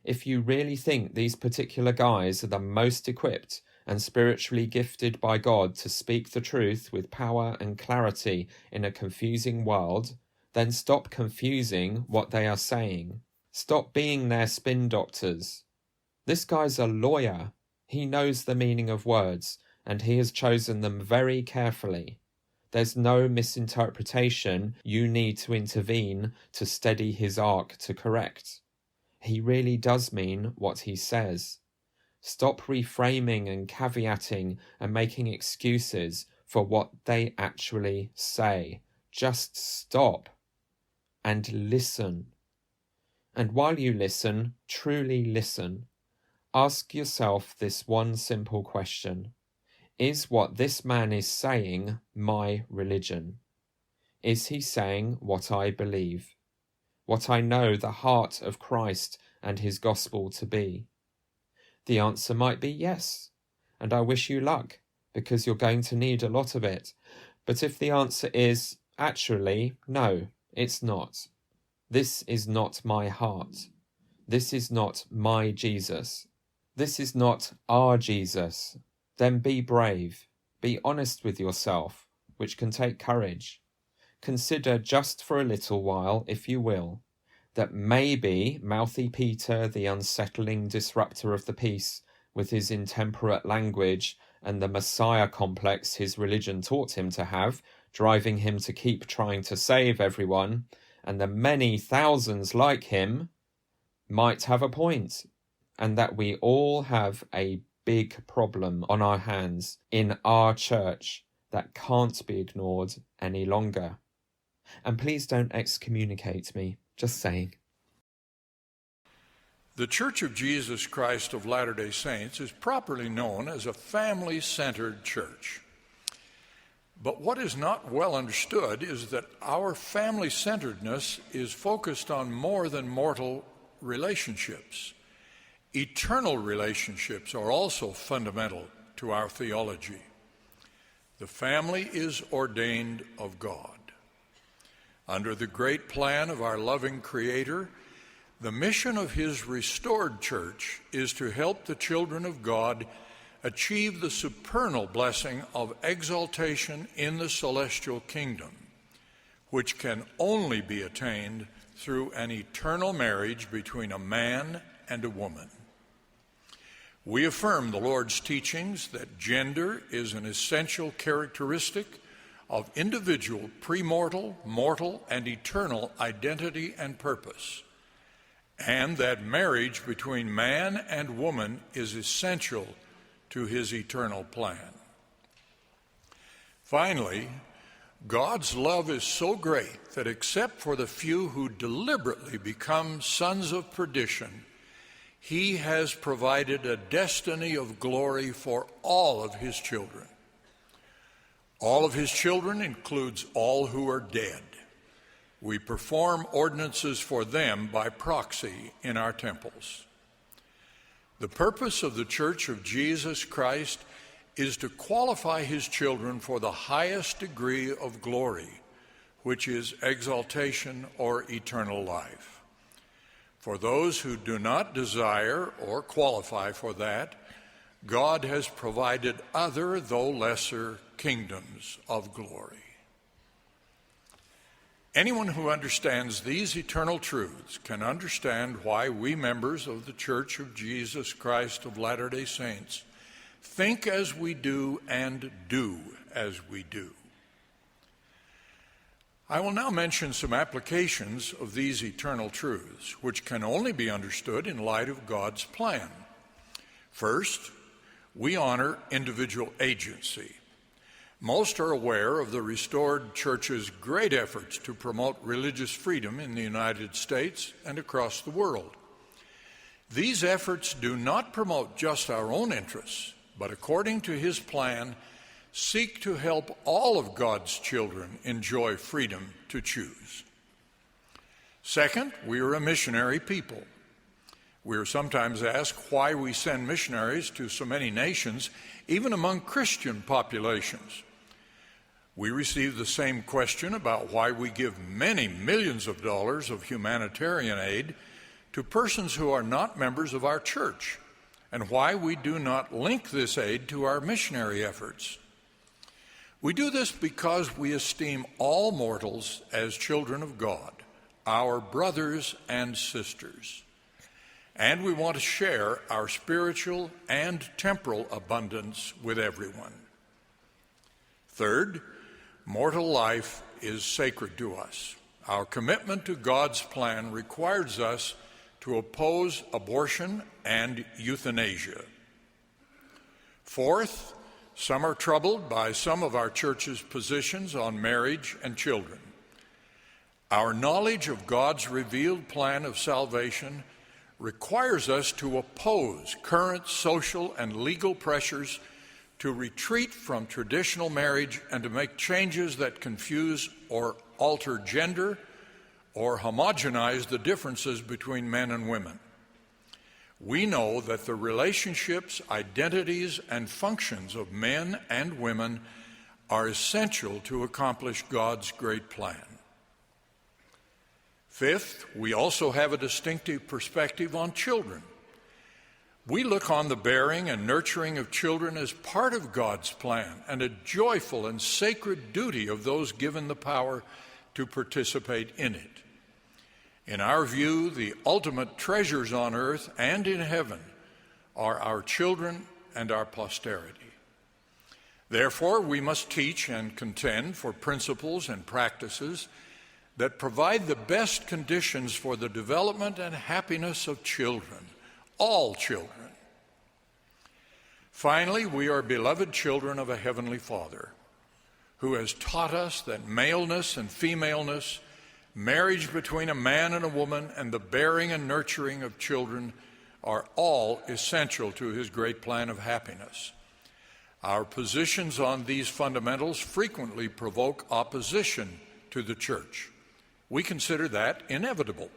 If you really think these particular guys are the most equipped and spiritually gifted by God to speak the truth with power and clarity in a confusing world, then stop confusing what they are saying. Stop being their spin doctors. This guy's a lawyer. He knows the meaning of words, and he has chosen them very carefully. There's no misinterpretation you need to intervene to steady his arc to correct. He really does mean what he says. Stop reframing and caveating and making excuses for what they actually say. Just stop and listen. And while you listen, truly listen, ask yourself this one simple question. Is what this man is saying my religion? Is he saying what I believe? What I know the heart of Christ and his gospel to be? The answer might be yes, and I wish you luck, because you're going to need a lot of it. But if the answer is, actually, no, it's not. This is not my heart. This is not my Jesus. This is not our Jesus. Then be brave. Be honest with yourself, which can take courage. Consider just for a little while, if you will, that maybe Mouthy Peter, the unsettling disruptor of the peace, with his intemperate language and the Messiah complex his religion taught him to have, driving him to keep trying to save everyone, and the many thousands like him, might have a point, and that we all have a big problem on our hands in our church that can't be ignored any longer. And please don't excommunicate me, just saying. The Church of Jesus Christ of Latter-day Saints is properly known as a family-centered church. But what is not well understood is that our family-centeredness is focused on more than mortal relationships. Eternal relationships are also fundamental to our theology. The family is ordained of God. Under the great plan of our loving Creator, the mission of his restored church is to help the children of God achieve the supernal blessing of exaltation in the celestial kingdom, which can only be attained through an eternal marriage between a man and a woman. We affirm the Lord's teachings that gender is an essential characteristic of individual premortal, mortal, and eternal identity and purpose, and that marriage between man and woman is essential to his eternal plan. Finally, God's love is so great that except for the few who deliberately become sons of perdition, he has provided a destiny of glory for all of his children. All of his children includes all who are dead. We perform ordinances for them by proxy in our temples. The purpose of the Church of Jesus Christ is to qualify his children for the highest degree of glory, which is exaltation or eternal life. For those who do not desire or qualify for that, God has provided other, though lesser, kingdoms of glory. Anyone who understands these eternal truths can understand why we members of the Church of Jesus Christ of Latter-day Saints think as we do and do as we do. I will now mention some applications of these eternal truths, which can only be understood in light of God's plan. First, we honor individual agency. Most are aware of the restored church's great efforts to promote religious freedom in the United States and across the world. These efforts do not promote just our own interests, but according to his plan, seek to help all of God's children enjoy freedom to choose. Second, we are a missionary people. We are sometimes asked why we send missionaries to so many nations, even among Christian populations. We receive the same question about why we give many millions of dollars of humanitarian aid to persons who are not members of our church, and why we do not link this aid to our missionary efforts. We do this because we esteem all mortals as children of God, our brothers and sisters, and we want to share our spiritual and temporal abundance with everyone. Third, mortal life is sacred to us. Our commitment to God's plan requires us to oppose abortion and euthanasia. Fourth, some are troubled by some of our church's positions on marriage and children. Our knowledge of God's revealed plan of salvation requires us to oppose current social and legal pressures to retreat from traditional marriage and to make changes that confuse or alter gender or homogenize the differences between men and women. We know that the relationships, identities, and functions of men and women are essential to accomplish God's great plan. Fifth, we also have a distinctive perspective on children. We look on the bearing and nurturing of children as part of God's plan and a joyful and sacred duty of those given the power to participate in it. In our view, the ultimate treasures on earth and in heaven are our children and our posterity. Therefore, we must teach and contend for principles and practices that provide the best conditions for the development and happiness of children, all children. Finally, we are beloved children of a Heavenly Father who has taught us that maleness and femaleness, marriage between a man and a woman, and the bearing and nurturing of children are all essential to his great plan of happiness. Our positions on these fundamentals frequently provoke opposition to the church. We consider that inevitable.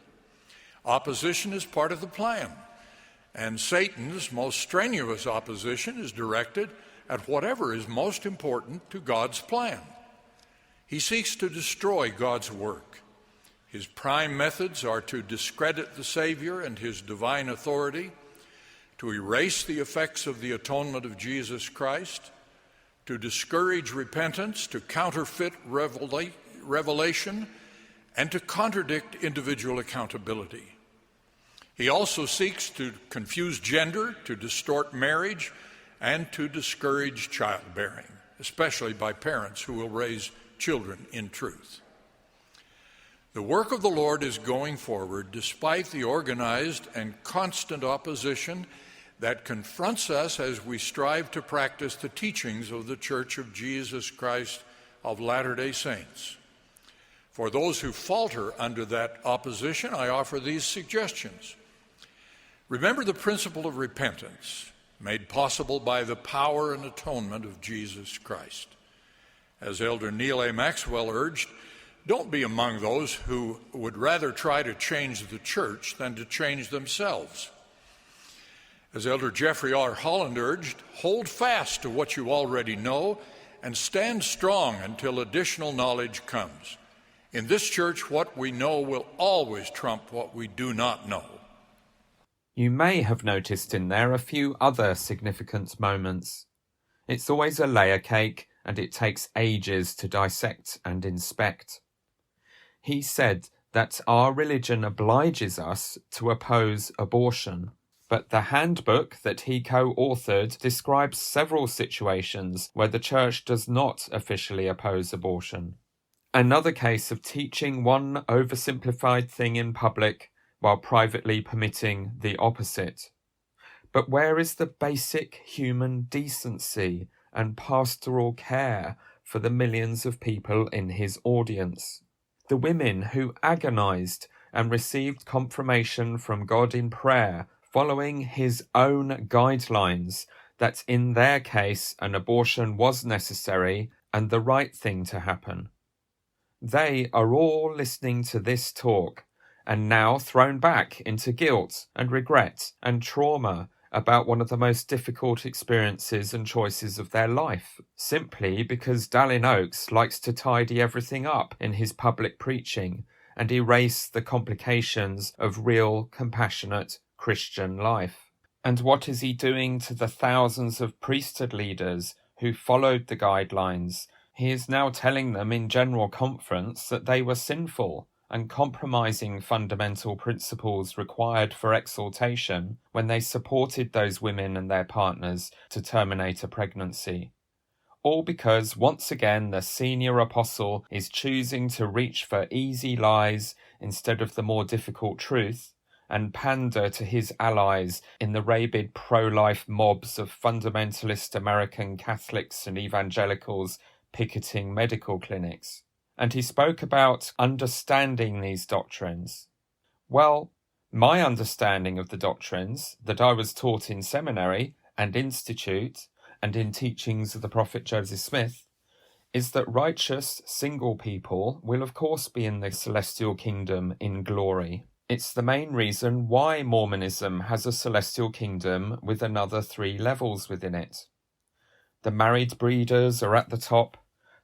Opposition is part of the plan, and Satan's most strenuous opposition is directed at whatever is most important to God's plan. He seeks to destroy God's work. His prime methods are to discredit the Savior and his divine authority, to erase the effects of the atonement of Jesus Christ, to discourage repentance, to counterfeit revelation, and to contradict individual accountability. He also seeks to confuse gender, to distort marriage, and to discourage childbearing, especially by parents who will raise children in truth. The work of the Lord is going forward despite the organized and constant opposition that confronts us as we strive to practice the teachings of the Church of Jesus Christ of Latter-day Saints. For those who falter under that opposition, I offer these suggestions. Remember the principle of repentance, made possible by the power and atonement of Jesus Christ. As Elder Neil A. Maxwell urged, don't be among those who would rather try to change the church than to change themselves. As Elder Jeffrey R. Holland urged, hold fast to what you already know and stand strong until additional knowledge comes. In this church, what we know will always trump what we do not know. You may have noticed in there a few other significant moments. It's always a layer cake, and it takes ages to dissect and inspect. He said that our religion obliges us to oppose abortion. But the handbook that he co-authored describes several situations where the church does not officially oppose abortion. Another case of teaching one oversimplified thing in public while privately permitting the opposite. But where is the basic human decency and pastoral care for the millions of people in his audience? The women who agonized and received confirmation from God in prayer following his own guidelines that in their case an abortion was necessary and the right thing to happen. They are all listening to this talk and now thrown back into guilt and regret and trauma about one of the most difficult experiences and choices of their life, simply because Dallin Oaks likes to tidy everything up in his public preaching and erase the complications of real, compassionate Christian life. And what is he doing to the thousands of priesthood leaders who followed the guidelines? He is now telling them in general conference that they were sinful and compromising fundamental principles required for exaltation when they supported those women and their partners to terminate a pregnancy. All because, once again, the senior apostle is choosing to reach for easy lies instead of the more difficult truth, and pander to his allies in the rabid pro-life mobs of fundamentalist American Catholics and evangelicals picketing medical clinics. And he spoke about understanding these doctrines. Well, my understanding of the doctrines that I was taught in seminary and institute and in teachings of the prophet Joseph Smith is that righteous single people will of course be in the celestial kingdom in glory. It's the main reason why Mormonism has a celestial kingdom with another 3 levels within it. The married breeders are at the top.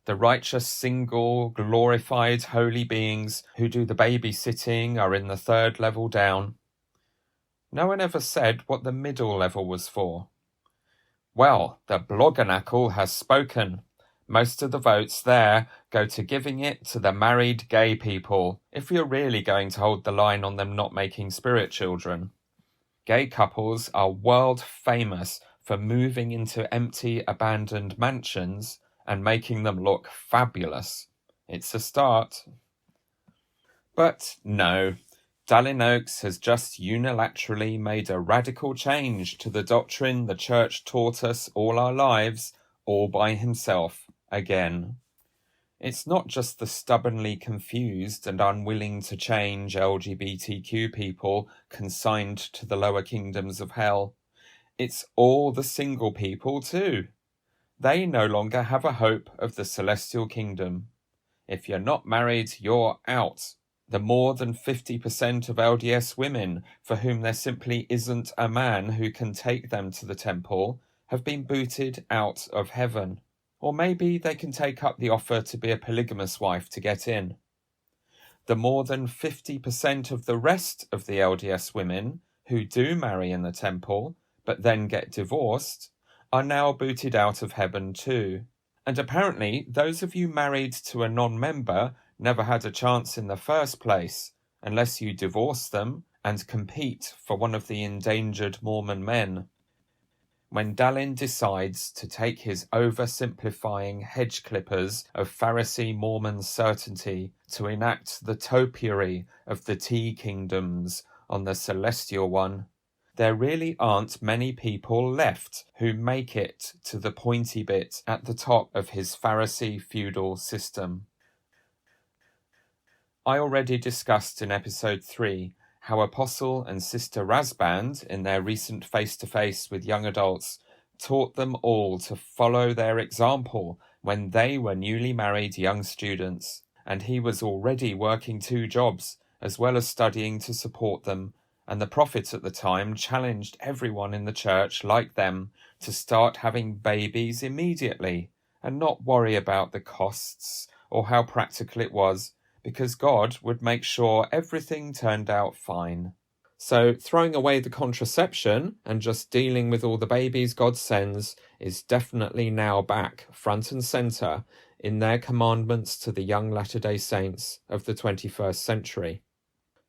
The righteous, single, glorified, holy beings who do the babysitting are in the 3rd level down. No one ever said what the middle level was for. Well, the Bloggernacle has spoken. Most of the votes there go to giving it to the married gay people, if you're really going to hold the line on them not making spirit children. Gay couples are world famous for moving into empty, abandoned mansions and making them look fabulous. It's a start. But no, Dallin Oaks has just unilaterally made a radical change to the doctrine the church taught us all our lives, all by himself, again. It's not just the stubbornly confused and unwilling to change LGBTQ people consigned to the lower kingdoms of hell. It's all the single people too. They no longer have a hope of the celestial kingdom. If you're not married, you're out. The more than 50% of LDS women for whom there simply isn't a man who can take them to the temple have been booted out of heaven. Or maybe they can take up the offer to be a polygamous wife to get in. The more than 50% of the rest of the LDS women who do marry in the temple but then get divorced are now booted out of heaven too. And apparently those of you married to a non-member never had a chance in the first place, unless you divorce them and compete for one of the endangered Mormon men. When Dallin decides to take his oversimplifying hedge clippers of Pharisee Mormon certainty to enact the topiary of the tea kingdoms on the celestial one, there really aren't many people left who make it to the pointy bit at the top of his Pharisee feudal system. I already discussed in episode 3 how Apostle and Sister Rasband, in their recent face-to-face with young adults, taught them all to follow their example when they were newly married young students, and he was already working 2 jobs, as well as studying to support them, and the prophet at the time challenged everyone in the church, like them, to start having babies immediately, and not worry about the costs or how practical it was, because God would make sure everything turned out fine. So throwing away the contraception and just dealing with all the babies God sends is definitely now back front and centre in their commandments to the young Latter-day Saints of the 21st century.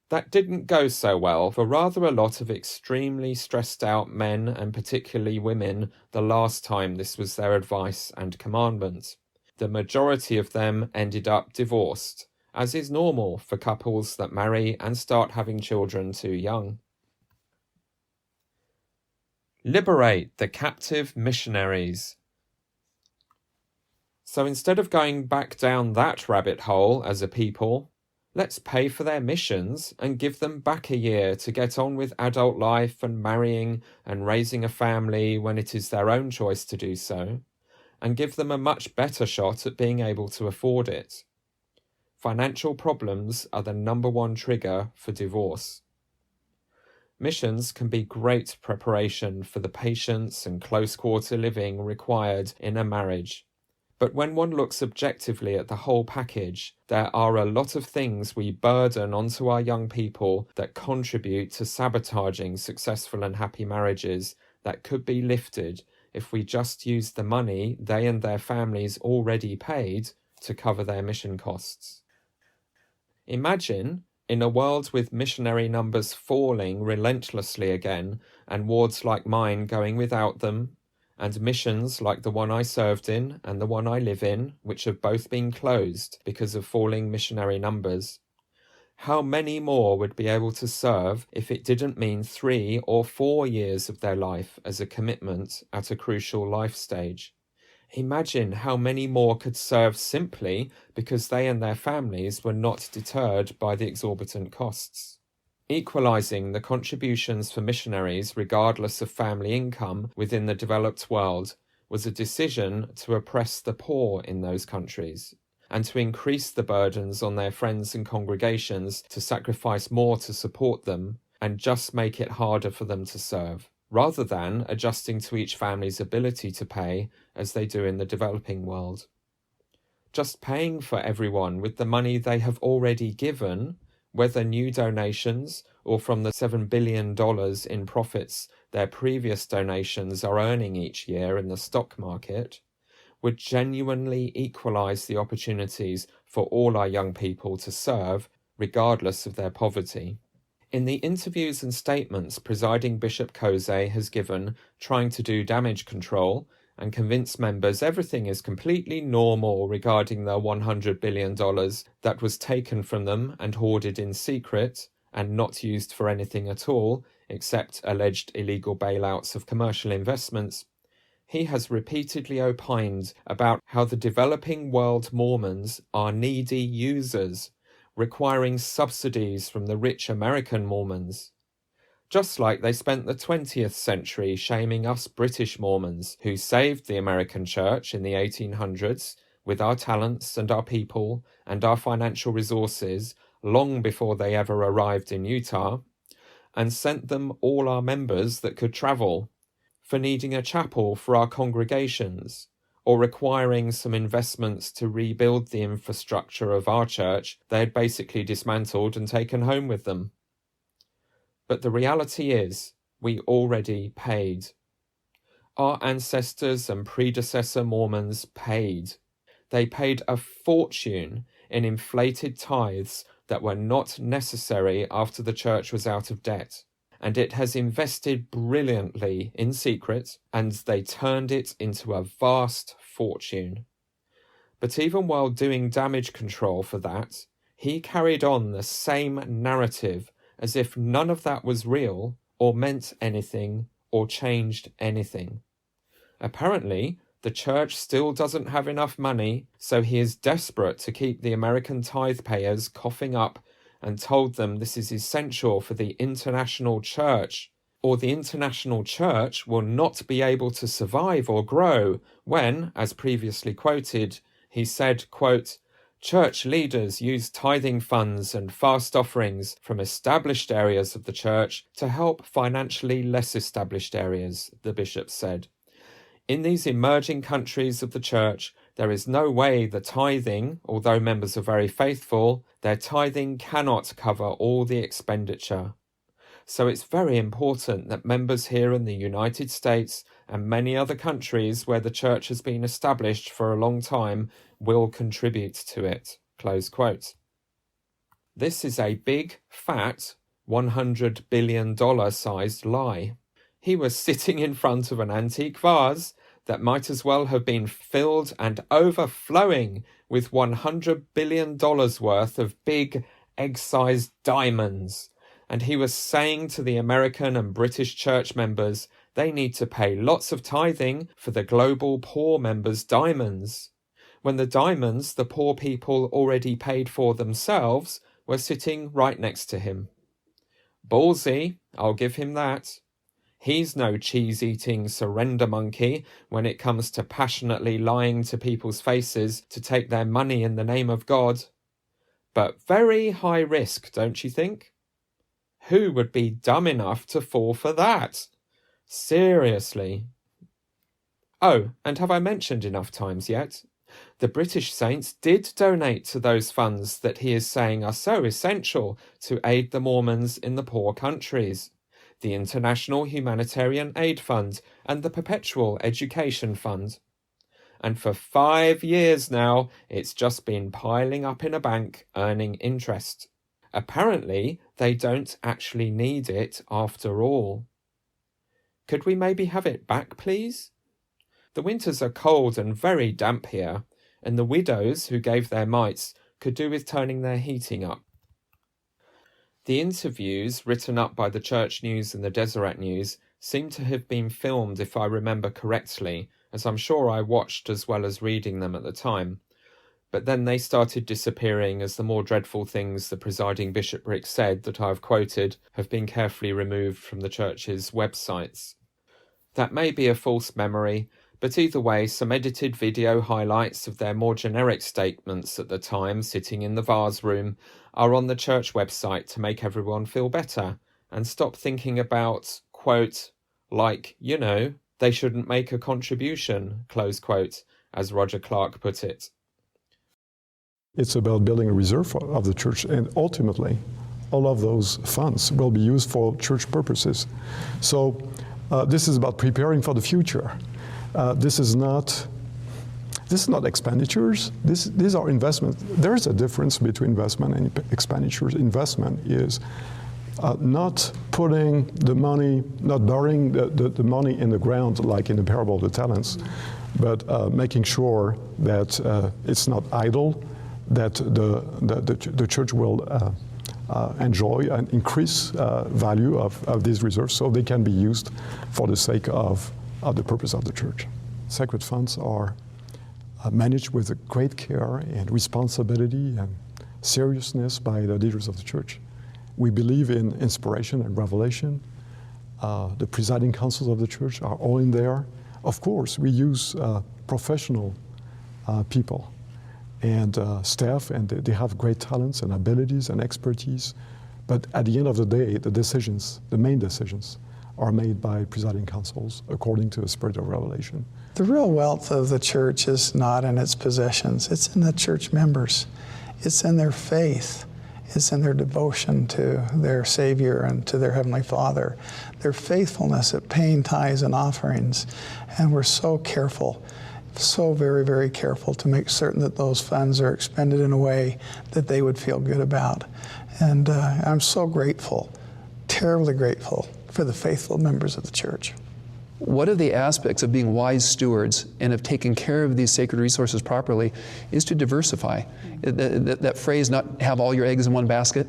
That didn't go so well for rather a lot of extremely stressed out men and particularly women the last time this was their advice and commandment. The majority of them ended up divorced, as is normal for couples that marry and start having children too young. Liberate the captive missionaries. So instead of going back down that rabbit hole as a people, let's pay for their missions and give them back a year to get on with adult life and marrying and raising a family when it is their own choice to do so, and give them a much better shot at being able to afford it. Financial problems are the #1 trigger for divorce. Missions can be great preparation for the patience and close-quarter living required in a marriage. But when one looks objectively at the whole package, there are a lot of things we burden onto our young people that contribute to sabotaging successful and happy marriages that could be lifted if we just used the money they and their families already paid to cover their mission costs. Imagine, in a world with missionary numbers falling relentlessly again, and wards like mine going without them, and missions like the one I served in and the one I live in, which have both been closed because of falling missionary numbers, how many more would be able to serve if it didn't mean 3 or 4 years of their life as a commitment at a crucial life stage? Imagine how many more could serve simply because they and their families were not deterred by the exorbitant costs. Equalizing the contributions for missionaries regardless of family income within the developed world was a decision to oppress the poor in those countries and to increase the burdens on their friends and congregations to sacrifice more to support them and just make it harder for them to serve, rather than adjusting to each family's ability to pay as they do in the developing world. Just paying for everyone with the money they have already given, whether new donations or from the $7 billion in profits their previous donations are earning each year in the stock market, would genuinely equalize the opportunities for all our young people to serve, regardless of their poverty. In the interviews and statements Presiding Bishop Coze has given trying to do damage control and convince members everything is completely normal regarding the $100 billion that was taken from them and hoarded in secret and not used for anything at all except alleged illegal bailouts of commercial investments, he has repeatedly opined about how the developing world Mormons are needy users, requiring subsidies from the rich American Mormons. Just like they spent the 20th century shaming us British Mormons, who saved the American church in the 1800s with our talents and our people and our financial resources long before they ever arrived in Utah, and sent them all our members that could travel, for needing a chapel for our congregations, or requiring some investments to rebuild the infrastructure of our church they had basically dismantled and taken home with them. But the reality is, we already paid. Our ancestors and predecessor Mormons paid. They paid a fortune in inflated tithes that were not necessary after the church was out of debt. And it has invested brilliantly in secret, and they turned it into a vast fortune. But even while doing damage control for that, he carried on the same narrative as if none of that was real, or meant anything, or changed anything. Apparently, the church still doesn't have enough money, so he is desperate to keep the American tithe payers coughing up and told them this is essential for the international church, or the international church will not be able to survive or grow when, as previously quoted, he said, quote, "Church leaders use tithing funds and fast offerings from established areas of the church to help financially less established areas," the bishop said. In these emerging countries of the church, there is no way the tithing, although members are very faithful, their tithing cannot cover all the expenditure. So it's very important that members here in the United States and many other countries where the church has been established for a long time will contribute to it. Close quote. This is a big, fat, $100 billion sized lie. He was sitting in front of an antique vase that might as well have been filled and overflowing with $100 billion worth of big, egg-sized diamonds. And he was saying to the American and British church members they need to pay lots of tithing for the global poor members' diamonds, when the diamonds the poor people already paid for themselves were sitting right next to him. Ballsy, I'll give him that. He's no cheese-eating surrender monkey when it comes to passionately lying to people's faces to take their money in the name of God. But very high risk, don't you think? Who would be dumb enough to fall for that? Seriously. Oh, and have I mentioned enough times yet? The British saints did donate to those funds that he is saying are so essential to aid the Mormons in the poor countries. The International Humanitarian Aid Fund and the Perpetual Education Fund. And for 5 years now, it's just been piling up in a bank, earning interest. Apparently, they don't actually need it after all. Could we maybe have it back, please? The winters are cold and very damp here, and the widows who gave their mites could do with turning their heating up. The interviews written up by the Church News and the Deseret News seem to have been filmed, if I remember correctly, as I'm sure I watched as well as reading them at the time. But then they started disappearing as the more dreadful things the presiding bishopric said that I've quoted have been carefully removed from the church's websites. That may be a false memory, but either way, some edited video highlights of their more generic statements at the time sitting in the vase room are on the church website to make everyone feel better and stop thinking about, quote, like, you know, they shouldn't make a contribution, close quote, as Roger Clark put it. It's about building a reserve of the church, and ultimately, all of those funds will be used for church purposes. So this is about preparing for the future. This is not expenditures. These are investments. There is a difference between investment and expenditures. Investment is not putting the money, not burying the money in the ground like in the parable of the talents, but making sure that it's not idle, that the church will enjoy and increase value of these reserves so they can be used for the sake of the purpose of the church. Sacred funds are managed with great care and responsibility and seriousness by the leaders of the church. We believe in inspiration and revelation. The presiding councils of the church are all in there. Of course, we use professional people and staff, and they have great talents and abilities and expertise. But at the end of the day, the main decisions, are made by presiding councils according to the spirit of revelation. The real wealth of the church is not in its possessions. It's in the church members. It's in their faith. It's in their devotion to their Savior and to their Heavenly Father, their faithfulness at paying tithes and offerings. And we're so careful, so very, very careful to make certain that those funds are expended in a way that they would feel good about. And I'm so grateful, terribly grateful for the faithful members of the church. One of the aspects of being wise stewards and of taking care of these sacred resources properly is to diversify. That phrase, not have all your eggs in one basket.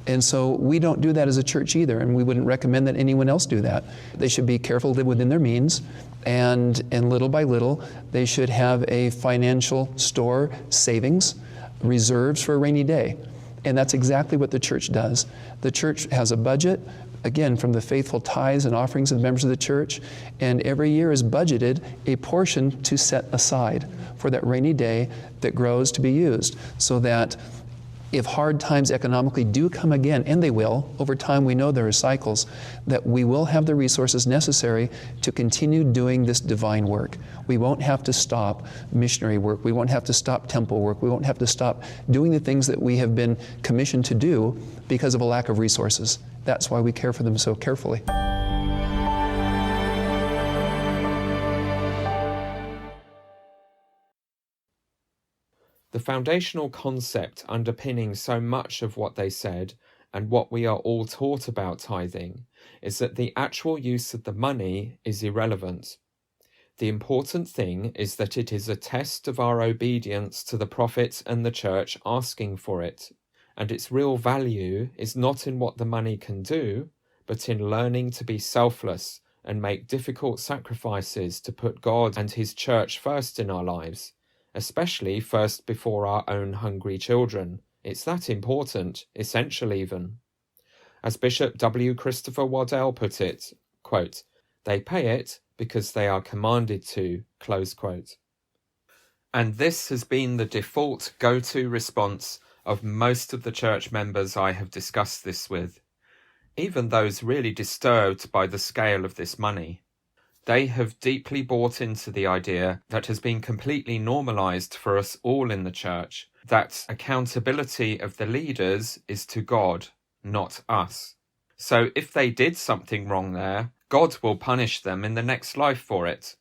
And so we don't do that as a church either, and we wouldn't recommend that anyone else do that. They should be careful to live within their means, and little by little, they should have a financial store, savings, reserves for a rainy day. And that's exactly what the church does. The church has a budget, again, from the faithful tithes and offerings of the members of the church, and every year is budgeted a portion to set aside for that rainy day that grows to be used, so that if hard times economically do come again, and they will, over time we know there are cycles, that we will have the resources necessary to continue doing this divine work. We won't have to stop missionary work. We won't have to stop temple work. We won't have to stop doing the things that we have been commissioned to do because of a lack of resources. That's why we care for them so carefully. The foundational concept underpinning so much of what they said and what we are all taught about tithing is that the actual use of the money is irrelevant. The important thing is that it is a test of our obedience to the prophet and the church asking for it, and its real value is not in what the money can do, but in learning to be selfless and make difficult sacrifices to put God and his church first in our lives, especially first before our own hungry children. It's that important, essential even. As Bishop W. Christopher Waddell put it, quote, "They pay it because they are commanded to," close quote. And this has been the default go-to response of most of the church members I have discussed this with, even those really disturbed by the scale of this money. They have deeply bought into the idea that has been completely normalized for us all in the church, that accountability of the leaders is to God, not us. So if they did something wrong there, God will punish them in the next life for it.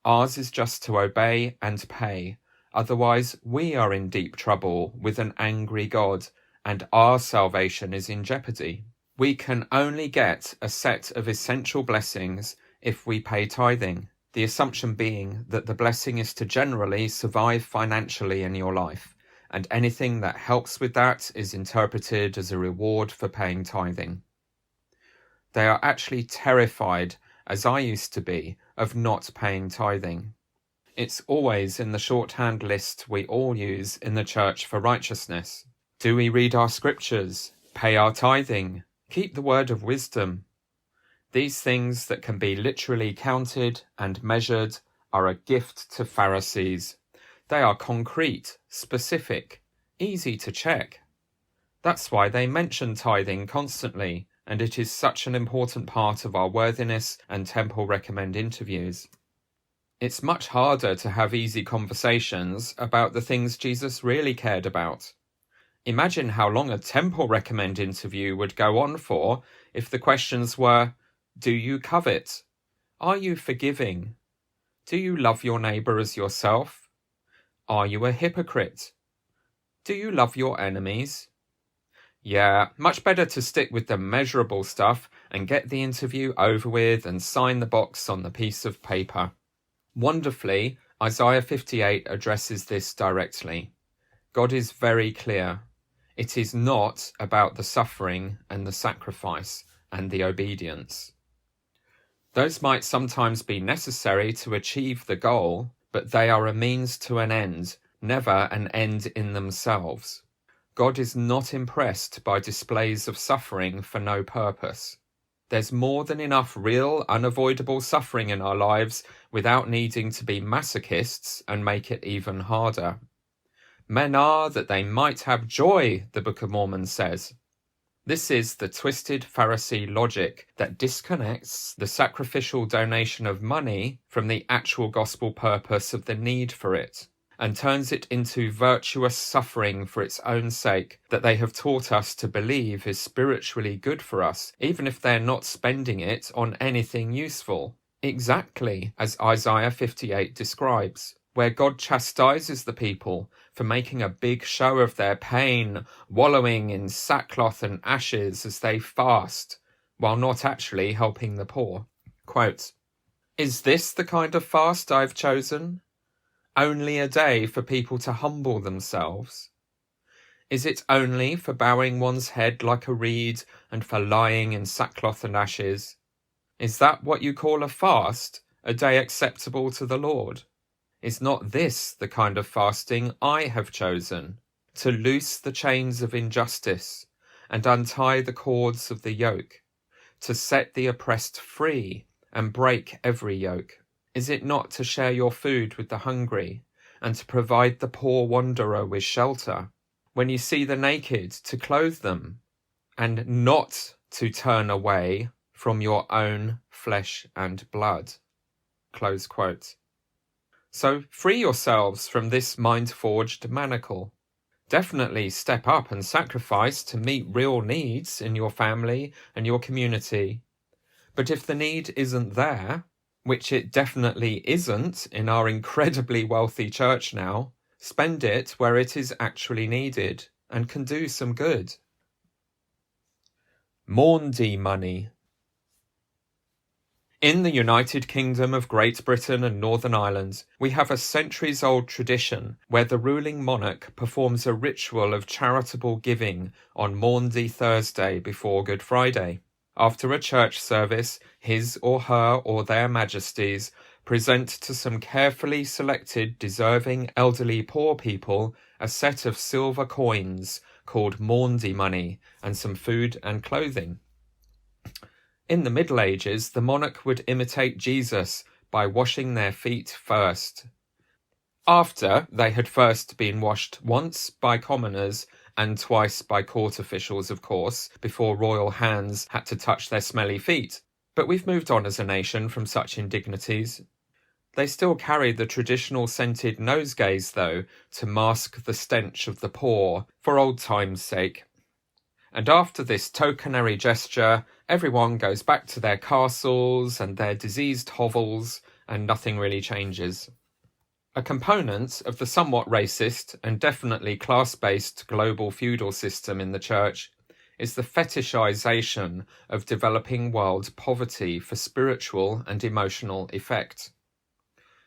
Ours is just to obey and pay. Otherwise, we are in deep trouble with an angry God, and our salvation is in jeopardy. We can only get a set of essential blessings if we pay tithing, the assumption being that the blessing is to generally survive financially in your life, and anything that helps with that is interpreted as a reward for paying tithing. They are actually terrified, as I used to be, of not paying tithing. It's always in the shorthand list we all use in the church for righteousness. Do we read our scriptures, pay our tithing, keep the word of wisdom? These things that can be literally counted and measured are a gift to Pharisees. They are concrete, specific, easy to check. That's why they mention tithing constantly, and it is such an important part of our worthiness and temple recommend interviews. It's much harder to have easy conversations about the things Jesus really cared about. Imagine how long a temple recommend interview would go on for if the questions were, do you covet? Are you forgiving? Do you love your neighbour as yourself? Are you a hypocrite? Do you love your enemies? Yeah, much better to stick with the measurable stuff and get the interview over with and sign the box on the piece of paper. Wonderfully, Isaiah 58 addresses this directly. God is very clear. It is not about the suffering and the sacrifice and the obedience. Those might sometimes be necessary to achieve the goal, but they are a means to an end, never an end in themselves. God is not impressed by displays of suffering for no purpose. There's more than enough real, unavoidable suffering in our lives without needing to be masochists and make it even harder. Men are that they might have joy, the Book of Mormon says. This is the twisted Pharisee logic that disconnects the sacrificial donation of money from the actual gospel purpose of the need for it, and turns it into virtuous suffering for its own sake that they have taught us to believe is spiritually good for us, even if they're not spending it on anything useful. Exactly as Isaiah 58 describes, where God chastises the people for making a big show of their pain, wallowing in sackcloth and ashes as they fast, while not actually helping the poor. Quote, "Is this the kind of fast I've chosen? Only a day for people to humble themselves? Is it only for bowing one's head like a reed and for lying in sackcloth and ashes? Is that what you call a fast, a day acceptable to the Lord? Is not this the kind of fasting I have chosen, to loose the chains of injustice and untie the cords of the yoke, to set the oppressed free and break every yoke? Is it not to share your food with the hungry and to provide the poor wanderer with shelter? When you see the naked, to clothe them, and not to turn away from your own flesh and blood." Close quote. So free yourselves from this mind-forged manacle. Definitely step up and sacrifice to meet real needs in your family and your community. But if the need isn't there, which it definitely isn't in our incredibly wealthy church now, spend it where it is actually needed and can do some good. Maundy Money. In the United Kingdom of Great Britain and Northern Ireland, we have a centuries-old tradition where the ruling monarch performs a ritual of charitable giving on Maundy Thursday before Good Friday. After a church service, his or her or their majesties present to some carefully selected deserving elderly poor people a set of silver coins called Maundy Money and some food and clothing. In the Middle Ages, the monarch would imitate Jesus by washing their feet first. After they had first been washed once by commoners and twice by court officials, of course, before royal hands had to touch their smelly feet. But we've moved on as a nation from such indignities. They still carry the traditional scented nosegays, though, to mask the stench of the poor, for old time's sake. And after this tokenary gesture, everyone goes back to their castles and their diseased hovels, and nothing really changes. A component of the somewhat racist and definitely class-based global feudal system in the church is the fetishization of developing world poverty for spiritual and emotional effect.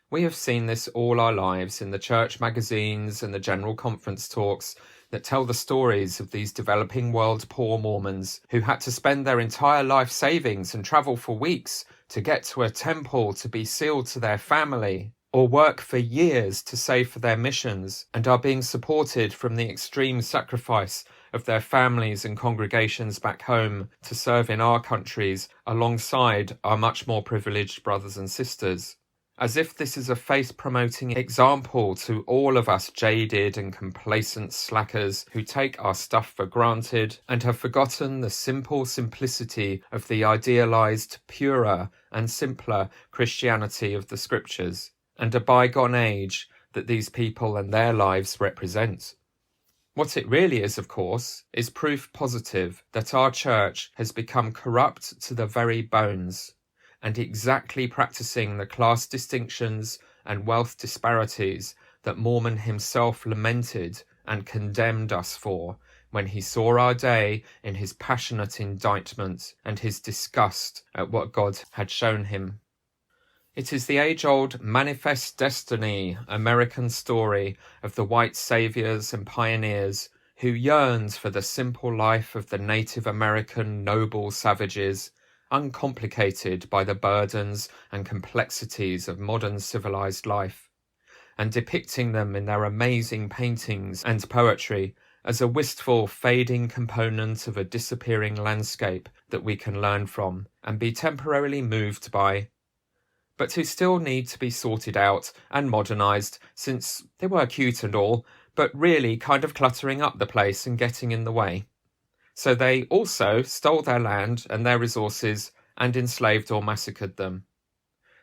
We have seen this all our lives in the church magazines and the general conference talks that tell the stories of these developing world poor Mormons who had to spend their entire life savings and travel for weeks to get to a temple to be sealed to their family, or work for years to save for their missions, and are being supported from the extreme sacrifice of their families and congregations back home to serve in our countries alongside our much more privileged brothers and sisters. As if this is a faith-promoting example to all of us jaded and complacent slackers who take our stuff for granted and have forgotten the simple simplicity of the idealized, purer and simpler Christianity of the Scriptures, and a bygone age that these people and their lives represent. What it really is, of course, is proof positive that our church has become corrupt to the very bones, and exactly practicing the class distinctions and wealth disparities that Mormon himself lamented and condemned us for when he saw our day in his passionate indictment and his disgust at what God had shown him. It is the age-old manifest destiny American story of the white saviors and pioneers who yearned for the simple life of the Native American noble savages, uncomplicated by the burdens and complexities of modern civilized life, and depicting them in their amazing paintings and poetry as a wistful, fading component of a disappearing landscape that we can learn from and be temporarily moved by, but who still need to be sorted out and modernized, since they were cute and all, but really kind of cluttering up the place and getting in the way. So they also stole their land and their resources and enslaved or massacred them.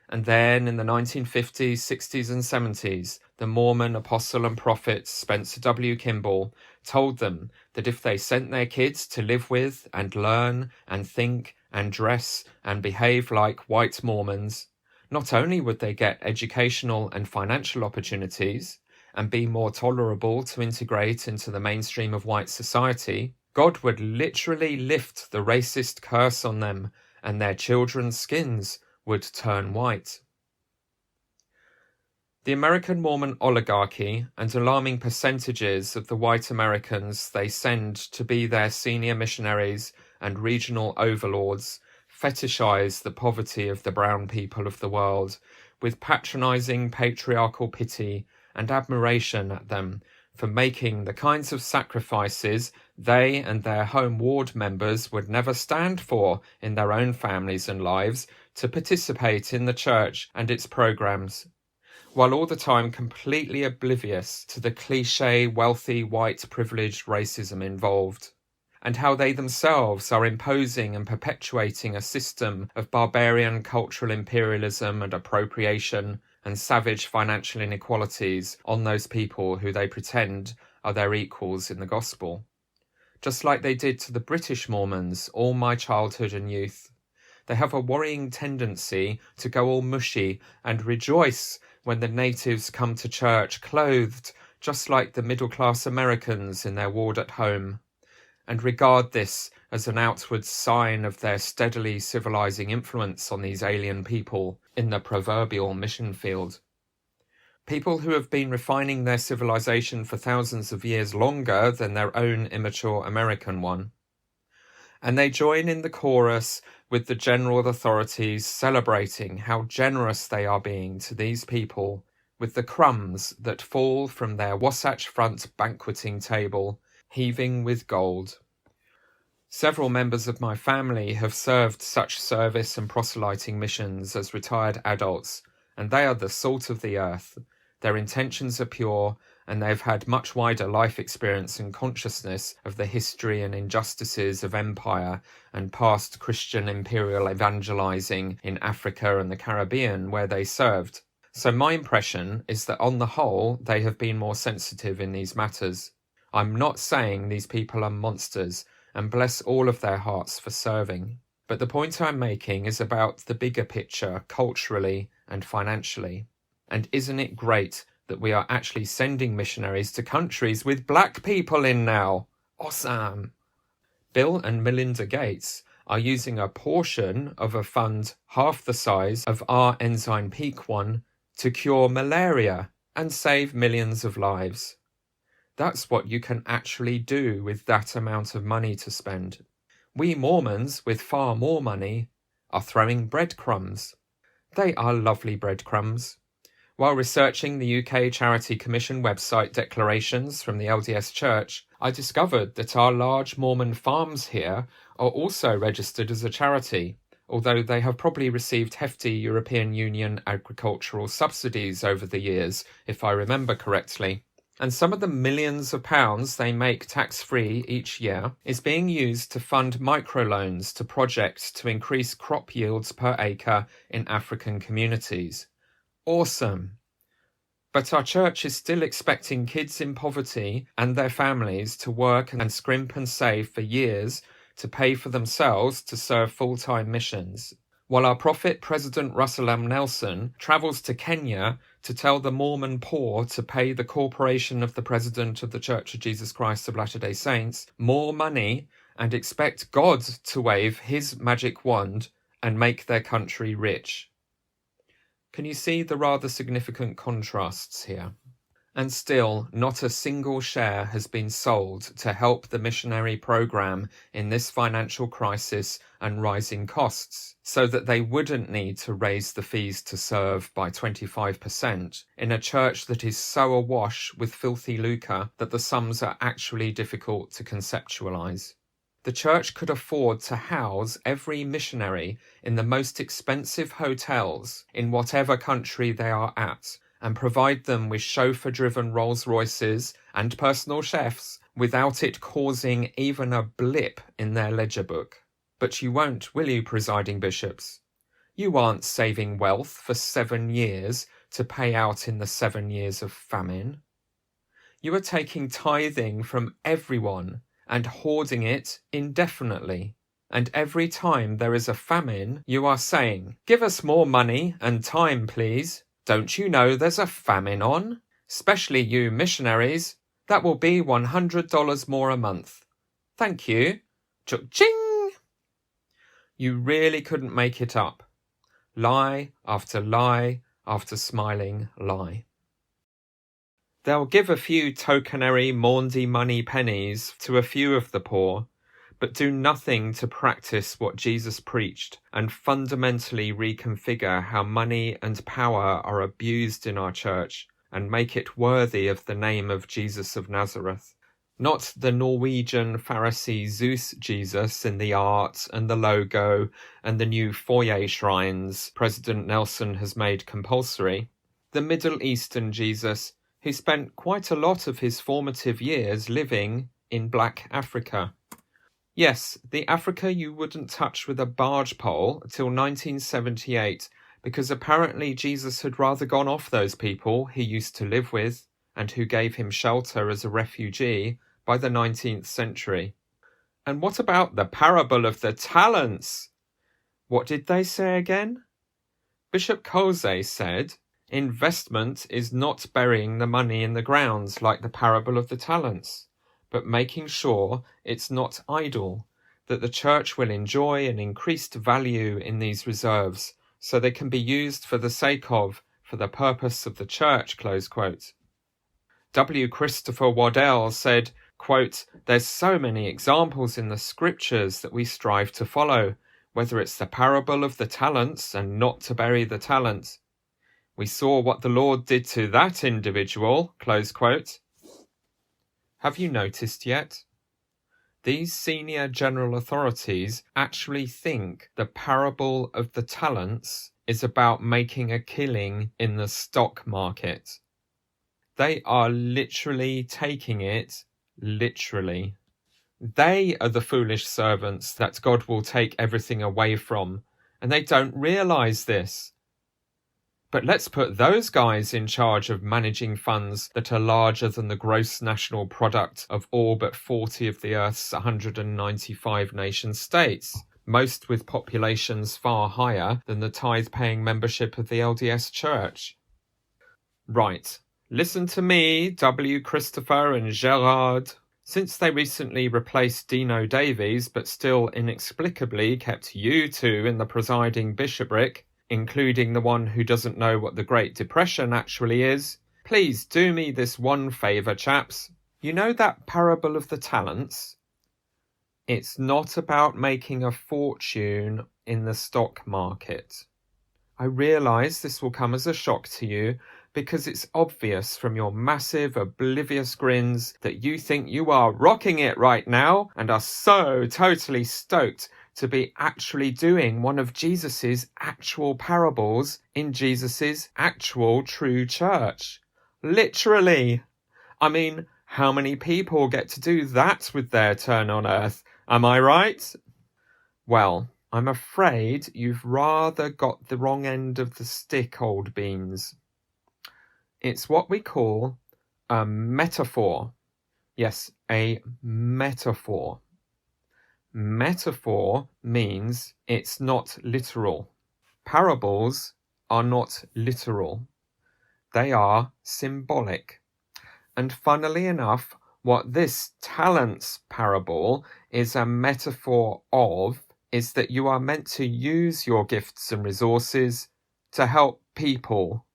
And then in the 1950s, 60s and 70s, the Mormon apostle and prophet Spencer W. Kimball told them that if they sent their kids to live with and learn and think and dress and behave like white Mormons, not only would they get educational and financial opportunities and be more tolerable to integrate into the mainstream of white society, God would literally lift the racist curse on them, and their children's skins would turn white. The American Mormon oligarchy and alarming percentages of the white Americans they send to be their senior missionaries and regional overlords fetishize the poverty of the brown people of the world with patronizing patriarchal pity and admiration at them for making the kinds of sacrifices they and their home ward members would never stand for in their own families and lives to participate in the church and its programs, while all the time completely oblivious to the cliché wealthy white privileged racism involved, and how they themselves are imposing and perpetuating a system of barbarian cultural imperialism and appropriation and savage financial inequalities on those people who they pretend are their equals in the gospel. Just like they did to the British Mormons all my childhood and youth. They have a worrying tendency to go all mushy and rejoice when the natives come to church clothed just like the middle-class Americans in their ward at home, and regard this as an outward sign of their steadily civilizing influence on these alien people in the proverbial mission field. People who have been refining their civilization for thousands of years longer than their own immature American one. And they join in the chorus with the general authorities celebrating how generous they are being to these people with the crumbs that fall from their Wasatch Front banqueting table, heaving with gold. Several members of my family have served such service and proselyting missions as retired adults, and they are the salt of the earth. Their intentions are pure, and they've had much wider life experience and consciousness of the history and injustices of empire and past Christian imperial evangelizing in Africa and the Caribbean where they served. So my impression is that on the whole, they have been more sensitive in these matters. I'm not saying these people are monsters, and bless all of their hearts for serving. But the point I'm making is about the bigger picture culturally and financially. And isn't it great that we are actually sending missionaries to countries with black people in now? Awesome! Bill and Melinda Gates are using a portion of a fund half the size of our Ensign Peak one to cure malaria and save millions of lives. That's what you can actually do with that amount of money to spend. We Mormons, with far more money, are throwing breadcrumbs. They are lovely breadcrumbs. While researching the UK Charity Commission website declarations from the LDS Church, I discovered that our large Mormon farms here are also registered as a charity, although they have probably received hefty European Union agricultural subsidies over the years, if I remember correctly. And some of the millions of pounds they make tax-free each year is being used to fund microloans to projects to increase crop yields per acre in African communities. Awesome! But our church is still expecting kids in poverty and their families to work and scrimp and save for years to pay for themselves to serve full-time missions, while our prophet President Russell M. Nelson travels to Kenya to tell the Mormon poor to pay the corporation of the President of the Church of Jesus Christ of Latter-day Saints more money and expect God to wave his magic wand and make their country rich. Can you see the rather significant contrasts here? And still, not a single share has been sold to help the missionary program in this financial crisis and rising costs, so that they wouldn't need to raise the fees to serve by 25% in a church that is so awash with filthy lucre that the sums are actually difficult to conceptualize. The church could afford to house every missionary in the most expensive hotels in whatever country they are at, and provide them with chauffeur-driven Rolls-Royces and personal chefs without it causing even a blip in their ledger book. But you won't, will you, presiding bishops? You aren't saving wealth for 7 years to pay out in the 7 years of famine. You are taking tithing from everyone and hoarding it indefinitely. And every time there is a famine, you are saying, "Give us more money and time, please. Don't you know there's a famine on? Especially you missionaries. That will be $100 more a month. Thank you. Chuk-ching!" You really couldn't make it up. Lie after lie after smiling lie. They'll give a few tokenary Maundy Money pennies to a few of the poor, but do nothing to practice what Jesus preached and fundamentally reconfigure how money and power are abused in our church and make it worthy of the name of Jesus of Nazareth. Not the Norwegian Pharisee Zeus Jesus in the art and the logo and the new foyer shrines President Nelson has made compulsory. The Middle Eastern Jesus who spent quite a lot of his formative years living in Black Africa. Yes, the Africa you wouldn't touch with a barge pole till 1978, because apparently Jesus had rather gone off those people he used to live with, and who gave him shelter as a refugee by the 19th century. And what about the parable of the talents? What did they say again? Bishop Colze said, investment is not burying the money in the ground like the parable of the talents, but making sure it's not idle, that the church will enjoy an increased value in these reserves, so they can be used for the sake of, for the purpose of the church, close quote. W. Christopher Waddell said, quote, there's so many examples in the scriptures that we strive to follow, whether it's the parable of the talents and not to bury the talent. We saw what the Lord did to that individual, close quote. Have you noticed yet? These senior general authorities actually think the parable of the talents is about making a killing in the stock market. They are literally taking it literally. They are the foolish servants that God will take everything away from, and they don't realize this. But let's put those guys in charge of managing funds that are larger than the gross national product of all but 40 of the Earth's 195 nation states, most with populations far higher than the tithe-paying membership of the LDS Church. Right, listen to me, W. Christopher and Gerard. Since they recently replaced Dino Davies, but still inexplicably kept you two in the presiding bishopric, including the one who doesn't know what the Great Depression actually is, please do me this one favour, chaps. You know that parable of the talents? It's not about making a fortune in the stock market. I realise this will come as a shock to you, because it's obvious from your massive, oblivious grins that you think you are rocking it right now and are so totally stoked to be actually doing one of Jesus's actual parables in Jesus's actual true church. Literally. I mean, how many people get to do that with their turn on earth? Am I right? Well, I'm afraid you've rather got the wrong end of the stick, old beans. It's what we call a metaphor. Yes, a metaphor. Metaphor means it's not literal. Parables are not literal. They are symbolic. And funnily enough, what this talents parable is a metaphor of is that you are meant to use your gifts and resources to help people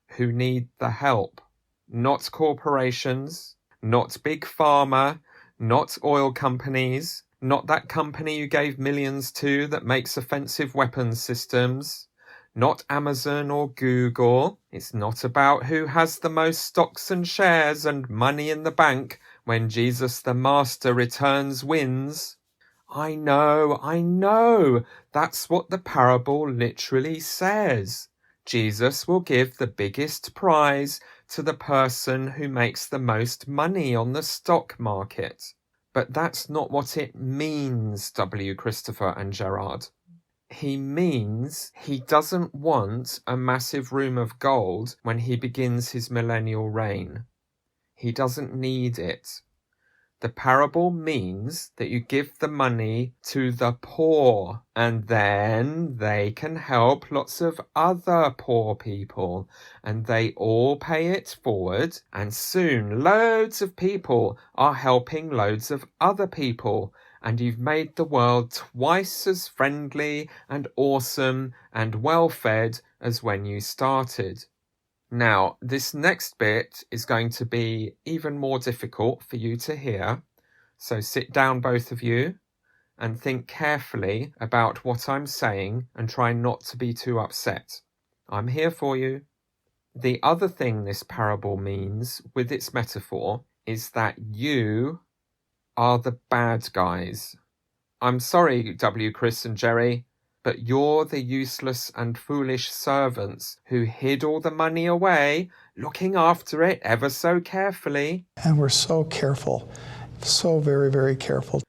who need the help, not corporations, not big pharma, not oil companies, not that company you gave millions to that makes offensive weapons systems, not Amazon or Google. It's not about who has the most stocks and shares and money in the bank when Jesus the Master returns wins. I know, that's what the parable literally says. Jesus will give the biggest prize to the person who makes the most money on the stock market. But that's not what it means, W. Christopher and Gerard. He means he doesn't want a massive room of gold when he begins his millennial reign. He doesn't need it. The parable means that you give the money to the poor, and then they can help lots of other poor people, and they all pay it forward, and soon loads of people are helping loads of other people, and you've made the world twice as friendly and awesome and well-fed as when you started. Now, this next bit is going to be even more difficult for you to hear, so sit down, both of you, and think carefully about what I'm saying and try not to be too upset. I'm here for you. The other thing this parable means with its metaphor is that you are the bad guys. I'm sorry, W. Chris and Jerry, but you're the useless and foolish servants who hid all the money away, looking after it ever so carefully. And we're so careful, so very, very careful.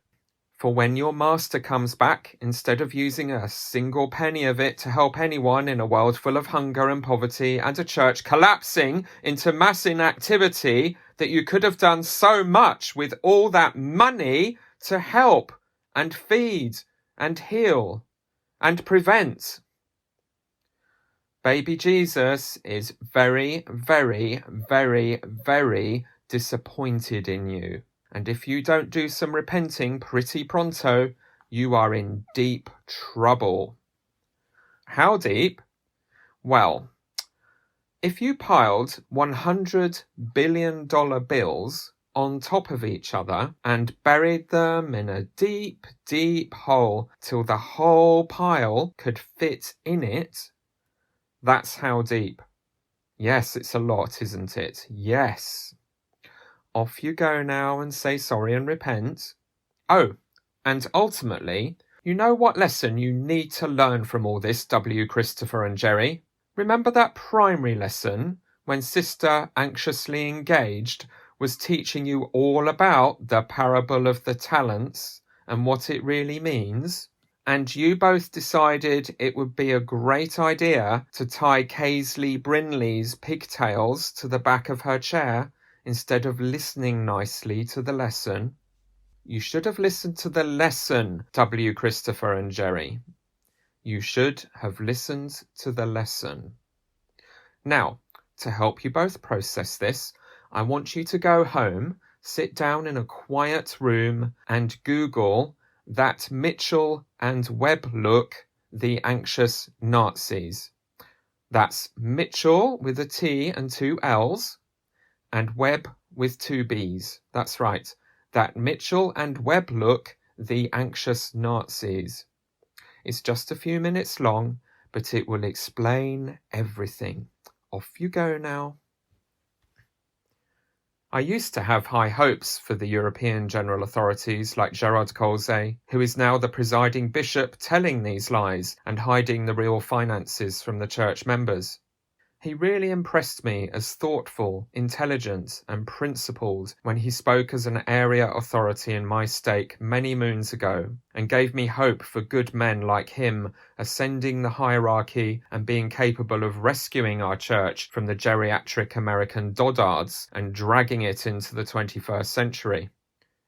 For when your master comes back, instead of using a single penny of it to help anyone in a world full of hunger and poverty and a church collapsing into mass inactivity, that you could have done so much with all that money to help and feed and heal and prevent. Baby Jesus is very, very, very, very disappointed in you. And if you don't do some repenting pretty pronto, you are in deep trouble. How deep? Well, if you piled $100 billion bills on top of each other and buried them in a deep, deep hole till the whole pile could fit in it, that's how deep. Yes, it's a lot, isn't it? Yes. Off you go now and say sorry and repent. Oh, and ultimately, you know what lesson you need to learn from all this, W. Christopher and Jerry? Remember that primary lesson when Sister Anxiously Engaged was teaching you all about the parable of the talents and what it really means? And you both decided it would be a great idea to tie Casely Brinley's pigtails to the back of her chair instead of listening nicely to the lesson. You should have listened to the lesson, W. Christopher and Jerry. You should have listened to the lesson. Now, to help you both process this, I want you to go home, sit down in a quiet room and Google that Mitchell and Webb look, the anxious Nazis. That's Mitchell with a T and 2 L's, and Webb with 2 B's. That's right. That Mitchell and Webb look, the anxious Nazis. It's just a few minutes long, but it will explain everything. Off you go now. I used to have high hopes for the European general authorities like Gerard Colze, who is now the presiding bishop telling these lies and hiding the real finances from the church members. He really impressed me as thoughtful, intelligent and principled when he spoke as an area authority in my stake many moons ago, and gave me hope for good men like him ascending the hierarchy and being capable of rescuing our church from the geriatric American doddards and dragging it into the 21st century.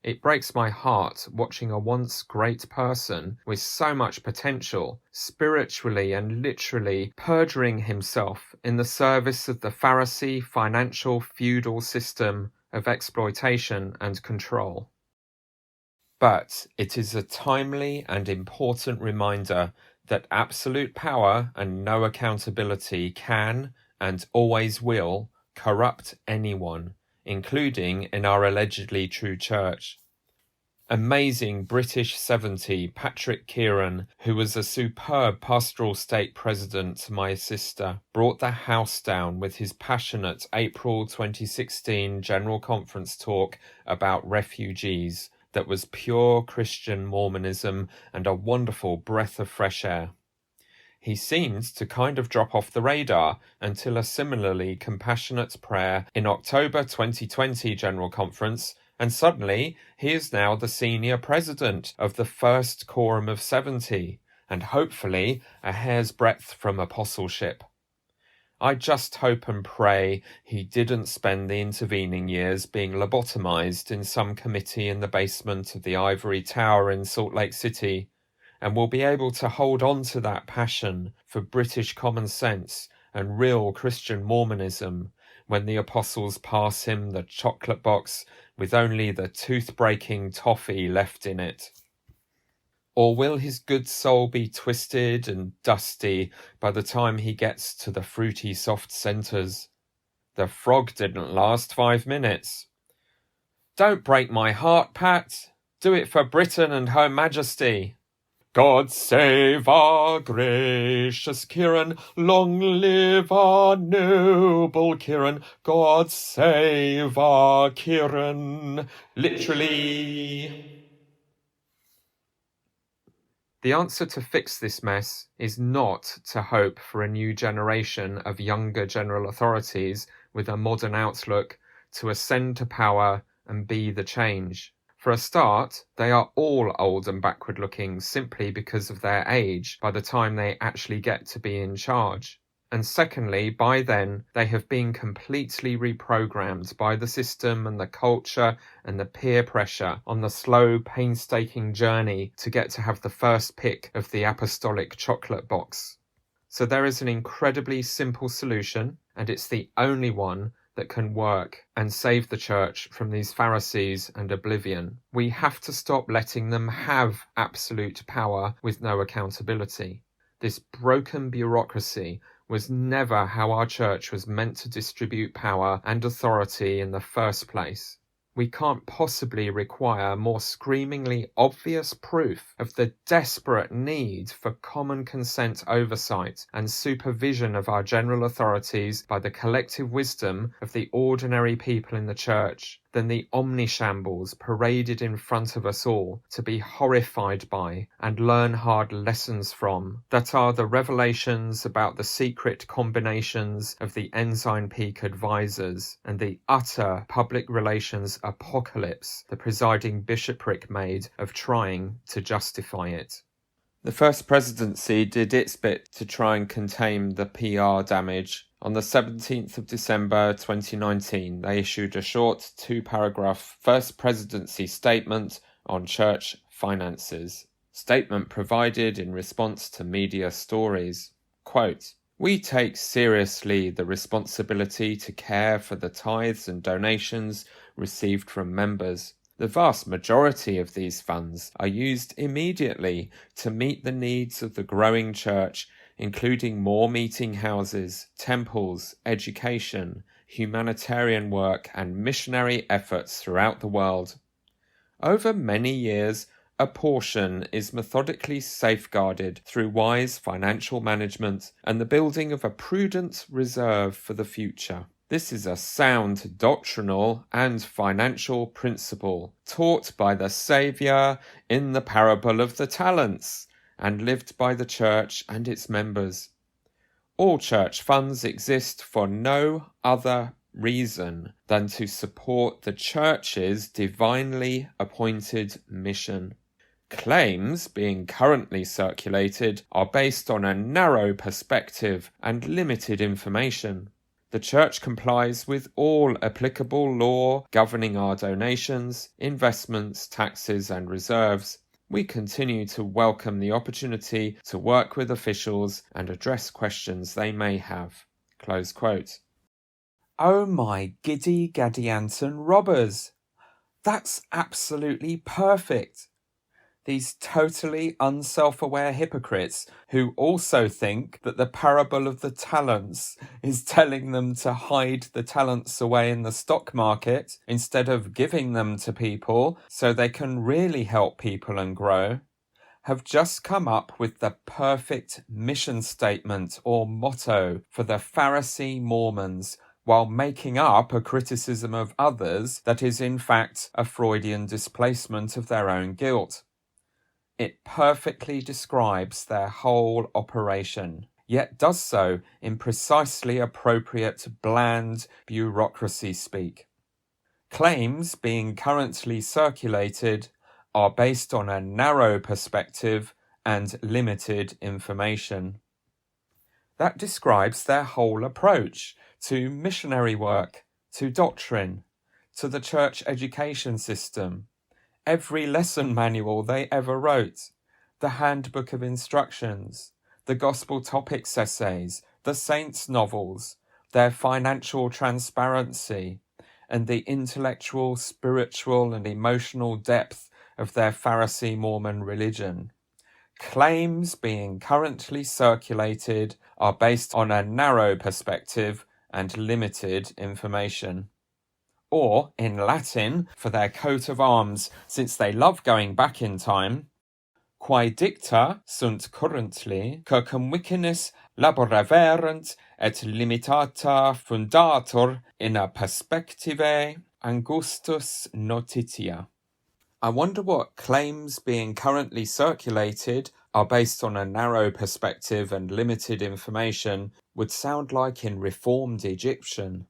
It breaks my heart watching a once great person with so much potential, spiritually and literally perjuring himself in the service of the Pharisee financial feudal system of exploitation and control. But it is a timely and important reminder that absolute power and no accountability can and always will corrupt anyone, including in our allegedly true church. Amazing British 70 Patrick Kieran, who was a superb pastoral state president to my sister, brought the house down with his passionate April 2016 General Conference talk about refugees that was pure Christian Mormonism and a wonderful breath of fresh air. He seemed to kind of drop off the radar until a similarly compassionate prayer in October 2020 General Conference, and suddenly he is now the senior president of the first Quorum of 70, and hopefully a hair's breadth from apostleship. I just hope and pray he didn't spend the intervening years being lobotomized in some committee in the basement of the Ivory Tower in Salt Lake City, and will be able to hold on to that passion for British common sense and real Christian Mormonism when the apostles pass him the chocolate box with only the tooth-breaking toffee left in it. Or will his good soul be twisted and dusty by the time he gets to the fruity soft centres? The frog didn't last 5 minutes. Don't break my heart, Pat. Do it for Britain and Her Majesty. God save our gracious Kieran, long live our noble Kieran, God save our Kieran, literally. The answer to fix this mess is not to hope for a new generation of younger general authorities with a modern outlook to ascend to power and be the change. For a start, they are all old and backward-looking simply because of their age by the time they actually get to be in charge. And secondly, by then, they have been completely reprogrammed by the system and the culture and the peer pressure on the slow, painstaking journey to get to have the first pick of the apostolic chocolate box. So there is an incredibly simple solution, and it's the only one that can work and save the church from these Pharisees and oblivion. We have to stop letting them have absolute power with no accountability. This broken bureaucracy was never how our church was meant to distribute power and authority in the first place. We can't possibly require more screamingly obvious proof of the desperate need for common consent oversight and supervision of our general authorities by the collective wisdom of the ordinary people in the church than the omnishambles paraded in front of us all to be horrified by and learn hard lessons from, that are the revelations about the secret combinations of the Ensign Peak advisors and the utter public relations apocalypse the presiding bishopric made of trying to justify it. The First Presidency did its bit to try and contain the PR damage. On the 17th of December 2019, they issued a short 2-paragraph First Presidency statement on church finances. Statement provided in response to media stories. Quote, "We take seriously the responsibility to care for the tithes and donations received from members. The vast majority of these funds are used immediately to meet the needs of the growing church, including more meeting houses, temples, education, humanitarian work, and missionary efforts throughout the world. Over many years, a portion is methodically safeguarded through wise financial management and the building of a prudent reserve for the future. This is a sound doctrinal and financial principle taught by the Saviour in the parable of the talents and lived by the church and its members. All church funds exist for no other reason than to support the church's divinely appointed mission. Claims being currently circulated are based on a narrow perspective and limited information. The Church complies with all applicable law governing our donations, investments, taxes, and reserves. We continue to welcome the opportunity to work with officials and address questions they may have." Close quote. Oh my giddy Gadianton robbers! That's absolutely perfect! These totally unself-aware hypocrites who also think that the parable of the talents is telling them to hide the talents away in the stock market instead of giving them to people so they can really help people and grow, have just come up with the perfect mission statement or motto for the Pharisee Mormons while making up a criticism of others that is in fact a Freudian displacement of their own guilt. It perfectly describes their whole operation, yet does so in precisely appropriate bland bureaucracy speak. Claims being currently circulated are based on a narrow perspective and limited information. That describes their whole approach to missionary work, to doctrine, to the church education system, every lesson manual they ever wrote, the handbook of instructions, the gospel topics essays, the saints' novels, their financial transparency, and the intellectual, spiritual, and emotional depth of their Pharisee Mormon religion. Claims being currently circulated are based on a narrow perspective and limited information. Or, in Latin, for their coat of arms, since they love going back in time, quae dicta sunt currently, circumvicinis laboraverant et limitata fundatur in a perspective angustus notitia. I wonder what claims being currently circulated are based on a narrow perspective and limited information would sound like in Reformed Egyptian.